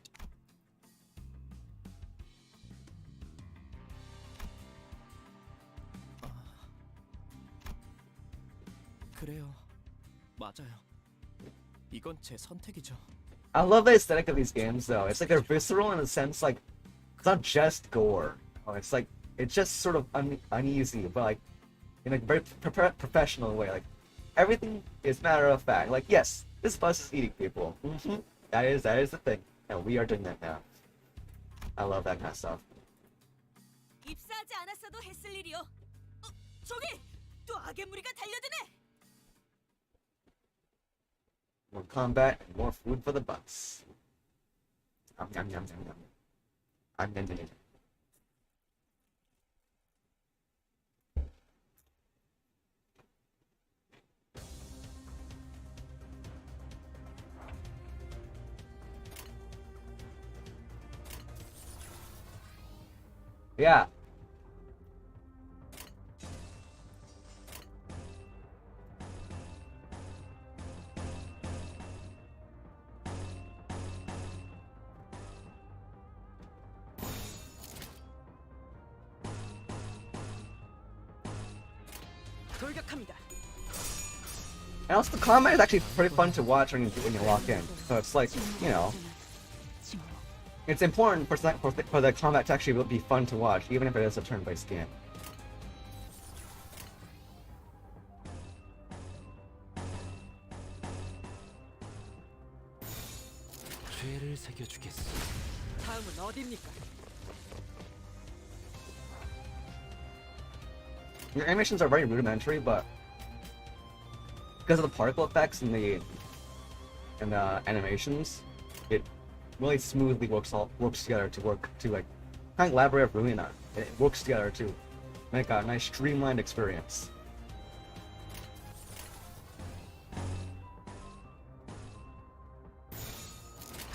그래요. 맞아요. 이건 제 선택이죠. I love the aesthetic of these games, though. It's like they're visceral in a sense, like it's not just gore. It's like it's just sort of uneasy, but like in a very professional way. Like everything is matter of fact. Like yes, this bus is eating people. That is the thing, and we are doing that now. I love that kind of stuff. 입사하지 않았어도 했을 일이요. 저기 또 악의 무리가 달려드네. More combat and more food for the bus. Yum. I'm ending it. Yeah. 돌격합니다. And also the combat is actually pretty fun to watch when you walk in. So it's like, you know, it's important for the combat to actually be fun to watch, even if it is a turn-based game. 죄를 새겨주겠어. 다음은 어디입니까? Your animations are very rudimentary, but because of the particle effects and the animations, it really smoothly works together to like kind of elaborate Ruina. It works together to make a nice streamlined experience.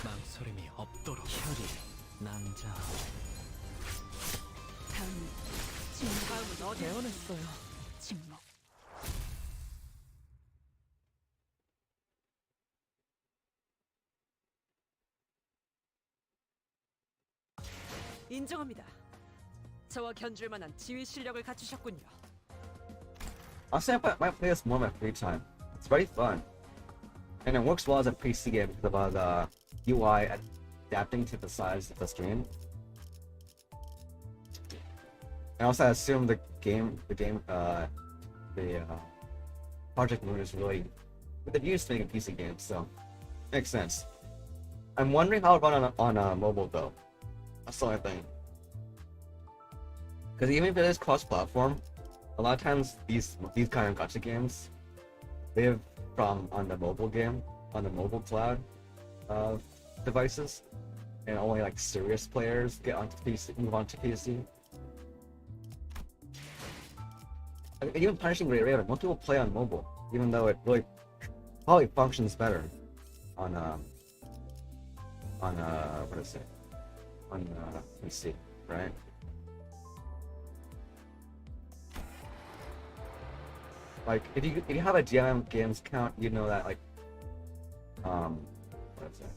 망설임이 없도록 혈이 난자. 다음은 어디? 대언했어요. 침묵. 인정합니다. 저와 견줄 만한 지휘 실력을 갖추셨군요. Honestly, I might play this more in my free time. It's very fun, and it works well as a PC game because of the UI adapting to the size of the screen. And also, I assume the Project Moon is really with the views to make a PC game, so makes sense. I'm wondering how it run on mobile though. That's the only thing. Because even if it is cross-platform, a lot of times these kind of gacha games live from on the mobile cloud devices, and only like serious players get onto PC, move on to PC. Like, even Punishing Great Raven, most people play on mobile, even though it really probably functions better on what is it? On PC, right? Like if you have a DMM games account, you know that like what is it?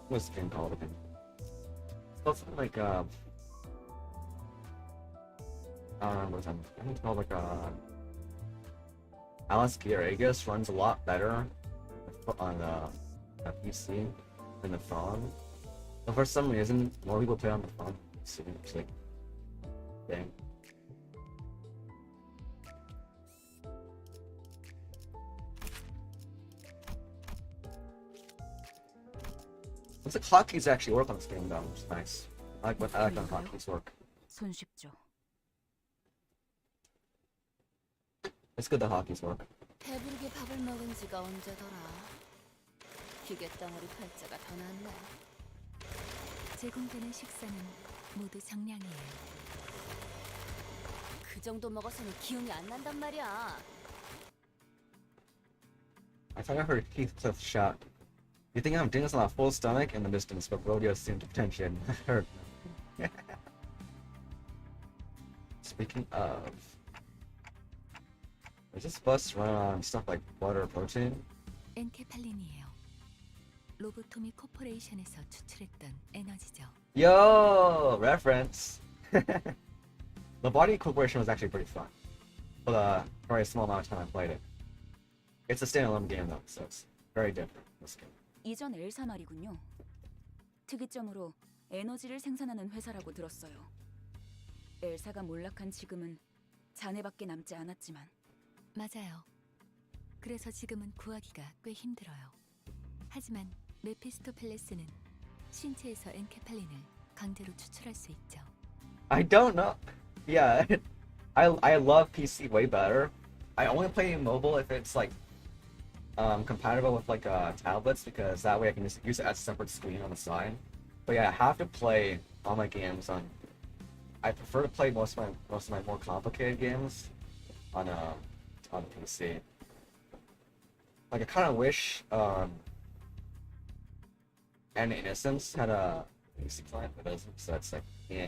What's the game called again? It's called something like I don't remember what I think it's called like Alice Aegis runs a lot better on a PC than the phone. But for some reason, more people play on the phone. So it's like, dang. Looks like hotkeys actually work on this game though, which is nice. I like when hotkeys work. 손쉽죠. It's good that hotkeys work. 배부르게 밥을 먹은 지가 언제더라. 기계 덩어리 팔자가 더 낫네. 제공되는 식사는 모두 정량이에요. 그 정도 먹어서는 기운이 안 난단 말이야. I thought I heard Heathcliff shout, "You think I'm doing this on a full stomach?" in the distance, but rodeo seemed to pretend heard. Speaking of, does this bus run on stuff like butter or protein? 엔케팔린이에요. 로보토미 코퍼레이션에서 추출했던 에너지죠. Yo, reference. The Body Corporation was actually pretty fun, for the very small amount of time I played it. It's a standalone game though, so it's very different. This game. 이전 엘사 말이군요. 특이점으로 에너지를 생산하는 회사라고 들었어요. 엘사가 몰락한 지금은 잔해밖에 남지 않았지만. 맞아요. 그래서 지금은 구하기가 꽤 힘들어요. 하지만 메피스토펠레스는 신체에서 엔케팔린을 강제로 추출할 수 있죠. I don't know. Yeah, I love PC way better. I only play mobile if it's like compatible with like tablets, because that way I can just use it as a separate screen on the side. But yeah, I have to play all my games on. I prefer to play most of my more complicated games on PC. Like I kind of wish and Innocence had a PC client, but doesn't. So that's like yeah.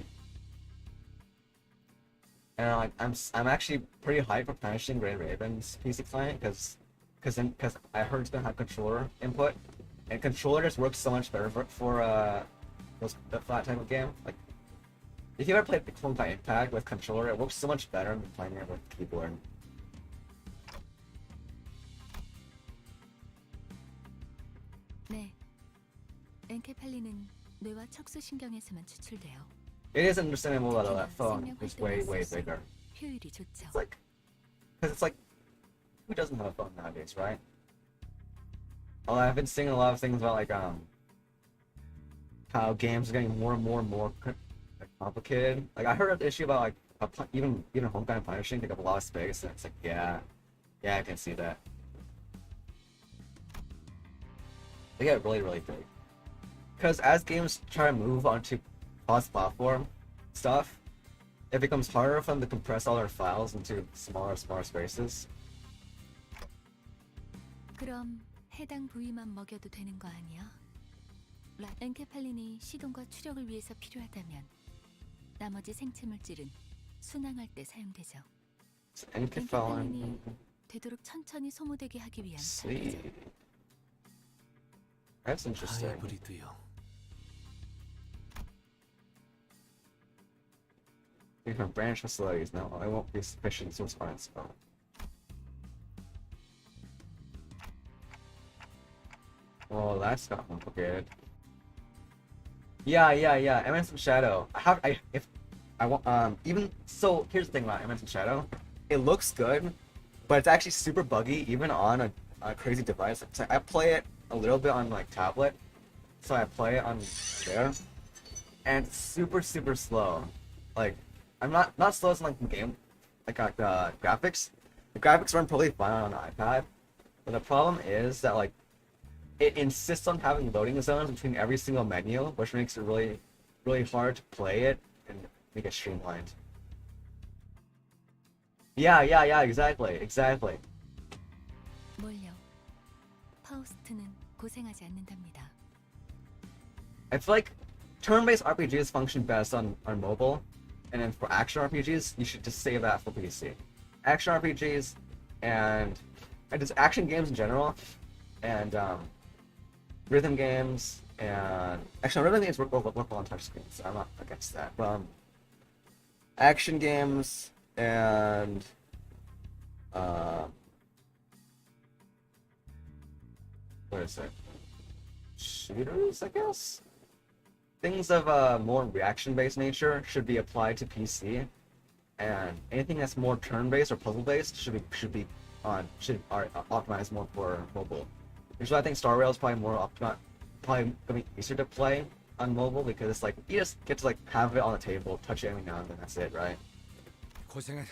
And I'm actually pretty hyped for Punishing Great Raven's PC client because I heard it's gonna have controller input, and controller just works so much better for that type of game. Like if you ever played Clone by Impact with controller, it works so much better than playing it with keyboard. 네, 엔케팔린은 뇌와 척수신경에서만 추출돼요. It is understandable that that phone is way bigger. 효율이 좋죠. Because it's like, who doesn't have a phone nowadays, right? Well, I've been seeing a lot of things about like how games are getting more and more complicated. Like I heard an issue about like even Homecoming Punishing take up a lot of space, and it's like yeah, I can see that. They get really big. Because as games try to move onto cross-platform stuff, it becomes harder for them to compress all their files into smaller spaces. 그럼 해당 부위만 먹여도 되는 거 아니야? 엔케팔린이 시동과 추력을 위해서 필요하다면 나머지 생체 물질은 순항할 때 사용되죠. 엔케팔린이 되도록 천천히 소모되게 하기 위한 설계죠. That's interesting. 하이브리드요. Different branch facilities. No, I won't be sufficient to respond. So. Well, that's got complicated. Yeah. Eminence of Shadow. Even so. Here's the thing about Eminence of Shadow. It looks good, but it's actually super buggy, even on a crazy device. So I play it a little bit on like tablet, so I play it on there, and it's super slow. Like I'm not slow as like the game, like the graphics. The graphics run probably fine on an iPad, but the problem is that like it insists on having loading zones between every single menu, which makes it really, really hard to play it and make it streamlined. Yeah, exactly. 뭘요? 파우스트는 고생하지 않는답니다. I feel like turn-based RPGs function best on mobile, and then for action RPGs, you should just save that for PC. Action RPGs and just action games in general, and rhythm games, and actually rhythm games work well on touchscreens, so I'm not against that. But action games and what is it? Shooters, I guess? Things of a more reaction-based nature should be applied to PC, and anything that's more turn-based or puzzle-based should optimize more for mobile. Which is why I think Star Rail is probably probably gonna be easier to play on mobile, because it's like you just get to like have it on the table, touch it every now and then, that's it, right? 고생은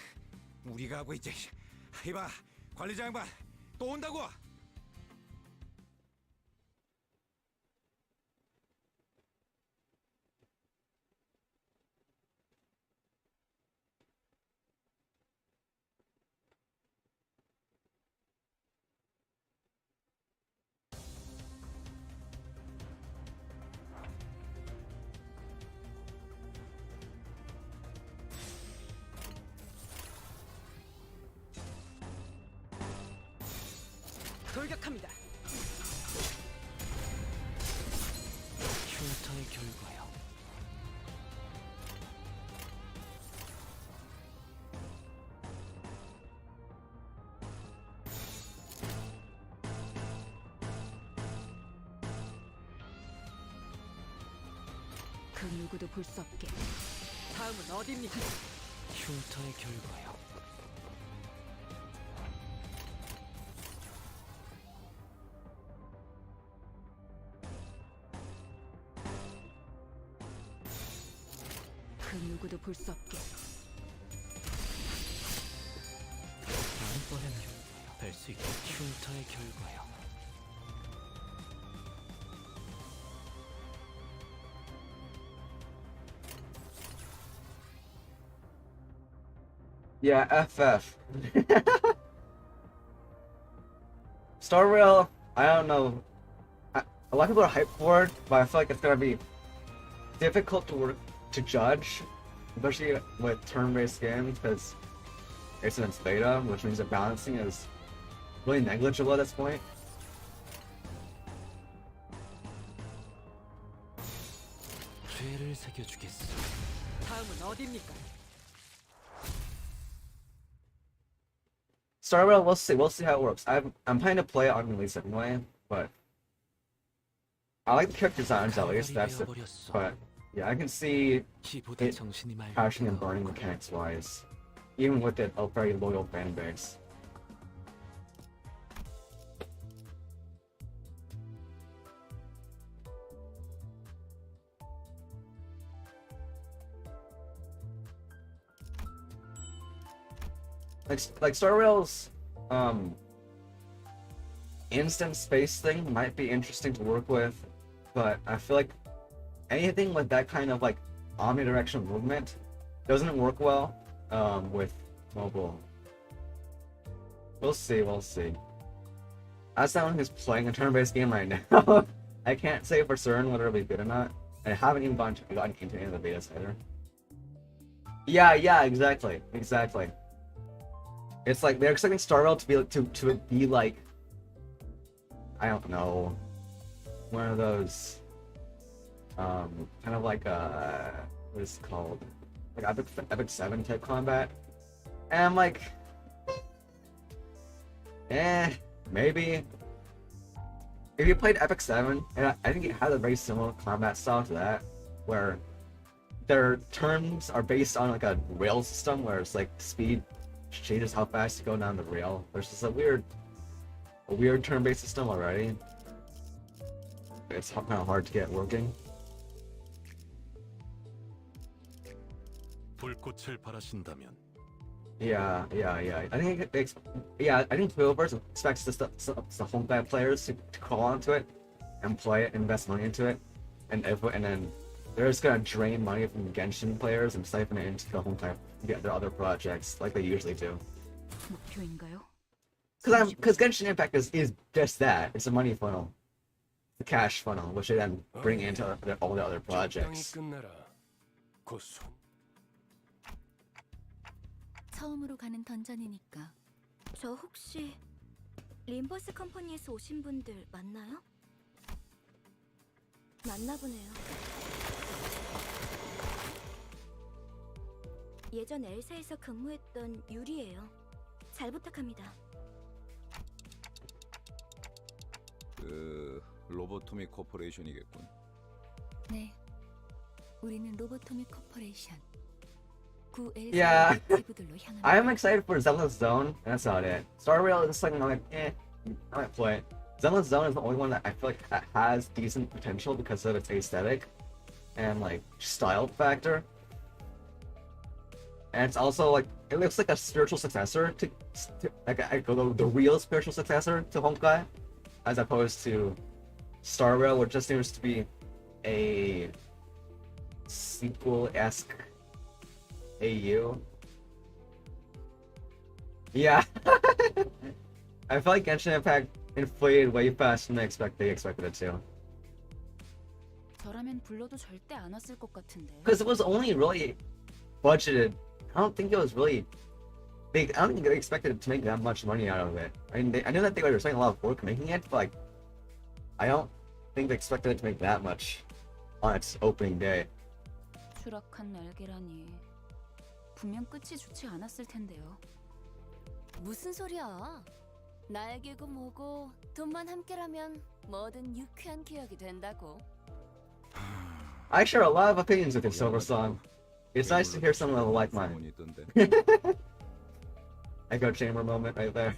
우리가 하고 있지. 이봐, 관리자 양반 또 온다고. 돌격합니다. 흉터의 결과요. 그 누구도 볼 수 없게. 다음은 어디입니까? 흉터의 결과요. 그 누구도 볼 수 없게. 다음번에는 뵐수 있게. 흉터의 결과요. Yeah, FF. Star Rail, I don't know. A lot of people are hyped for it, but I feel like it's gonna be difficult to judge, especially with turn-based games, because it's in its beta, which means the balancing is really negligible at this point. 죄를 새겨주겠어. 다음은 어디입니까? Star Rail, we'll see how it works. I'm planning to play it on release anyway, but I like the character designs at least. That's it. But yeah, I can see it crashing and burning mechanics wise, even with it a very loyal fan base. Like Star Rail's instant space thing might be interesting to work with, but I feel like anything with that kind of like omnidirectional movement doesn't work well with mobile. We'll see. As someone who's playing a turn-based game right now, I can't say for certain whether it'll be good or not. I haven't even gotten into any of the betas either. Yeah, exactly. It's like they're expecting Star Rail to be like, I don't know, one of those kind of like what is it called, like Epic 7 type combat, and I'm like, maybe. If you played Epic 7, and I think it has a very similar combat style to that, where their turns are based on like a rail system where it's like speed changes how fast you go down the rail. There's just a weird turn-based system already. It's kind of hard to get working. 불꽃을 바라신다면. Yeah. I think Toyoverse expects the Honkai players to crawl onto it and play it, invest money into it, and then they're just gonna drain money from Genshin players and siphon it into the Honkai, their other projects like they usually do. 목표인가요? Because Genshin Impact is just that. It's a money funnel, the cash funnel, which they then bring into all the other projects. 처음으로 가는 던전이니까. 저 혹시 림버스 컴퍼니에서 오신 분들 맞나요? 맞나 보네요. 예전 엘사에서 근무했던 유리예요. 잘 부탁합니다. 그 로보토미 코퍼레이션이겠군. 네, 우리는 로보토믹 코퍼레이션. 구 Yeah, 엘사의 지부들로 향합니다. I'm excited for Zenless Zone, and that's about it. Star Rail is something I'm like, I might play it. Zenless Zone is the only one that I feel like that has decent potential because of its aesthetic and like style factor. And it's also like it looks like a spiritual successor to like the real spiritual successor to Honkai, as opposed to Star Rail, which just seems to be a sequel-esque AU. Yeah. I feel like Genshin Impact inflated way faster than they expected it to. 저라면 불러도 절대 안 왔을 것 같은데. Because it was only really budgeted. I don't think it was really. I don't think they expected to make that much money out of it. I mean, I knew that they were spending a lot of work making it, but like, I don't think they expected it to make that much on its opening day. 추락한 날개라니. 분명 끝이 좋지 않았을 텐데요. 무슨 소리야? 날개고 뭐고 돈만 함께라면 뭐든 유쾌한 기억이 된다고. I share a lot of opinions with you, Silver Song. It's nice to hear someone like mine. Echo chamber moment right there.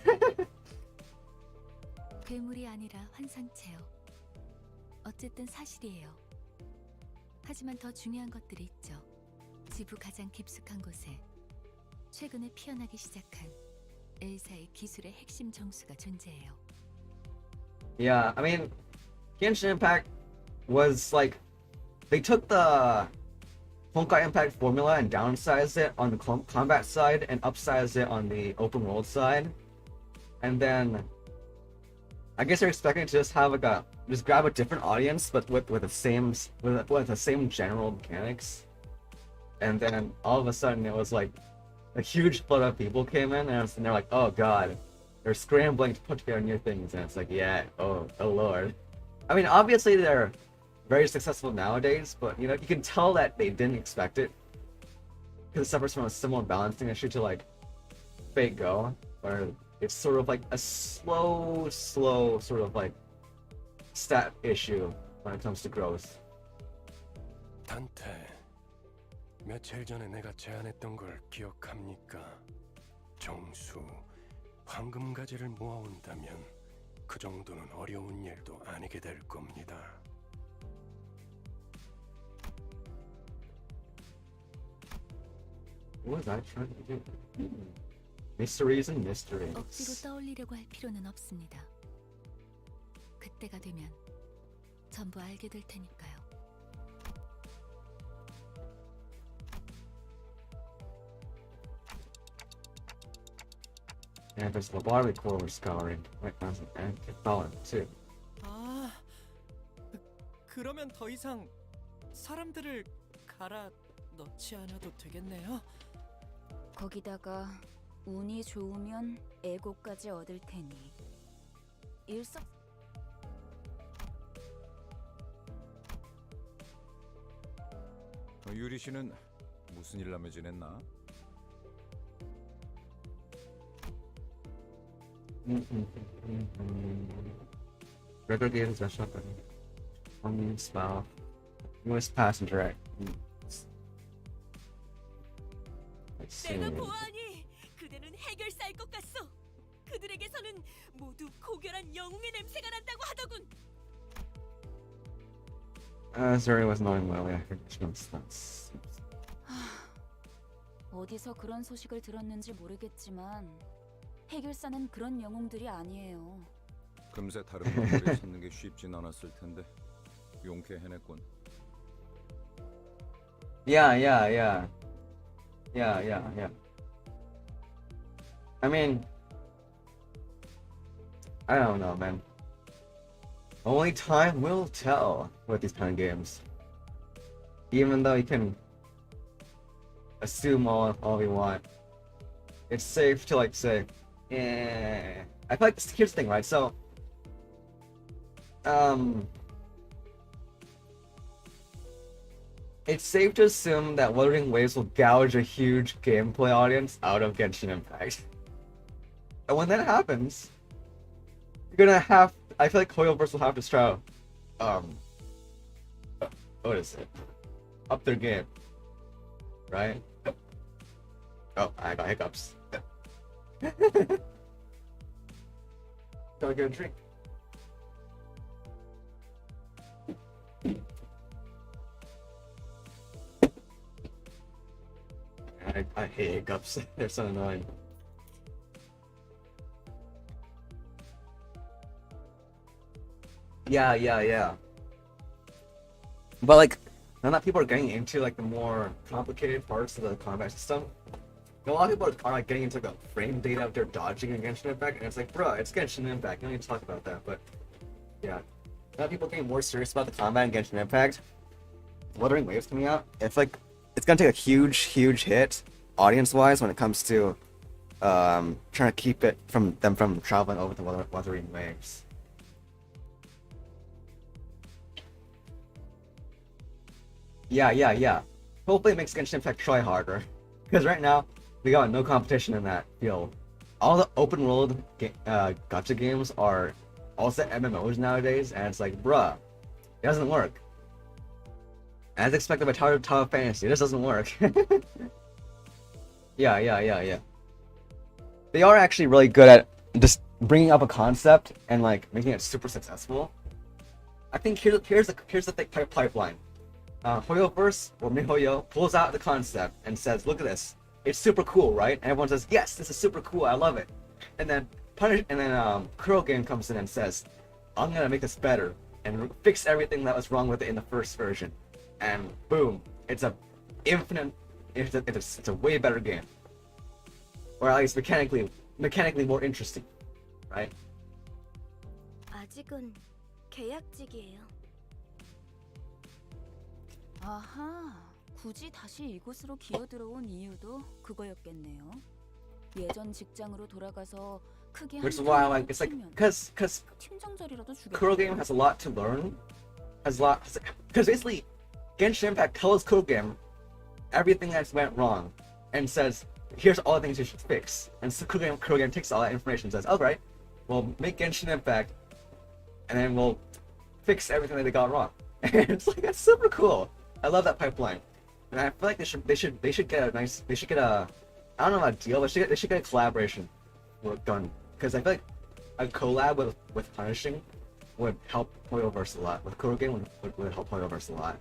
괴물이 아니라 환상체요. 어쨌든 사실이에요. 하지만 더 중요한 것들이 있죠. 지부 가장 깊숙한 곳에 최근에 피어나기 시작한 엘사의 기술의 핵심 정수가 존재해요. Yeah, I mean, Genshin Impact was like they took the Honkai Impact formula and downsized it on the combat side and upsized it on the open world side, and then I guess they're expecting to just have like just grab a different audience, but with the same general mechanics. And then all of a sudden it was like a huge flood of people came in, and they're like, oh god, they're scrambling to put together new things, and it's like, yeah, oh lord. I mean, obviously they're very successful nowadays, but you know, you can tell that they didn't expect it because it suffers from a similar balancing issue to like Fate Go, where it's sort of like a slow sort of like stat issue when it comes to growth. 단테, 며칠 전에 내가 제안했던 걸 기억합니까? 정수, 황금가지를 모아온다면 그 정도는 어려운 일도 아니게 될 겁니다. What was I trying to do? Mysteries and mysteries. 억지로 떠올리려고 할 필요는 없습니다. 그때가 되면 전부 알게 될 테니까요. And there's the barley core we're scouring. Wait, that's an Catholic too. 아, 그러면 더 이상 사람들을 갈아 넣지 않아도 되겠네요. 거기다가 운이 좋으면 에고까지 얻을 테니. 일석 유리 씨는 무슨 일 하며 지냈나? Regular games, special on spell. Newest passenger at. Let's see. 내가 보아하니 그대는 해결사일 것 같소. 그들에게서는 모두 고결한 영웅의 냄새가 난다고 하더군. Zuri was knowing well, yeah, that's. 어디서 그런 소식을 들었는지 모르겠지만 해결사는 그런 영웅들이 아니에요. 금세 다른 먹거리 찾는 게 쉽진 않았을 텐데 용케 해냈군. Yeah. I mean, I don't know, man. Only time will tell with these kind of games. Even though you can assume all we want, it's safe to like say, yeah. I feel like here's the thing, right? So, it's safe to assume that Wuthering Waves will gouge a huge gameplay audience out of Genshin Impact. And when that happens, you're gonna have. I feel like Hoyoverse will have to try, what is it? Up their game, right? Oh, I got hiccups. Gotta get a drink. I hate hiccups. They're so annoying. Yeah. But like, now that people are getting into like the more complicated parts of the combat system, a lot of people are like getting into the frame data of their dodging in Genshin Impact, and it's like, bro, it's Genshin Impact. You don't need to talk about that. But yeah, now people getting more serious about the combat in Genshin Impact. Wuthering Waves coming out, it's like it's gonna take a huge hit audience-wise when it comes to trying to keep it from traveling over to Wuthering Waves. Yeah. Hopefully it makes Genshin Impact try harder. Because right now, we got no competition in that field. All the open world gacha games are also MMOs nowadays, and it's like, bruh, it doesn't work. As expected by Tower Fantasy, this doesn't work. Yeah. They are actually really good at just bringing up a concept and like making it super successful. I think here's the pipeline. Hoyoverse or MiHoYo pulls out the concept and says, "Look at this, it's super cool, right?" And everyone says, "Yes, this is super cool, I love it." And then Kuro Game comes in and says, "I'm gonna make this better and fix everything that was wrong with it in the first version." And boom, it's a way better game, or at least mechanically more interesting, right? 아직은 계약직이에요. 아하, 굳이 다시 이곳으로 기어들어온 이유도 그거였겠네요. 예전 직장으로 돌아가서 크게 Which is why I like it's like because 팀장 자리라도 주겠다. Kuro Game has a lot to learn, because basically Genshin Impact tells Kuro Game everything that's went wrong and says, here's all the things you should fix. And so Kuro Game takes all that information and says, alright, we'll make Genshin Impact and then we'll fix everything that they got wrong. And it's like, that's super cool. I love that pipeline. And I feel like they should get a I don't know about a deal, but they should get a collaboration work done. Because I feel like a collab with Punishing would help Hoyoverse a lot. With Kuro Game would help Hoyoverse a lot.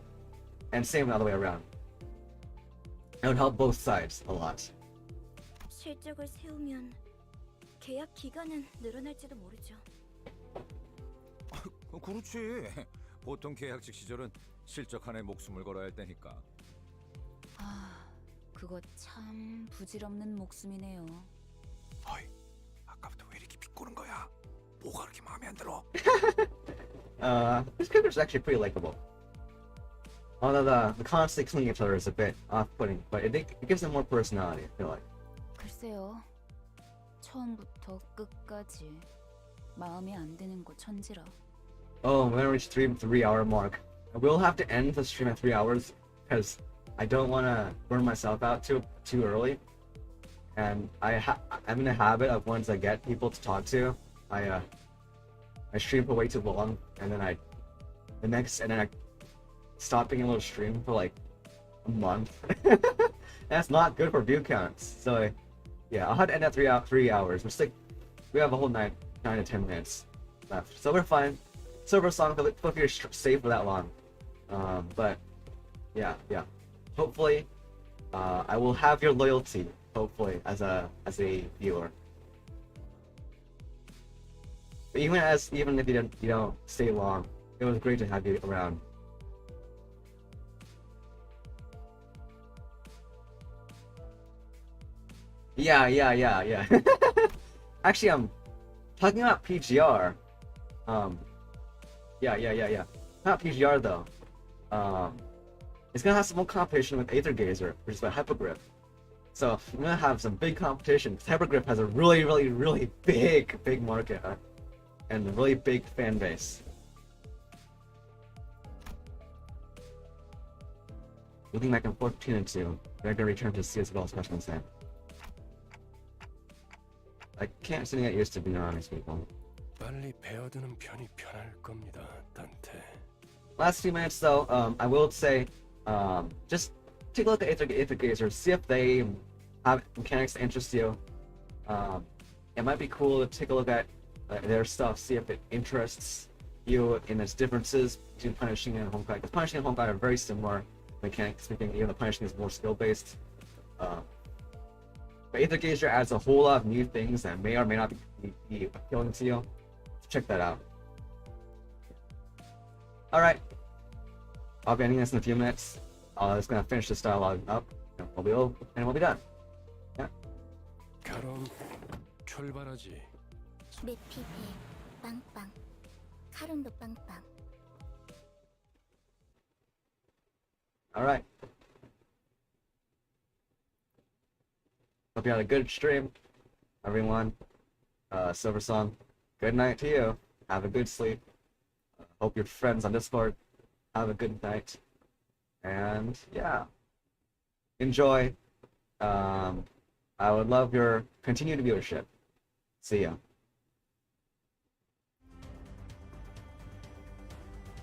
And same the other way around. It would help both sides a lot. 실적을 세우면 계약 기간은 늘어날지도 모르죠. 그렇지. 보통 계약직 시절은 실적한에 목숨을 걸어야 할 때니까. 아, 그거 참 부질없는 목숨이네요. 어이, 아까부터 왜 이렇게 비꼬는 거야? 뭐가 그렇게 마음에 안 들어? This character is actually pretty likable. Although the constantly killing each other is a bit off-putting, but it gives them more personality, I feel like. 글쎄요. 처음부터 끝까지 마음에 안 드는 거 천지라. Oh, I'm gonna reach 3-hour mark. I will have to end the stream at 3 hours because I don't want to burn myself out too early. And I'm in a habit of once I get people to talk to, I stream for way too long, and then I stop being able to stream for like a month. That's not good for view counts. So yeah, I'll have to end at 3 hours. We have a whole 9 to 10 minutes left, so we're fine. Silver Song, feel like you're safe for that long. But yeah. Hopefully, I will have your loyalty. Hopefully, as a viewer. But even if you don't stay long, it was great to have you around. Yeah. Actually, talking about PGR. Yeah. Not PGR though. It's gonna have some more competition with Aether Gazer, which is by Hypogrip. So I'm gonna have some big competition. Hypogrip has a really big market and a really big fan base. Looking back in 14 and 2, they're gonna return to CS as Freshman Sam. I can't seem to get used to being around these people. 빨리 배워두는 편이 편할 겁니다, 단테. Last few minutes though, I will say, just take a look at Aether Gazer, see if they have mechanics that interest you. It might be cool to take a look at their stuff, see if it interests you in its differences between Punishing and Honkai. Because Punishing and Honkai are very similar mechanics speaking, even though Punishing is more skill based. But Aether Gazer adds a whole lot of new things that may or may not be appealing to you. Check that out. Alright. I'll be ending this in a few minutes. Just gonna finish this dialogue up, and we'll be done. Yeah. 그럼 출발하지. 메피 배 빵빵. 카론도 빵빵. Alright. Hope you had a good stream, everyone. Silver Song, good night to you. Have a good sleep. Hope your friends on Discord have a good night. And yeah, enjoy. I would love your continued viewership. See ya.